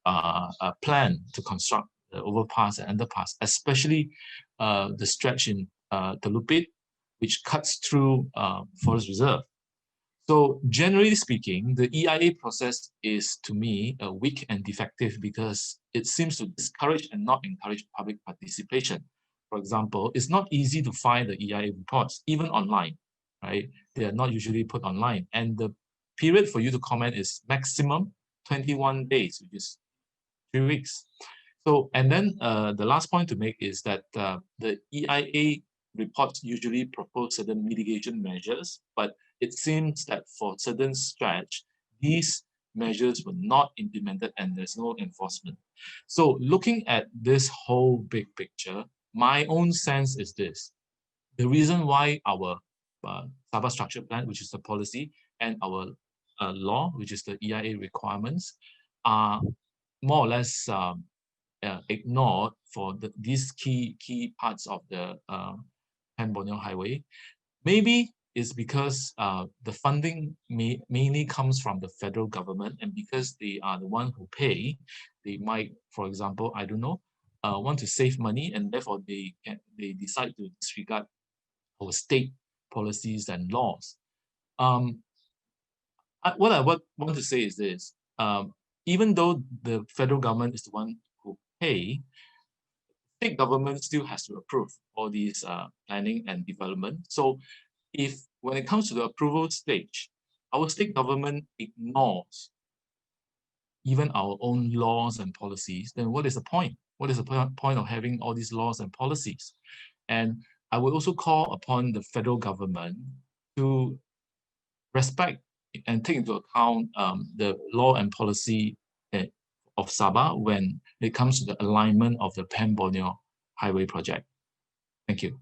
a plan to construct the overpass and underpass, especially the stretch in Telupit, which cuts through forest reserve. So generally speaking, the EIA process is, to me, weak and defective because it seems to discourage and not encourage public participation. For example, it's not easy to find the EIA reports, even online, right? They are not usually put online. And the period for you to comment is maximum 21 days, which is 3 weeks. So, and then the last point to make is that the EIA reports usually propose certain mitigation measures, but it seems that for certain stretch, these measures were not implemented and there's no enforcement. So looking at this whole big picture, my own sense is this. The reason why our Sabah structure plan, which is the policy, and our law, which is the EIA requirements, are more or less ignored for these key parts of the Pan Borneo Highway, maybe is because the funding mainly comes from the federal government, and because they are the one who pay, they might, for example, I don't know, want to save money, and therefore they decide to disregard our state policies and laws. What I want to say is this: even though the federal government is the one who pay, state government still has to approve all these planning and development. So if when it comes to the approval stage, our state government ignores even our own laws and policies, then what is the point? What is the point of having all these laws and policies? And I would also call upon the federal government to respect and take into account the law and policy of Sabah when it comes to the alignment of the Pan Borneo Highway project. Thank you.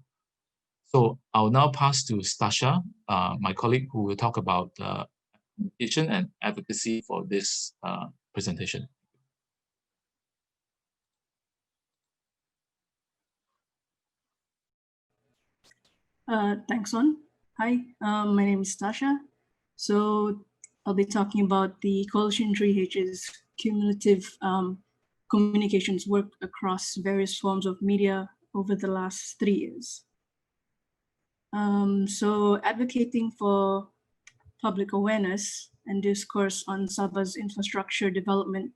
So I'll now pass to Stasha, my colleague, who will talk about communication and advocacy for this presentation. Thanks, On. Hi, my name is Stasha. So I'll be talking about the Coalition 3H's cumulative communications work across various forms of media over the last 3 years. So advocating for public awareness and discourse on Sabah's infrastructure development,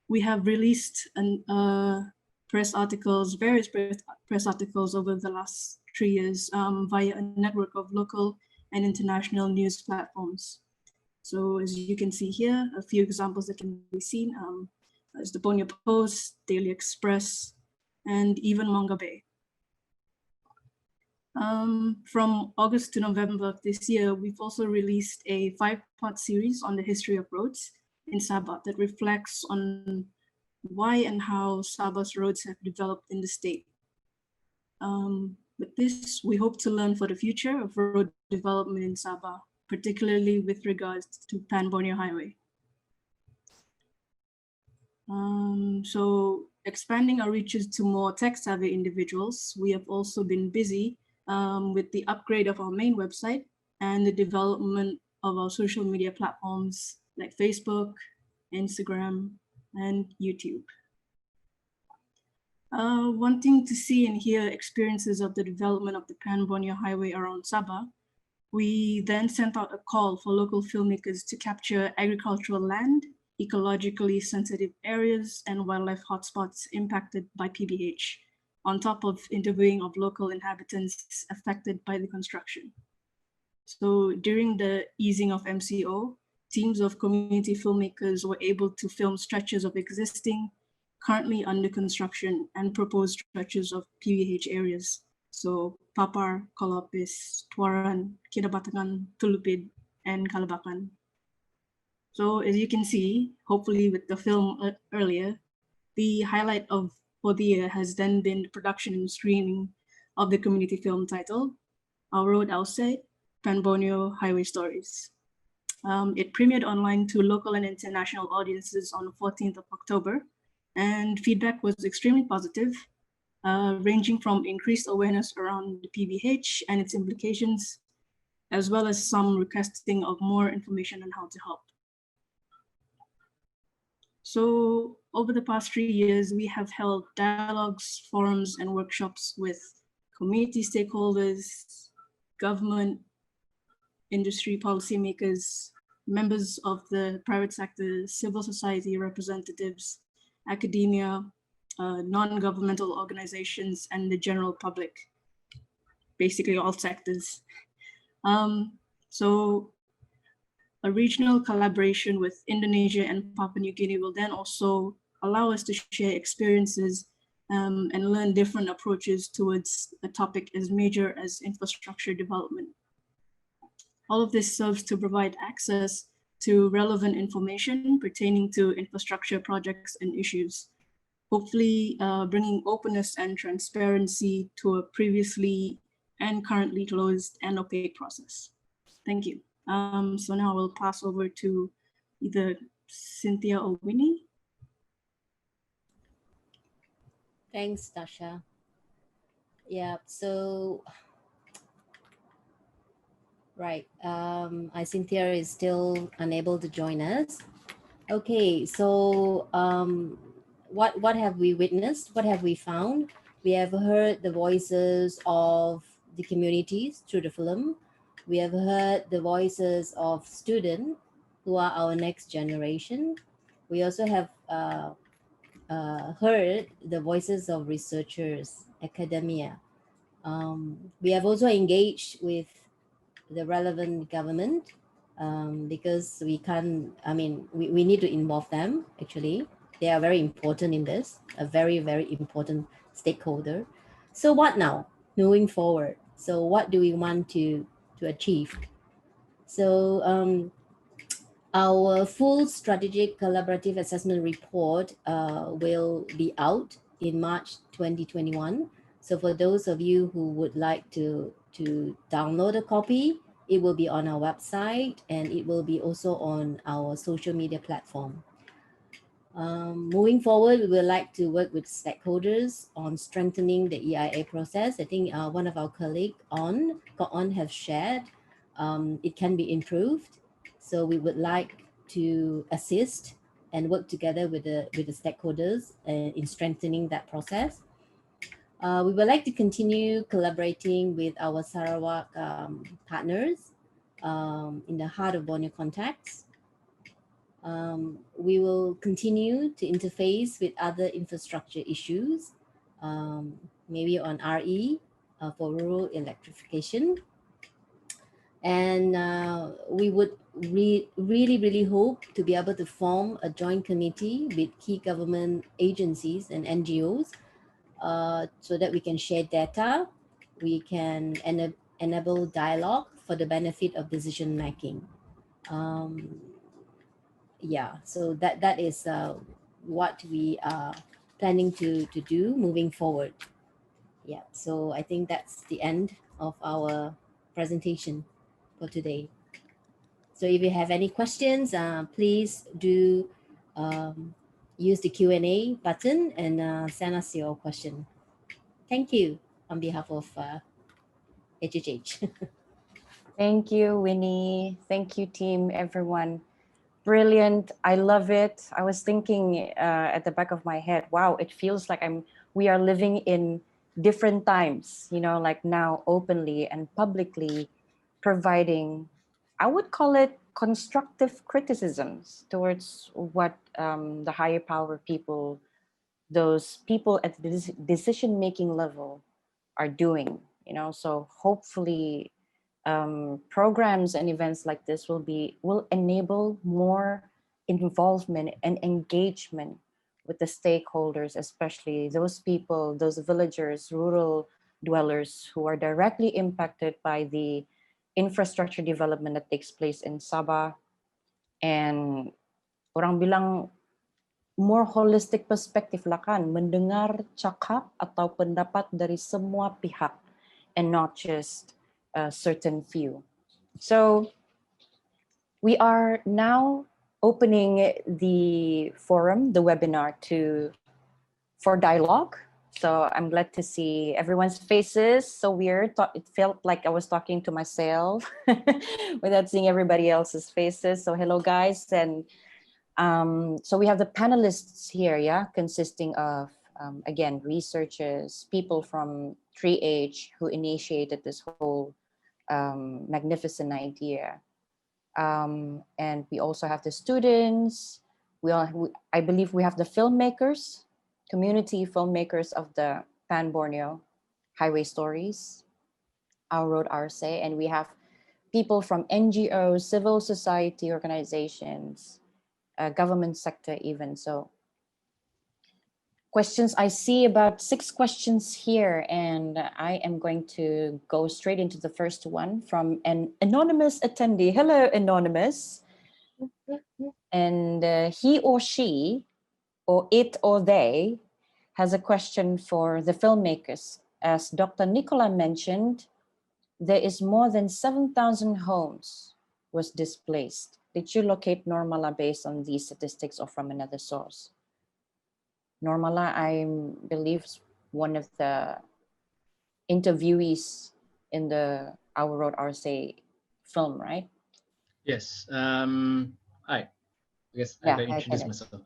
we have released various press articles over the last 3 years via a network of local and international news platforms. So as you can see here, a few examples that can be seen is the Borneo Post, Daily Express, and even Manga Bay. From August to November of this year, we've also released a 5-part series on the history of roads in Sabah that reflects on why and how Sabah's roads have developed in the state. With this, we hope to learn for the future of road development in Sabah, particularly with regards to Pan Borneo Highway. So expanding our reaches to more tech-savvy individuals, we have also been busy with the upgrade of our main website and the development of our social media platforms like Facebook, Instagram, and YouTube. Wanting to see and hear experiences of the development of the Pan Borneo Highway around Sabah, we then sent out a call for local filmmakers to capture agricultural land, ecologically sensitive areas, and wildlife hotspots impacted by PBH, on top of interviewing of local inhabitants affected by the construction. So during the easing of MCO, teams of community filmmakers were able to film stretches of existing, currently under construction, and proposed stretches of PBH areas. So Papar, Kolopis, Tuaran, Kinabatangan, Tulupid, and Kalabakan. So as you can see, hopefully with the film earlier, the highlight for the year has then been the production and screening of the community film titled Our Road, Our Say, Pan Borneo Highway Stories. It premiered online to local and international audiences on the 14th of October, and feedback was extremely positive, ranging from increased awareness around the PBH and its implications, as well as some requesting of more information on how to help. So over the past 3 years, we have held dialogues, forums, and workshops with community stakeholders, government, industry policymakers, members of the private sector, civil society representatives, academia, non-governmental organizations, and the general public, basically all sectors. So a regional collaboration with Indonesia and Papua New Guinea will then also allow us to share experiences and learn different approaches towards a topic as major as infrastructure development. All of this serves to provide access to relevant information pertaining to infrastructure projects and issues, hopefully bringing openness and transparency to a previously and currently closed and opaque process. Thank you. So now we'll pass over to either Cynthia or Winnie. Thanks, Tasha. Yeah, so, right. Cynthia is still unable to join us. Okay, so what have we witnessed? What have we found? We have heard the voices of the communities through the film. We have heard the voices of students who are our next generation. We also have heard the voices of researchers, academia. We have also engaged with the relevant government because we need to involve them, actually. They are very important in this, a very, very important stakeholder. So what now, moving forward? So what do we want to achieve? So our full strategic collaborative assessment report will be out in March 2021. So for those of you who would like to download a copy, it will be on our website and it will be also on our social media platform. Moving forward, we would like to work with stakeholders on strengthening the EIA process. I think one of our colleagues have shared it can be improved. So we would like to assist and work together with the stakeholders in strengthening that process. We would like to continue collaborating with our Sarawak partners in the heart of Borneo contacts. We will continue to interface with other infrastructure issues, maybe on RE for rural electrification. And we would really hope to be able to form a joint committee with key government agencies and NGOs so that we can share data, we can enable dialogue for the benefit of decision making. Yeah, so that is what we are planning to do moving forward. Yeah, so I think that's the end of our presentation for today. So if you have any questions, please do use the Q&A button and send us your question. Thank you on behalf of HHH. Thank you, Winnie. Thank you, team, everyone. Brilliant. I love it. I was thinking at the back of my head, wow, it feels like we are living in different times, like now openly and publicly providing, I would call it constructive criticisms towards what the higher power people, those people at the decision-making level are doing, so hopefully programs and events like this will enable more involvement and engagement with the stakeholders, especially those people, those villagers, rural dwellers who are directly impacted by the infrastructure development that takes place in Sabah. And orang bilang more holistic perspective lah kan, mendengar cakap atau pendapat dari semua pihak and not just a certain few. So we are now opening the forum, the webinar for dialogue. So I'm glad to see everyone's faces. So weird. It felt like I was talking to myself without seeing everybody else's faces. So hello guys. And so we have the panelists here, yeah, consisting of, again, researchers, people from 3H who initiated this whole magnificent idea. And we also have the students. I believe we have the filmmakers, community filmmakers of the Pan Borneo Highway Stories, Our Road, Our Say, and we have people from NGOs, civil society organizations, government sector even. So questions, I see about 6 questions here, and I am going to go straight into the first one from an anonymous attendee. Hello, anonymous. And he or she, or it or they, has a question for the filmmakers. As Dr. Nicola mentioned, there is more than 7,000 homes was displaced. Did you locate Normala based on these statistics or from another source? Normala, I believe, one of the interviewees in the Our Road, Our Say film, right? Yes. Hi. I guess I Yeah, better hi, introduce Kenneth. myself.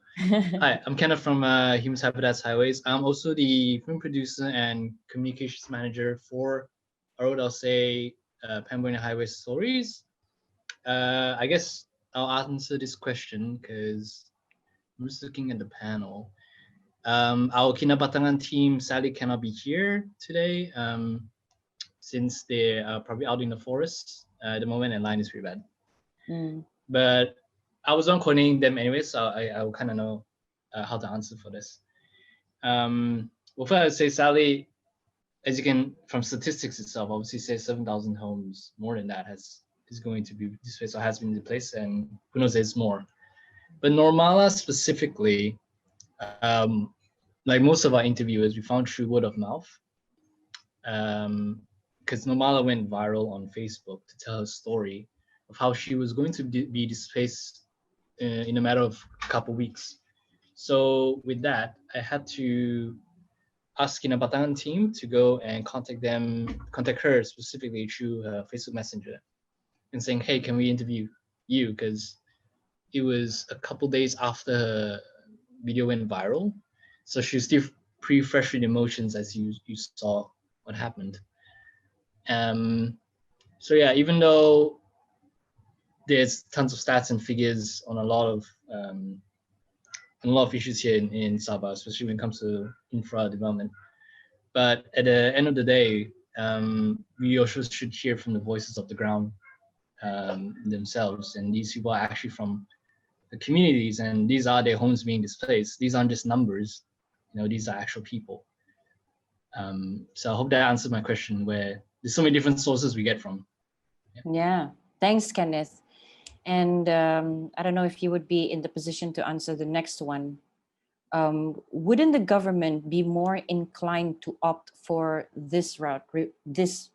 Hi, I'm Kenneth from Humans Habitats Highways. I'm also the film producer and communications manager for Our Road, I'll say, Pan Borneo Highway Stories. I guess I'll answer this question because I'm just looking at the panel. Our Kinabatangan team sadly cannot be here today since they are probably out in the forest at the moment and line is pretty bad. But I was on coordinating them anyway, so I will kind of know how to answer for this. Well, first I would say sadly, as you can, from statistics itself, obviously say 7,000 homes, more than that is going to be displaced or has been displaced, and who knows, there's more. But Normala specifically, like most of our interviewers, we found through word of mouth. Because Normala went viral on Facebook to tell her story of how she was going to be displaced in a matter of a couple weeks. So with that, I had to ask Batangan team to go and contact her specifically through Facebook Messenger and saying, hey, can we interview you? Because it was a couple days after her video went viral. So she's still pretty fresh with emotions as you saw what happened. So yeah, even though there's tons of stats and figures on a lot of issues here in Sabah, especially when it comes to infra development. But at the end of the day, we also should hear from the voices of the ground themselves. And these people are actually from the communities, and these are their homes being displaced. These aren't just numbers, these are actual people. So I hope that answered my question, where there's so many different sources we get from. Yeah, thanks, Kenneth. And I don't know if you would be in the position to answer the next one. Wouldn't the government be more inclined to opt for this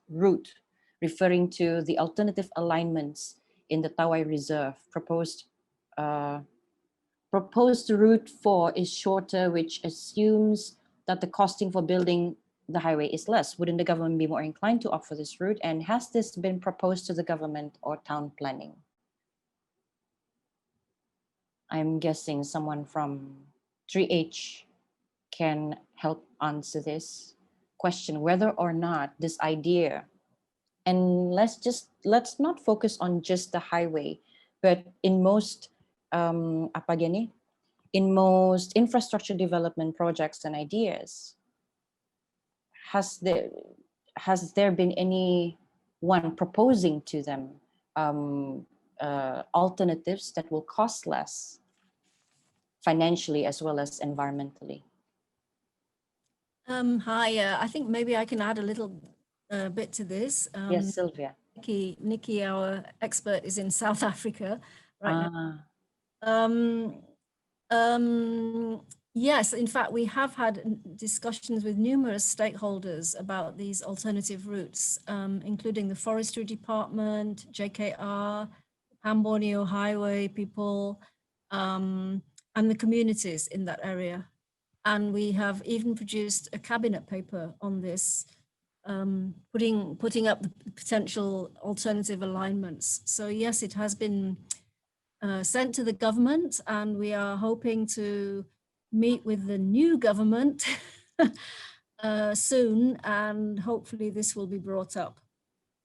route, referring to the alternative alignments in the Tawai Reserve? Proposed route 4 is shorter, which assumes that the costing for building the highway is less. Wouldn't the government be more inclined to opt for this route? And has this been proposed to the government or town planning? I'm guessing someone from 3H can help answer this question, whether or not this idea, and let's not focus on just the highway, but in most in most infrastructure development projects and ideas, has there been anyone proposing to them alternatives that will cost less financially as well as environmentally? Hi, I think maybe I can add a little bit to this. Yes, Sylvia. Nikki, our expert, is in South Africa right now. Yes, in fact, we have had discussions with numerous stakeholders about these alternative routes, including the Forestry Department, JKR, Pan Borneo Highway people, and the communities in that area. And we have even produced a cabinet paper on this, putting up the potential alternative alignments. So yes, it has been sent to the government, and we are hoping to meet with the new government soon, and hopefully this will be brought up.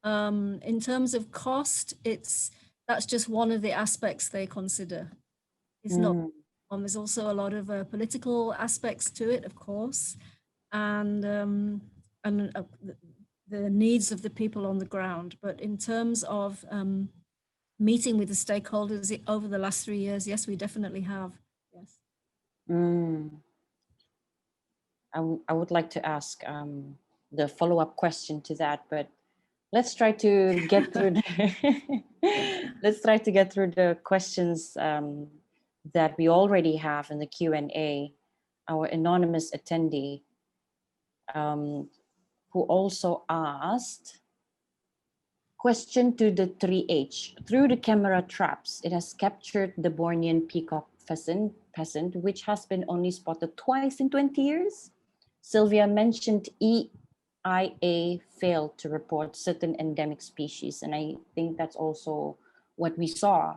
In terms of cost, that's just one of the aspects they consider. It's not. There's also a lot of political aspects to it, of course, and the needs of the people on the ground. But in terms of meeting with the stakeholders over the last 3 years, yes, we definitely have. Yes. I would like to ask the follow-up question to that, but let's try to get through the questions that we already have in the Q&A. Our anonymous attendee who also asked, question to the 3H. Through the camera traps, it has captured the Bornean peacock pheasant, which has been only spotted twice in 20 years. Sylvia mentioned EIA failed to report certain endemic species, and I think that's also what we saw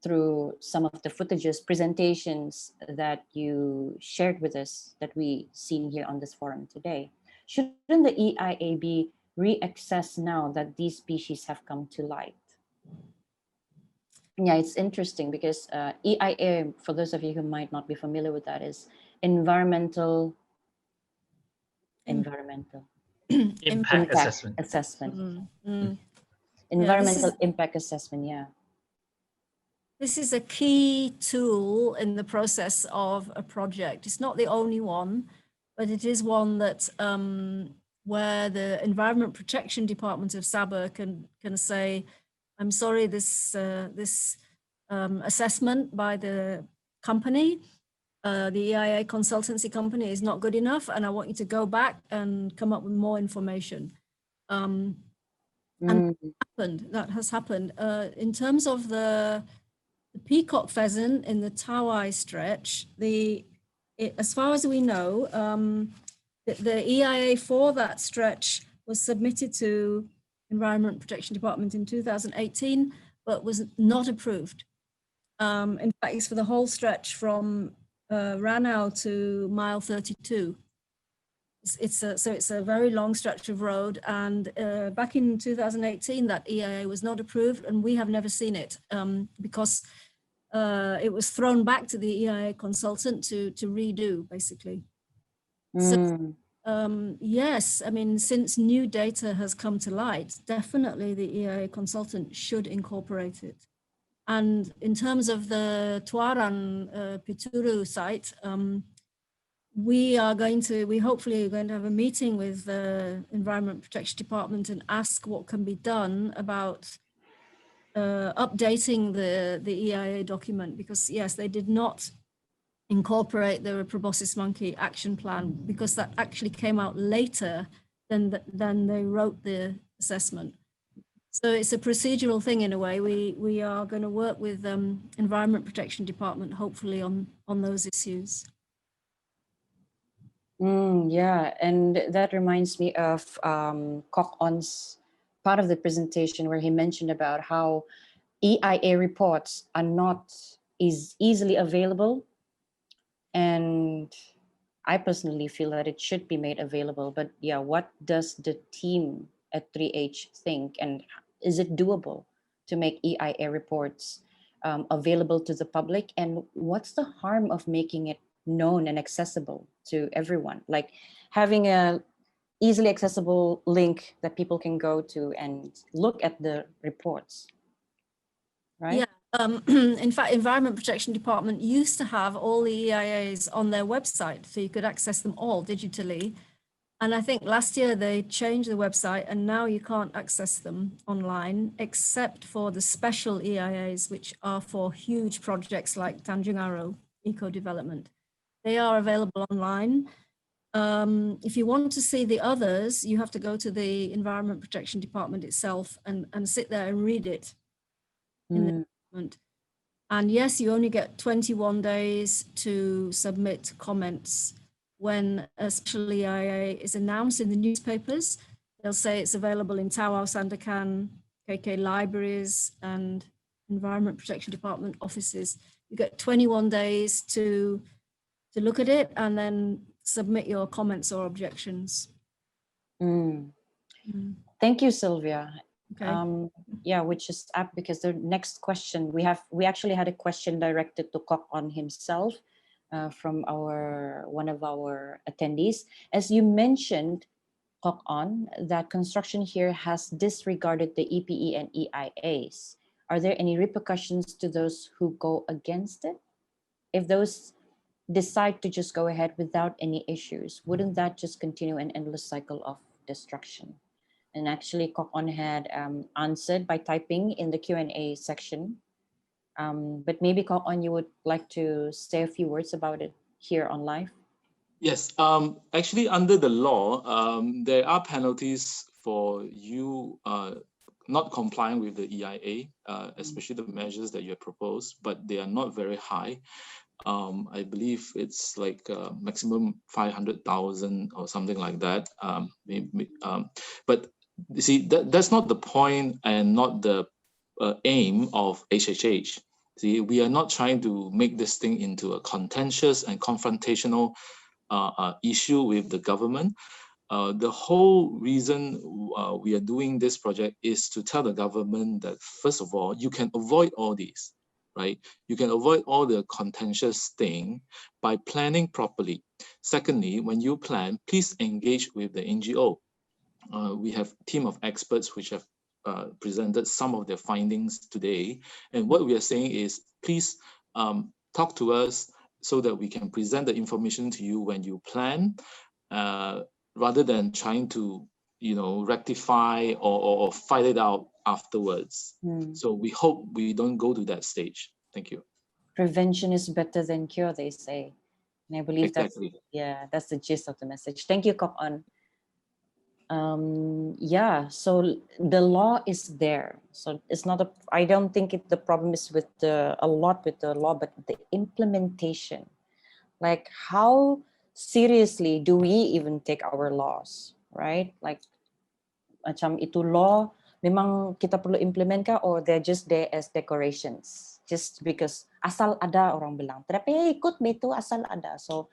through some of the footages, presentations that you shared with us that we seen here on this forum today. Shouldn't the EIA be reassessed now that these species have come to light? Yeah, it's interesting because EIA, for those of you who might not be familiar with that, is environmental impact assessment. Environmental impact assessment, yeah. This is a key tool in the process of a project. It's not the only one, but it is one that where the Environment Protection Department of Sabah can say, I'm sorry, this assessment by the company, the EIA consultancy company, is not good enough, and I want you to go back and come up with more information. And that has happened. In terms of the peacock pheasant in the Tawai stretch, as far as we know, the EIA for that stretch was submitted to Environment Protection Department in 2018, but was not approved. In fact, it's for the whole stretch from Ranau to mile 32. So it's a very long stretch of road, and back in 2018 that EIA was not approved, and we have never seen it because it was thrown back to the EIA consultant to redo, basically. So yes, I mean, since new data has come to light, definitely the EIA consultant should incorporate it. And in terms of the Tuaran Pituru site, we hopefully are going to have a meeting with the Environment Protection Department and ask what can be done about updating the EIA document, because yes, they did not incorporate the proboscis monkey action plan because that actually came out later than they wrote the assessment. So it's a procedural thing in a way. We are going to work with Environment Protection Department, hopefully on those issues. Yeah, and that reminds me of Kok On's part of the presentation where he mentioned about how EIA reports are not easily available. And I personally feel that it should be made available. But yeah, what does the team at 3H think? And is it doable to make EIA reports available to the public? And what's the harm of making it known and accessible to everyone? Like having a easily accessible link that people can go to and look at the reports, right? Yeah. In fact, Environment Protection Department used to have all the EIAs on their website, so you could access them all digitally. And I think last year they changed the website and now you can't access them online except for the special EIAs, which are for huge projects like Tanjung Aro Eco Development. They are available online. If you want to see the others, you have to go to the Environment Protection Department itself and sit there and read it in the document. And yes, you only get 21 days to submit comments. When a special EIA is announced in the newspapers, they'll say it's available in Tawau Sandakan, KK libraries, and Environment Protection Department offices. You get 21 days to look at it and then submit your comments or objections. Thank you, Sylvia. Okay. Yeah, which is apt because the next question we actually had a question directed to Kok On himself from one of our attendees. As you mentioned, Kok On, that construction here has disregarded the EPE and EIAs. Are there any repercussions to those who go against it? If those decide to just go ahead without any issues, wouldn't that just continue an endless cycle of destruction? And actually, Kok On had answered by typing in the Q&A section. But maybe Kok On, you would like to say a few words about it here on live? Yes, actually under the law, there are penalties for you not complying with the EIA, especially the measures that you have proposed, but they are not very high. I believe it's like maximum 500,000 or something like that. But you see, that's not the point and not the aim of HHH. See, we are not trying to make this thing into a contentious and confrontational issue with the government. The whole reason we are doing this project is to tell the government that, first of all, you can avoid all these, right? You can avoid all the contentious thing by planning properly. Secondly, when you plan, please engage with the NGO. We have a team of experts which have presented some of their findings today. And what we are saying is, please talk to us so that we can present the information to you when you plan, rather than trying to, rectify or fight it out afterwards. So we hope we don't go to that stage. Thank you. Prevention is better than cure, they say. And I believe exactly. that's the gist of the message. Thank you, Kok On. Yeah, so the law is there. So it's not I don't think the problem is with a lot with the law, but the implementation. Like, how seriously do we even take our laws, right? Like, macam itu law, memang kita perlu implement kah, or they're just there as decorations, just because asal ada orang bilang, tapi ikut betul asal ada. So,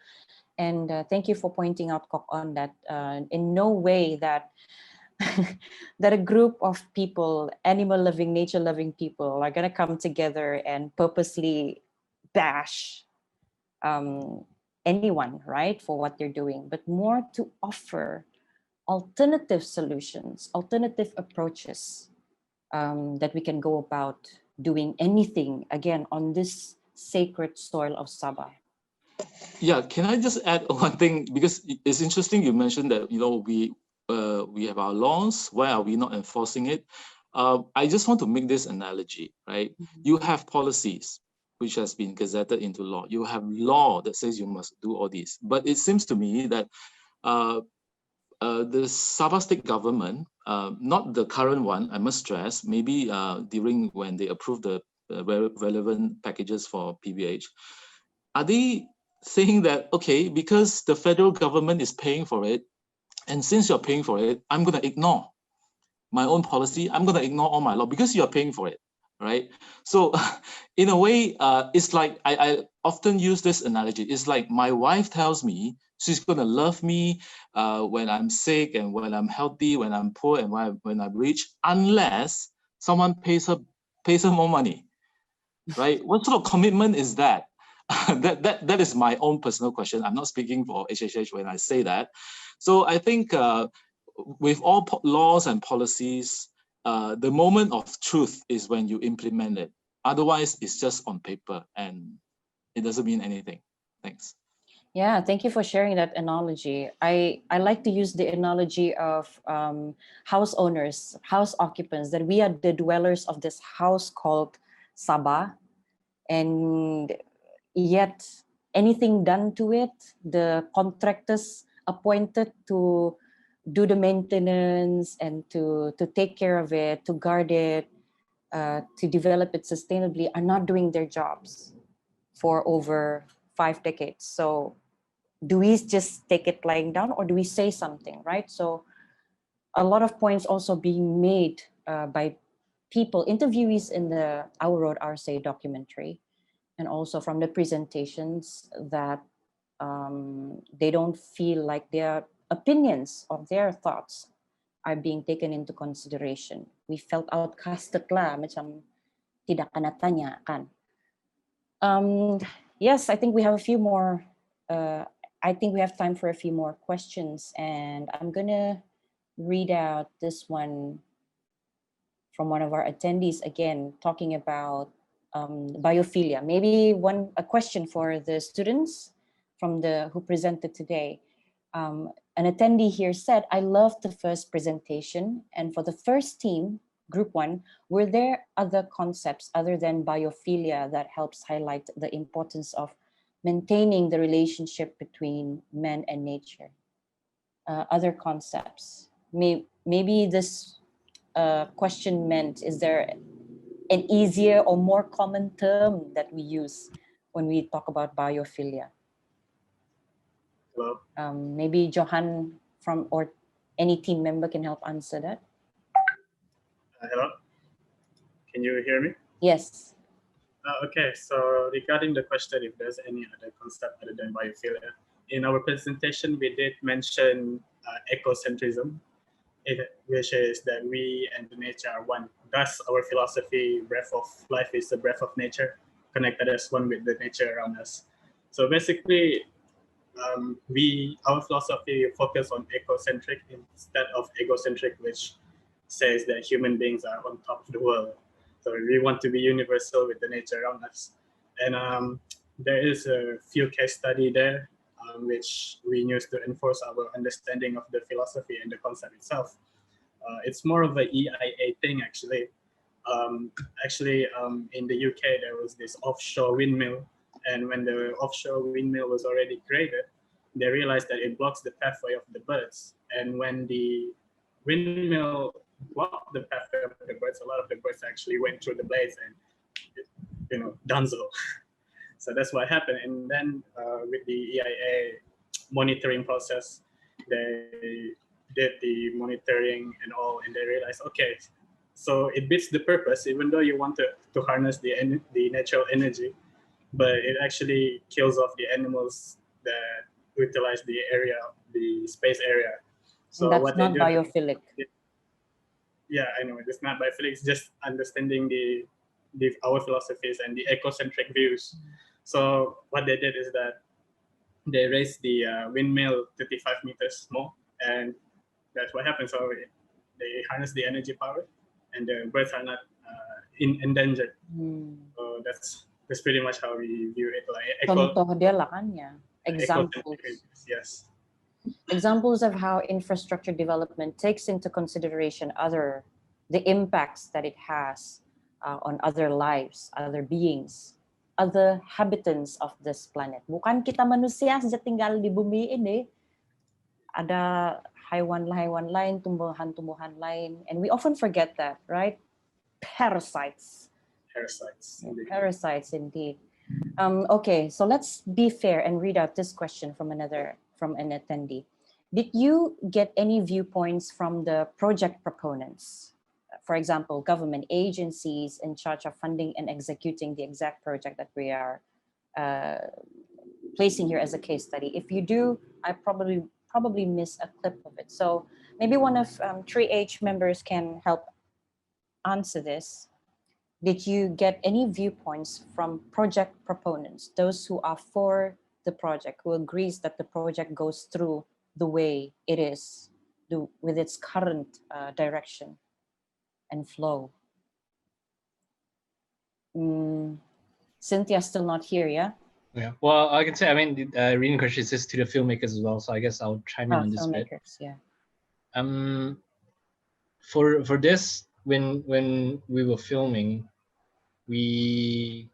and thank you for pointing out, Kok On, that in no way that that a group of people, animal-loving, nature-loving people, are gonna come together and purposely bash anyone, right, for what they're doing, but more to offer alternative solutions, alternative approaches that we can go about doing anything, again, on this sacred soil of Sabah. Yeah, can I just add one thing? Because it's interesting you mentioned that, we have our laws, why are we not enforcing it? I just want to make this analogy, right? You have policies which has been gazetted into law. You have law that says you must do all these. But it seems to me that the Sabah state government, not the current one, I must stress, maybe during when they approved the relevant packages for PBH, are they saying that, okay, because the federal government is paying for it, and since you're paying for it, I'm going to ignore my own policy, I'm going to ignore all my law because you're paying for it, right? So in a way, it's like, I often use this analogy. It's like my wife tells me she's going to love me when I'm sick and when I'm healthy, when I'm poor and when I'm rich, unless someone pays her more money, right? What sort of commitment is that? That is my own personal question. I'm not speaking for HHH when I say that. So I think with all laws and policies, the moment of truth is when you implement it. Otherwise, it's just on paper and it doesn't mean anything. Thanks. Yeah, thank you for sharing that analogy. I like to use the analogy of house owners, house occupants, that we are the dwellers of this house called Sabah, and yet anything done to it, the contractors appointed to do the maintenance and to take care of it, to guard it, to develop it sustainably, are not doing their jobs for over 5 decades. So do we just take it lying down, or do we say something, right? So a lot of points also being made by people, interviewees in the Our Road, Our Say documentary, and also from the presentations, that they don't feel like their opinions or their thoughts are being taken into consideration. We felt outcasted lah, macam tidak ka natanya kan. Yes, I think we have a few more. I think we have time for a few more questions, and I'm gonna read out this one from one of our attendees, again talking about biophilia. Maybe a question for the students from who presented today. An attendee here said, "I loved the first presentation, and for the first team, Group 1, were there other concepts other than biophilia that helps highlight the importance of maintaining the relationship between man and nature?" Other concepts. Maybe this question meant, is there an easier or more common term that we use when we talk about biophilia? Hello. Maybe Johan or any team member can help answer that. Hello. Can you hear me? Yes. Okay, so regarding the question if there's any other concept other than biophilia, in our presentation we did mention ecocentrism, which is that we and the nature are one. Thus, our philosophy, breath of life, is the breath of nature, connected as one with the nature around us. So basically, our philosophy focus on ecocentric instead of egocentric, which says that human beings are on top of the world. So we want to be universal with the nature around us. And there is a few case study there, which we use to enforce our understanding of the philosophy and the concept itself. It's more of a EIA thing, actually. In the UK, there was this offshore windmill, and when the offshore windmill was already created, they realized that it blocks the pathway of the birds. And when the windmill blocked the pathway of the birds, a lot of the birds actually went through the blades and, donezo. So that's what happened. And then with the EIA monitoring process, they did the monitoring and all, and they realized, okay, so it beats the purpose, even though you want to harness the natural energy, but it actually kills off the animals that utilize the space area. So that's what not they do, biophilic. Yeah, I know, it's not biophilic, it's just understanding our philosophies and the ecocentric views. So what they did is that they raised the windmill 35 meters more, and that's what happens. So they harness the energy power, and the birds are not endangered. So that's pretty much how we view it. Contoh dia lah kan ya. Examples. Yes. Examples of how infrastructure development takes into consideration the impacts that it has on other lives, other beings, other habitants of this planet. Bukan kita manusia saja tinggal di bumi ini. Ada haiwan-haiwan lain, tumbuhan-tumbuhan lain, and we often forget that, right? Parasites. Parasites, indeed. Okay, so let's be fair and read out this question from an attendee. Did you get any viewpoints from the project proponents? For example, government agencies in charge of funding and executing the exact project that we are placing here as a case study. If you do, I probably miss a clip of it. So maybe one of 3H members can help answer this. Did you get any viewpoints from project proponents, those who are for the project, who agrees that the project goes through the way it is, with its current direction and flow? Cynthia's still not here, yeah? Yeah. Well, I can say, I mean, reading question is to the filmmakers as well, so I guess I'll chime in on this bit. Filmmakers, yeah. For this, when we were filming, when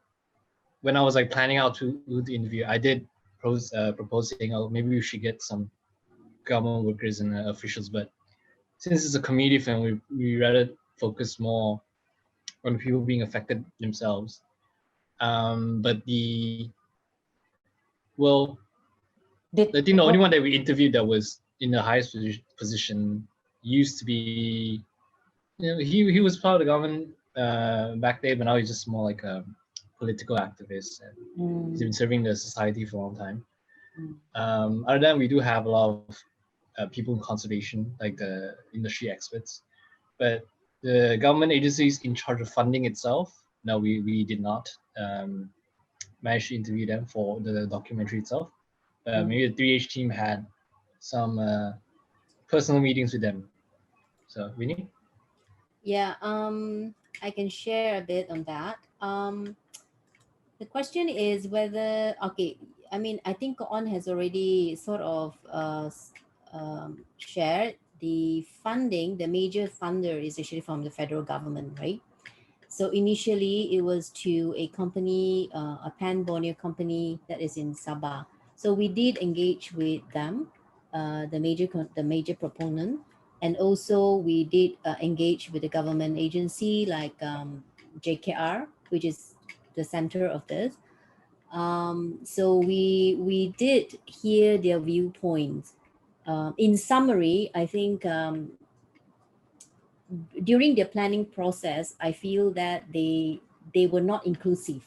I was like planning out to do the interview, I did propose saying, oh, maybe we should get some government workers and officials, but since it's a community film, we rather focus more on people being affected themselves. But I think the only one that we interviewed that was in the highest position used to be, he was part of the government back then, but now he's just more like a political activist. And he's been serving the society for a long time. Other than that, we do have a lot of people in conservation, like the industry experts, but the government agencies in charge of funding itself, no, we did not manage to interview them for the documentary itself. Maybe the 3H team had some personal meetings with them. So, Winnie? Yeah, I can share a bit on that. The question is whether, okay, I mean, I think On has already sort of shared the funding. The major funder is actually from the federal government, right? So initially it was to a company, a Pan Borneo company that is in Sabah. So we did engage with them, the major proponent, and also we did engage with the government agency like JKR, which is the center of this. So we did hear their viewpoints. In summary, I think during the planning process, I feel that they were not inclusive,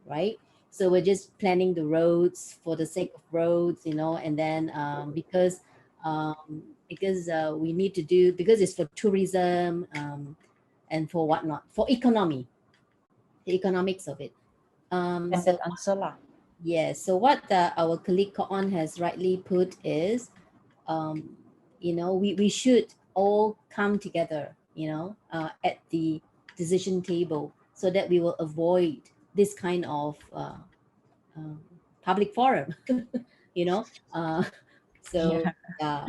right? So we're just planning the roads for the sake of roads, and then because we need to do, because it's for tourism and for whatnot, for economy, the economics of it. So Ansala. yes, so what our colleague Koon has rightly put is, we should all come together, at the decision table so that we will avoid this kind of public forum, so Yeah.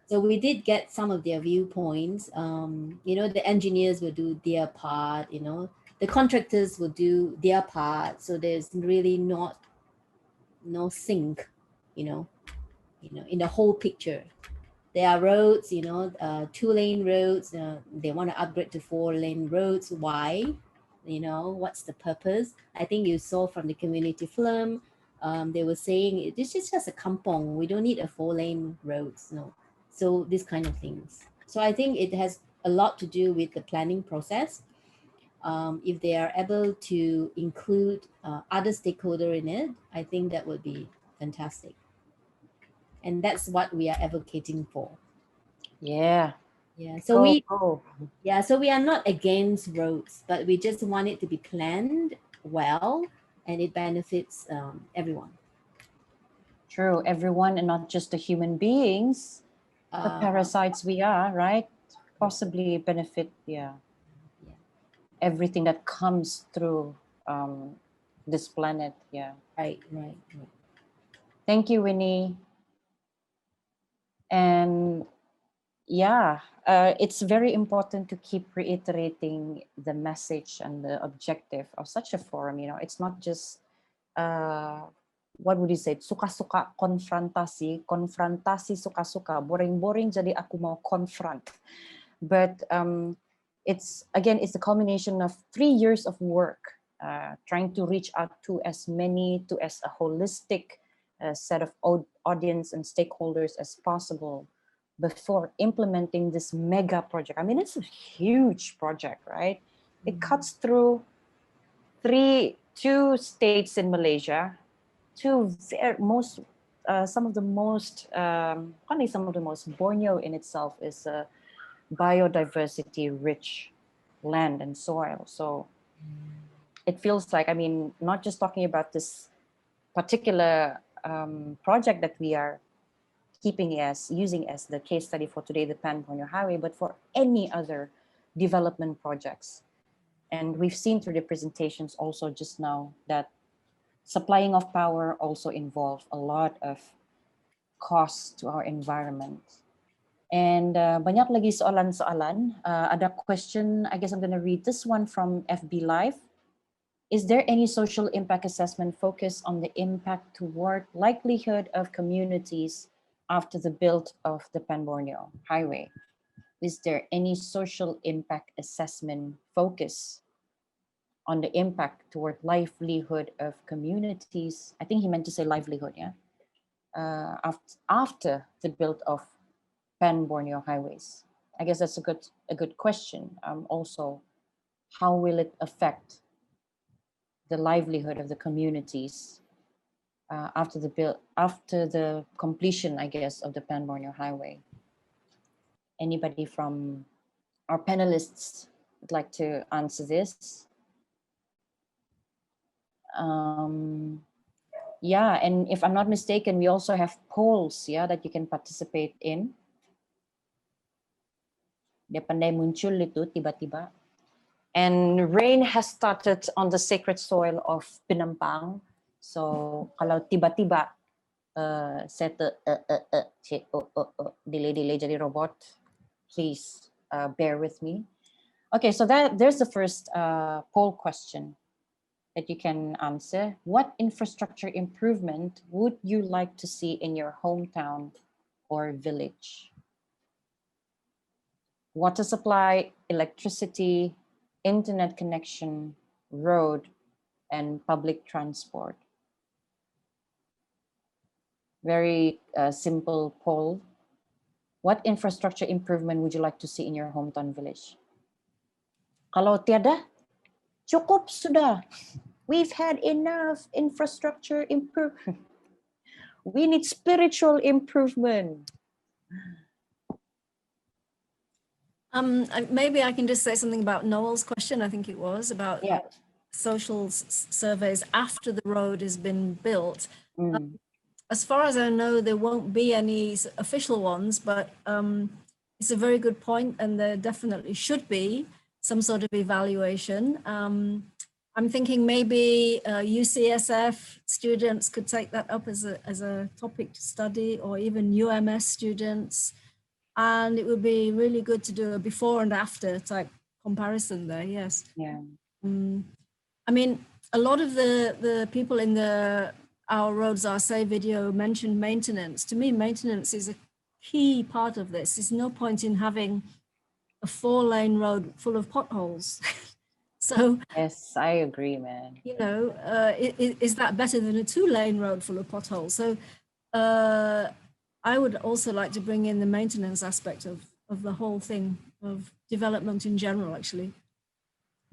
so we did get some of their viewpoints. The engineers will do their part, the contractors will do their part. So there's really no sync, in the whole picture. There are roads, 2-lane roads. They want to upgrade to 4-lane roads. Why? What's the purpose? I think you saw from the community film, they were saying this is just a kampong. We don't need a 4-lane roads. No. So this kind of things. So I think it has a lot to do with the planning process. If they are able to include other stakeholder in it, I think that would be fantastic. And that's what we are advocating for. Yeah. Yeah. So so we are not against roads, but we just want it to be planned well and it benefits everyone. True, everyone, and not just the human beings. The parasites we are, right? Possibly benefit, everything that comes through this planet. Yeah. Right. Thank you, Winnie. And it's very important to keep reiterating the message and the objective of such a forum. It's not just what would you say, suka-suka konfrontasi suka-suka, boring-boring jadi aku mau confront. But it's the culmination of 3 years of work, trying to reach out to as a holistic set of audience and stakeholders as possible before implementing this mega project. I mean, it's a huge project, right? It cuts through two states in Malaysia, some of the most Borneo in itself is a biodiversity rich land and soil. So it feels like, I mean, not just talking about this particular project that we are using as the case study for today, the Pan Borneo Highway, but for any other development projects. And we've seen through the presentations also just now that Supplying of power also involve a lot of costs to our environment. And banyak lagi soalan-soalan. Ada question, I guess I'm going to read this one from FB Live. Is there any social impact assessment focused on the impact toward likelihood of communities after the build of the Pan Borneo Highway? Is there any social impact assessment focus on the impact toward livelihood of communities? I think he meant to say livelihood, yeah? After the build of Pan Borneo Highways. I guess that's a good question. Also, how will it affect the livelihood of the communities after the completion, I guess, of the Pan Borneo Highway? Anybody from our panelists would like to answer this? Yeah, and if I'm not mistaken, we also have polls, yeah, that you can participate in. Dia pandai muncul itu tiba-tiba. And rain has started on the sacred soil of Penampang. So kalau tiba-tiba saya delay jadi robot, please bear with me. Okay, so there's the first poll question that you can answer. What infrastructure improvement would you like to see in your hometown or village? Water supply, electricity, internet connection, road, and public transport. Very simple poll. What infrastructure improvement would you like to see in your hometown village? Kalau tiada, cukup sudah. We've had enough infrastructure improvement. We need spiritual improvement. Maybe I can just say something about Noel's question, I think it was, about social surveys after the road has been built. As far as I know, there won't be any official ones, but it's a very good point, and there definitely should be some sort of evaluation. I'm thinking maybe UCSF students could take that up as a topic to study, or even UMS students. And it would be really good to do a before and after type comparison there, yes. Yeah. I mean, a lot of the people in Our Roads Are Safe video mentioned maintenance. To me, maintenance is a key part of this. There's no point in having a 4-lane road full of potholes. So yes, I agree, man. You know, is that better than a 2-lane road full of potholes? So I would also like to bring in the maintenance aspect of the whole thing, of development in general, actually.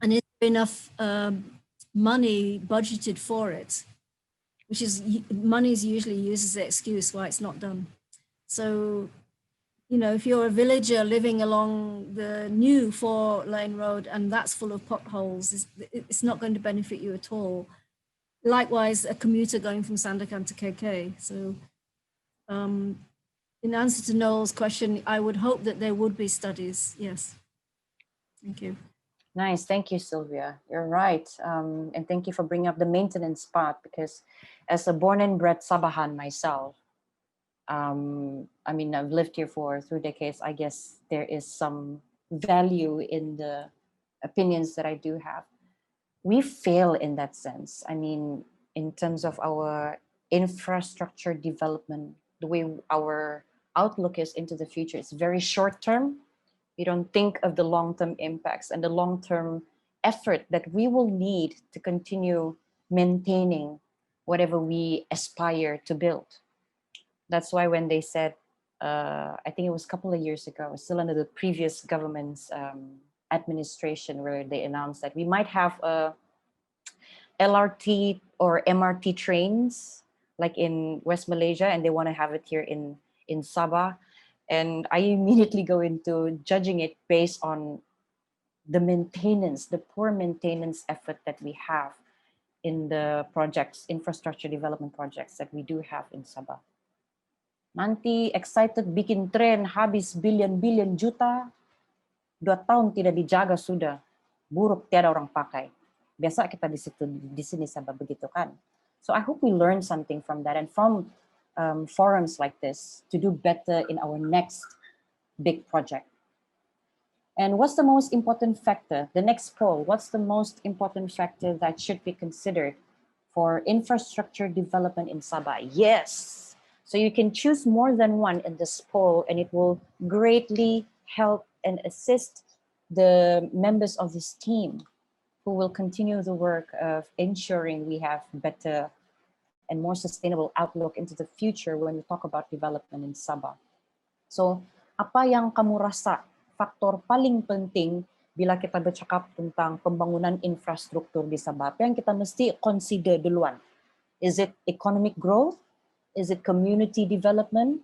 And is there enough money budgeted for it? Which is, money is usually used as the excuse why it's not done. So, you know, if you're a villager living along the new 4-lane road and that's full of potholes, it's not going to benefit you at all. Likewise, a commuter going from Sandakan to KK. So, in answer to Noel's question, I would hope that there would be studies. Yes. Thank you. Nice. Thank you, Sylvia. You're right. And thank you for bringing up the maintenance part, because as a born and bred Sabahan myself, I mean, I've lived here for 3 decades. I guess there is some value in the opinions that I do have. We fail in that sense. I mean, in terms of our infrastructure development, the way our outlook is into the future, it's very short term. We don't think of the long-term impacts and the long-term effort that we will need to continue maintaining whatever we aspire to build. That's why when they said, I think it was a couple of years ago, still under the previous government's administration, where they announced that we might have LRT or MRT trains like in West Malaysia, and they want to have it here in Sabah. And I immediately go into judging it based on the maintenance, the poor maintenance effort that we have in the projects, infrastructure development projects that we do have in Sabah. Nanti excited bikin tren habis billion juta, 2 tahun tidak dijaga sudah, buruk tiada orang pakai. Biasa kita di sini Sabah begitu kan. So I hope we learn something from that and from forums like this to do better in our next big project. And what's the most important factor? The next poll, what's the most important factor that should be considered for infrastructure development in Sabah? Yes. So you can choose more than one in this poll, and it will greatly help and assist the members of this team who will continue the work of ensuring we have better and more sustainable outlook into the future when we talk about development in Sabah. So, apa yang kamu rasa faktor paling penting bila kita bercakap tentang pembangunan infrastruktur di Sabah? Apa yang kita mesti consider duluan? Is it economic growth? Is it community development?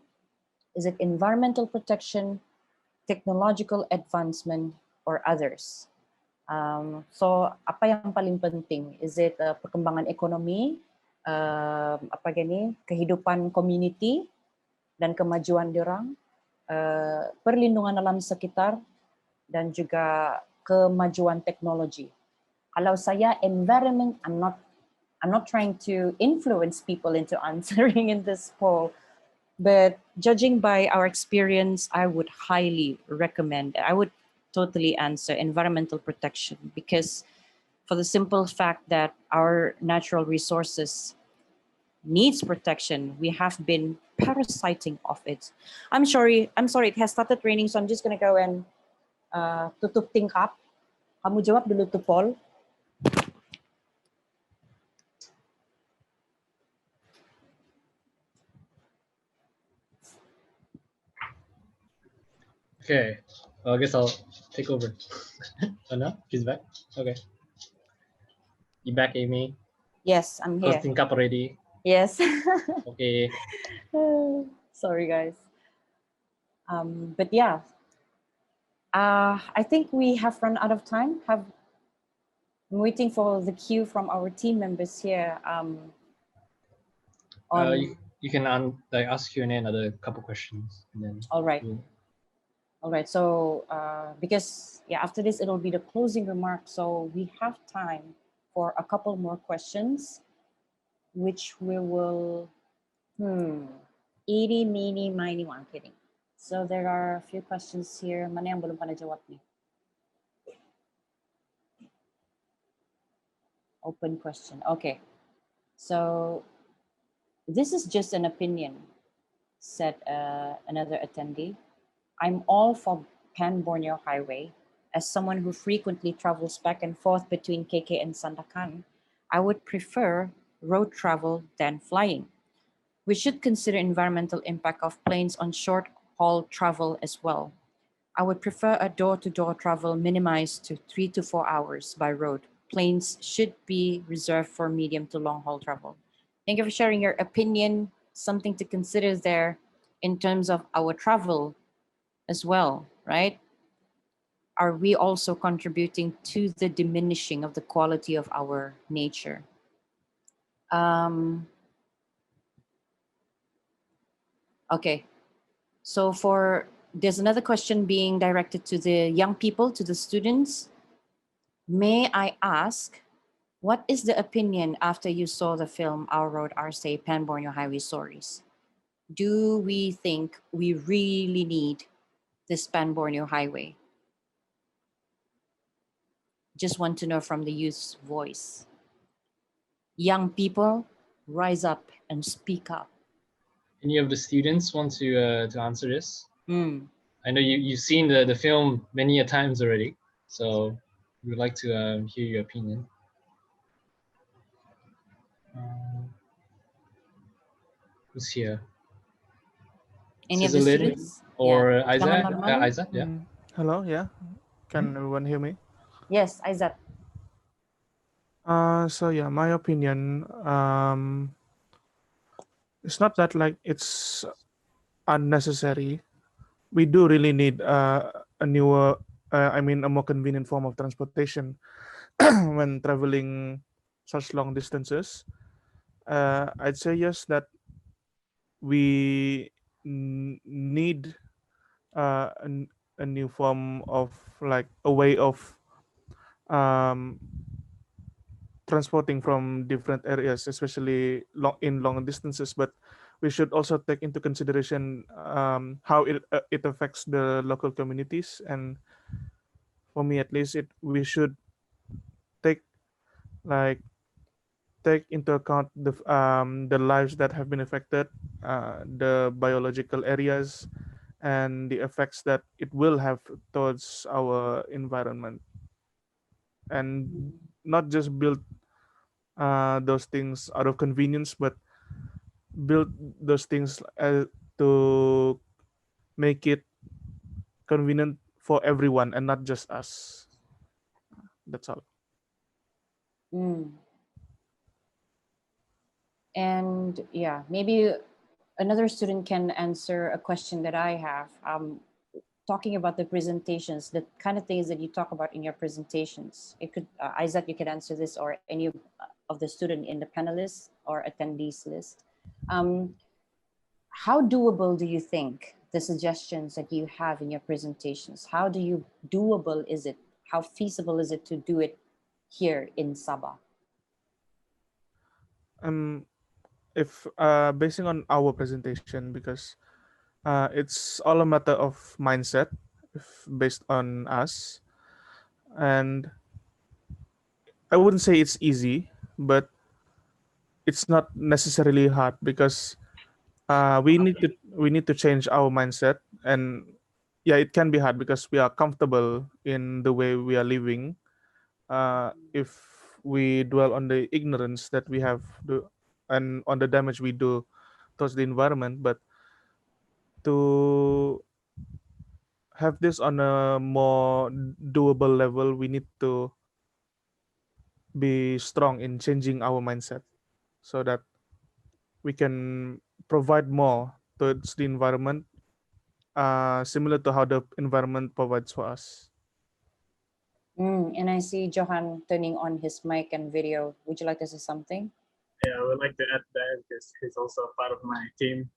Is it environmental protection, technological advancement, or others? So, apa yang paling penting? Is it perkembangan ekonomi, kehidupan community dan kemajuan diorang, perlindungan alam sekitar, dan juga kemajuan teknologi. Kalau saya environment, I'm not trying to influence people into answering in this poll, but judging by our experience, I would highly recommend, I would totally answer environmental protection, because for the simple fact that our natural resources needs protection. We have been parasiting off it. I'm sorry, it has started raining, so I'm just gonna go and tutup tingkap. Kamu jawab dulu tuh, Paul. Okay, well, I guess I'll take over. Oh no, she's back. Okay, you back, Amy? Yes, I'm here. Close tingkap already. Yes. Okay. Sorry, guys. But yeah, I think we have run out of time. I'm waiting for the cue from our team members here. You can ask Q&A another couple questions, and then. All right. All right. So because after this it'll be the closing remarks. So we have time for a couple more questions, which we will. Eeny, meeny, miny, mo. I'm kidding. So there are a few questions here. Mana yang belum pada jawab nih? Open question. Okay. So this is just an opinion, said another attendee. I'm all for Pan Borneo Highway. As someone who frequently travels back and forth between KK and Sandakan, I would prefer road travel than flying. We should consider environmental impact of planes on short haul travel as well. I would prefer a door-to-door travel minimized to 3 to 4 hours by road. Planes should be reserved for medium to long haul travel. Thank you for sharing your opinion. Something to consider there in terms of our travel as well, right? Are we also contributing to the diminishing of the quality of our nature? Okay, so there's another question being directed to the young people, to the students. May I ask, what is the opinion after you saw the film Our Road, Our Say, Pan Borneo Highway Stories? Do we think we really need this Pan Borneo Highway? Just want to know from the youth's voice. Young people, rise up and speak up. Any of the students want to answer this? I know you've seen the film many a times already, so we would like to hear your opinion. Who's here? Any of the students? Or Yeah. Isaac? Isaac, yeah. Hello, yeah. Can everyone hear me? Yes, Isaac. So yeah, my opinion, it's not that like it's unnecessary. We do really need a newer, a more convenient form of transportation when traveling such long distances. I'd say yes, that we need a new form of like a way of transporting from different areas, especially in long distances, but we should also take into consideration how it affects the local communities. And for me, at least, we should take like take into account the lives that have been affected, the biological areas, and the effects that it will have towards our environment, and not just build those things out of convenience, but build those things to make it convenient for everyone and not just us. That's all. Mm. And yeah, maybe another student can answer a question that I have. Talking about the presentations, the kind of things that you talk about in your presentations. It could, Isaac, you could answer this, or any of the student in the panelists or attendees list. How doable do you think the suggestions that you have in your presentations, doable is it? How feasible is it to do it here in Sabah? If basing on our presentation, because it's all a matter of mindset, if based on us, and I wouldn't say it's easy, but it's not necessarily hard, because we need to change our mindset. And yeah, it can be hard because we are comfortable in the way we are living. If we dwell on the ignorance that we have and on the damage we do towards the environment, but to have this on a more doable level, we need to be strong in changing our mindset so that we can provide more towards the environment, similar to how the environment provides for us. And I see Johan turning on his mic and video. Would you like to say something? Yeah, I would like to add that because he's also a part of my team.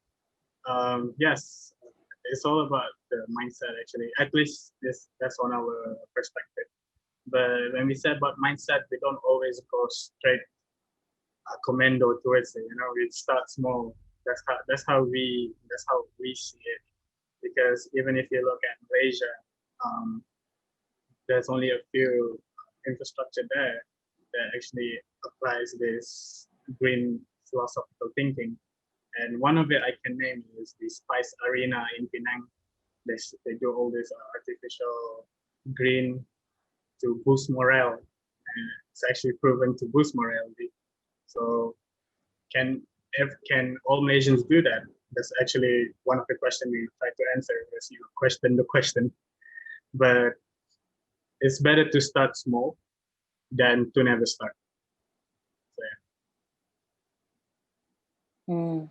Yes, it's all about the mindset, actually. At least that's on our perspective. But when we say about mindset, we don't always go straight commando towards it. We start small. That's how we see it. Because even if you look at Malaysia, there's only a few infrastructure there that actually applies this green philosophical thinking. And one of it I can name is the Spice Arena in Penang. They do all this artificial green to boost morale. And it's actually proven to boost morale. So can all Malaysians do that? That's actually one of the questions we try to answer, is you question the question. But it's better to start small than to never start. So, yeah.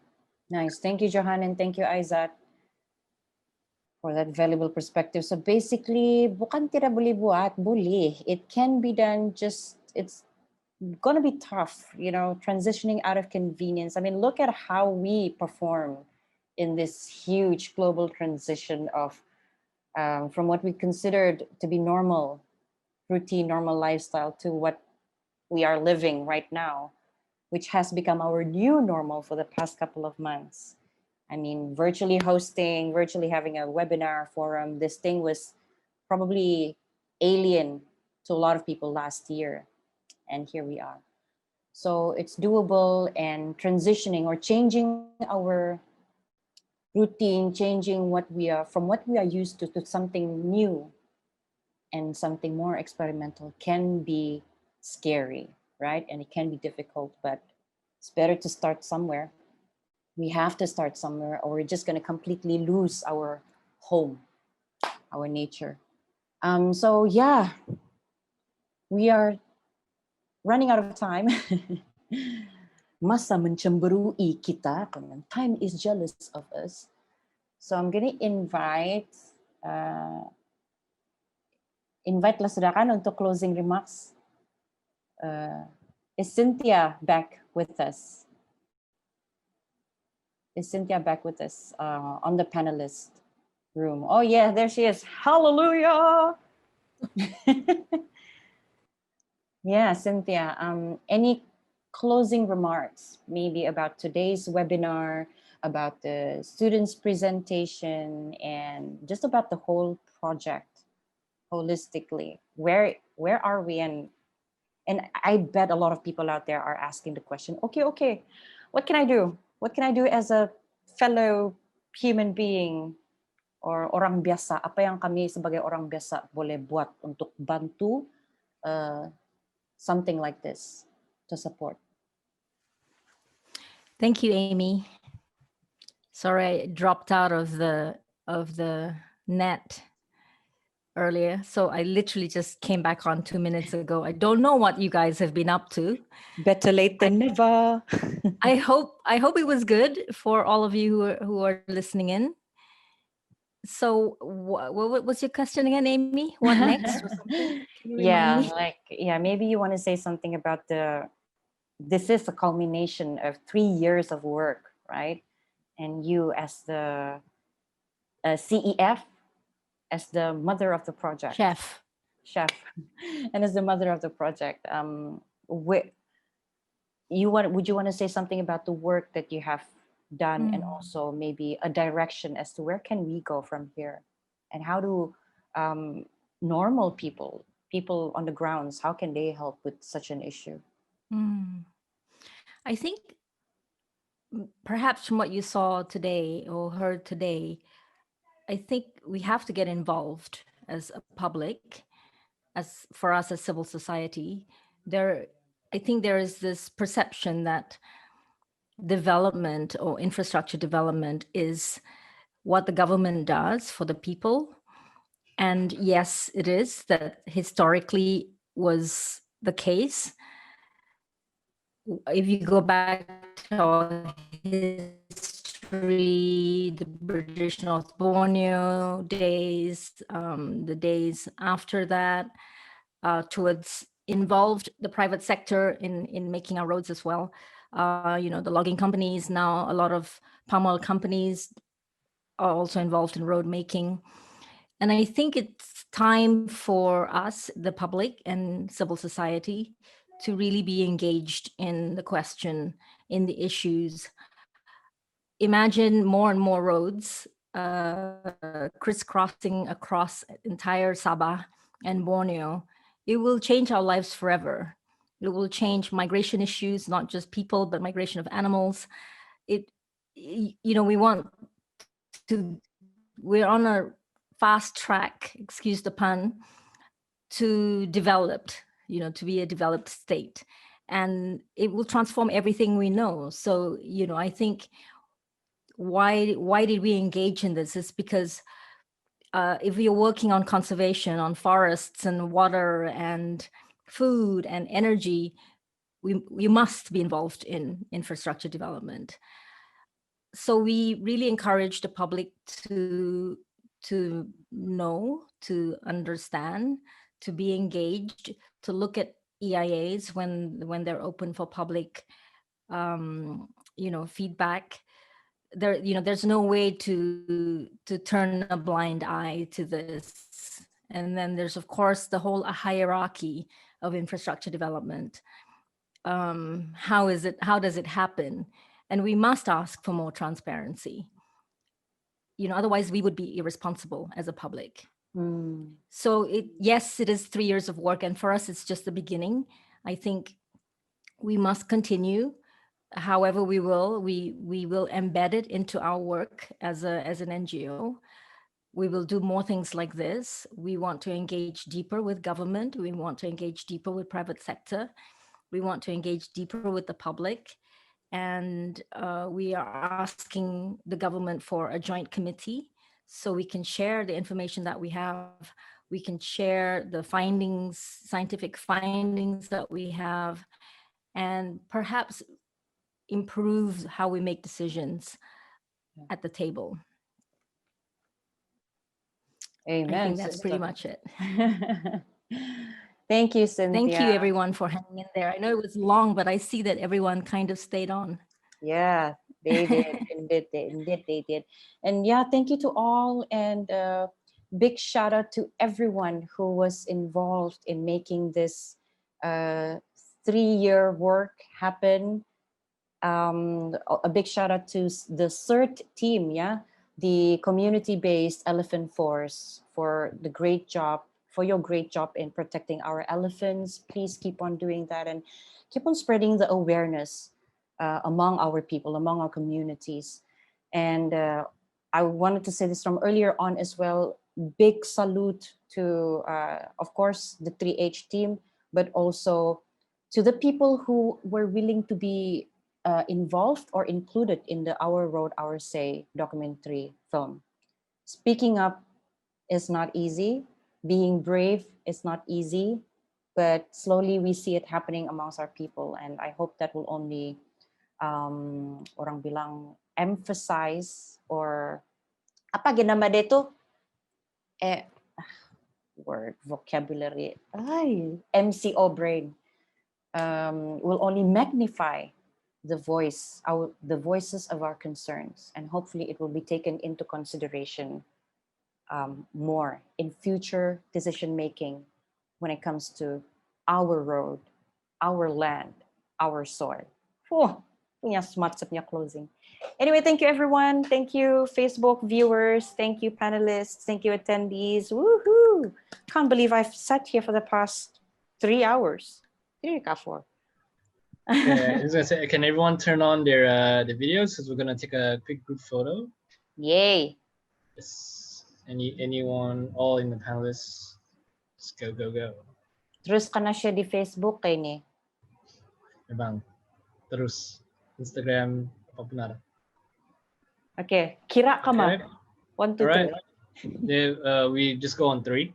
Nice. Thank you, Johan, and thank you, Isaac, for that valuable perspective. So basically, bukan tira boleh buat, boleh. It can be done, just it's going to be tough, transitioning out of convenience. I mean, look at how we perform in this huge global transition of from what we considered to be normal, routine, normal lifestyle to what we are living right now, which has become our new normal for the past couple of months. I mean, virtually hosting, virtually having a webinar forum, this thing was probably alien to a lot of people last year. And here we are. So it's doable, and transitioning or changing our routine, changing from what we are used to something new and something more experimental can be scary, right? And it can be difficult, but it's better to start somewhere. We have to start somewhere, or we're just going to completely lose our home, our nature. So yeah, we are running out of time. Masa mencemburui kita, time is jealous of us. So I'm going to invite lah saudara kan untuk closing remarks. Is Cynthia back with us? Is Cynthia back with us on the panelist room? Oh yeah, there she is. Hallelujah! Yeah, Cynthia, any closing remarks maybe about today's webinar, about the students' presentation, and just about the whole project holistically? Where are we? And I bet a lot of people out there are asking the question, okay, what can I do? What can I do as a fellow human being or orang biasa? Apa yang kami sebagai orang biasa boleh buat untuk bantu something like this to support? Thank you, Amy. Sorry, I dropped out of the net earlier. So I literally just came back on 2 minutes ago. I don't know what you guys have been up to. Better late than never. I hope it was good for all of you who are listening in. So what was your question again, Amy? What next or something? Can you remind me? Maybe you want to say something about this is a culmination of 3 years of work, right? And you as the CEF, as the mother of the project. Chef. And as the mother of the project, would you want to say something about the work that you have done, and also maybe a direction as to where can we go from here, and how do normal people on the grounds, how can they help with such an issue? I think perhaps from what you saw today or heard today, I think we have to get involved as a public, as for us as civil society. I think there is this perception that development or infrastructure development is what the government does for the people. And yes, it is, that historically was the case. If you go back to our history, the British North Borneo days, the days after that, towards involved the private sector in making our roads as well. The logging companies, now a lot of palm oil companies are also involved in road making. And I think it's time for us, the public and civil society, to really be engaged in the question, in the issues. Imagine more and more roads crisscrossing across entire Sabah and Borneo. It will change our lives forever. It will change migration issues, not just people, but migration of animals. We're on a fast track, excuse the pun, to developed, to be a developed state. And it will transform everything we know. So, I think why did we engage in this? Is because if we are working on conservation, on forests and water and food and energy, we must be involved in infrastructure development. So we really encourage the public to know, to understand, to be engaged, to look at EIAs when they're open for public feedback. There's no way to turn a blind eye to this. And then there's, of course, the whole hierarchy of infrastructure development. How does it happen? And we must ask for more transparency. Otherwise we would be irresponsible as a public. So yes, it is 3 years of work, and for us, it's just the beginning. I think we must continue. However, we will embed it into our work as an NGO. We will do more things like this. We want to engage deeper with government. We want to engage deeper with private sector. We want to engage deeper with the public. And we are asking the government for a joint committee so we can share the information that we have. We can share the findings, scientific findings that we have, and perhaps improve how we make decisions at the table. Amen. I think that's pretty much it. Thank you, Cynthia. Thank you, everyone, for hanging in there. I know it was long, but I see that everyone kind of stayed on. Yeah, they did. Indeed, they did. And yeah, thank you to all. And big shout out to everyone who was involved in making this 3-year work happen. A big shout out to the CERT team, yeah, the community-based elephant force for the great job, for your great job in protecting our elephants. Please keep on doing that and keep on spreading the awareness among our people, among our communities. And I wanted to say this from earlier on as well. Big salute to, of course, the 3H team, but also to the people who were willing to be involved or included in the Our Road, Our Say documentary film. Speaking up is not easy. Being brave is not easy, but slowly we see it happening amongst our people. And I hope that will only, orang bilang, emphasize or, apa ginama dito? Word, vocabulary, MCO brain, will only magnify the voices of our concerns, and hopefully it will be taken into consideration more in future decision making when it comes to our road, our land, our soil. Punya smart sa punya closing. Anyway, thank you everyone. Thank you Facebook viewers. Thank you panelists. Thank you attendees. Woohoo! Can't believe I've sat here for the past 3 hours. 3 or 4. Okay, I was gonna say, can everyone turn on their the videos because we're gonna take a quick group photo. Yay! Yes. Anyone, all in the panelists, just go. Terus ka na siya di Facebook kay ni. Bang. Terus Instagram apapun ada. Okay, kira ka ma. Okay. 1, 2, All right. 3. We just go on 3.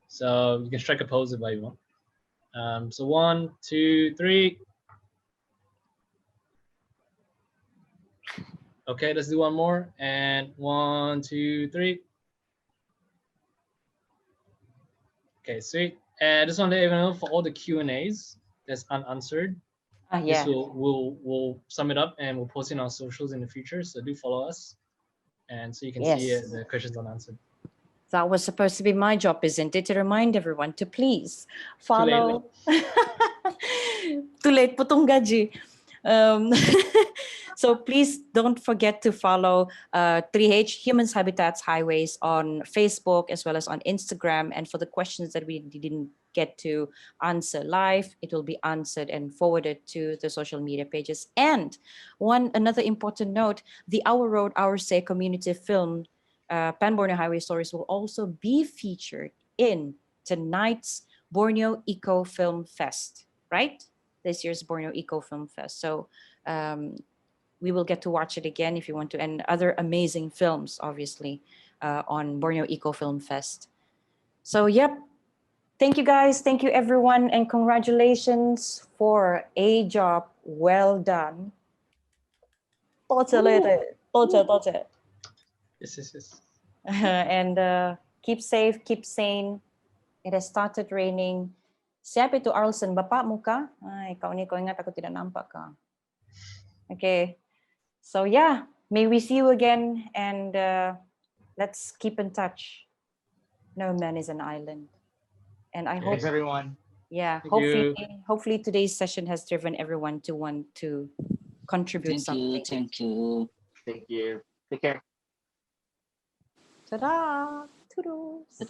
So you can strike a pose if you want. So 1, 2, 3. Okay, let's do one more. And 1, 2, 3. Okay, sweet. And just want to let everyone know for all the Q&As that's unanswered. Yeah. This we'll sum it up and we'll post it on our socials in the future. So do follow us, and so you can see Yes. the questions unanswered. That was supposed to be my job, isn't it? To remind everyone to please follow. Too late, putong gaji. So please don't forget to follow 3H Humans, Habitats, Highways on Facebook as well as on Instagram. And for the questions that we didn't get to answer live, it will be answered and forwarded to the social media pages. And another important note, the Our Road, Our Say community film, Pan Borneo Highway Stories, will also be featured in tonight's Borneo Eco Film Fest, right? This year's Borneo Eco Film Fest. So we will get to watch it again if you want to, and other amazing films, obviously, on Borneo Eco Film Fest. So, yep. Thank you, guys. Thank you, everyone. And congratulations for a job well done. Toche. Yes. And keep safe, keep sane. It has started raining. Siapa itu Arlson? Bapak muka? Ay, kau ingat aku tidak nampak ka. Okay. So yeah, may we see you again, and let's keep in touch. No man is an island. And I hope everyone. Yeah, Thank hopefully today's session has driven everyone to want to contribute something. Thank you. Thank you. Take care. Ta-da! Toodles.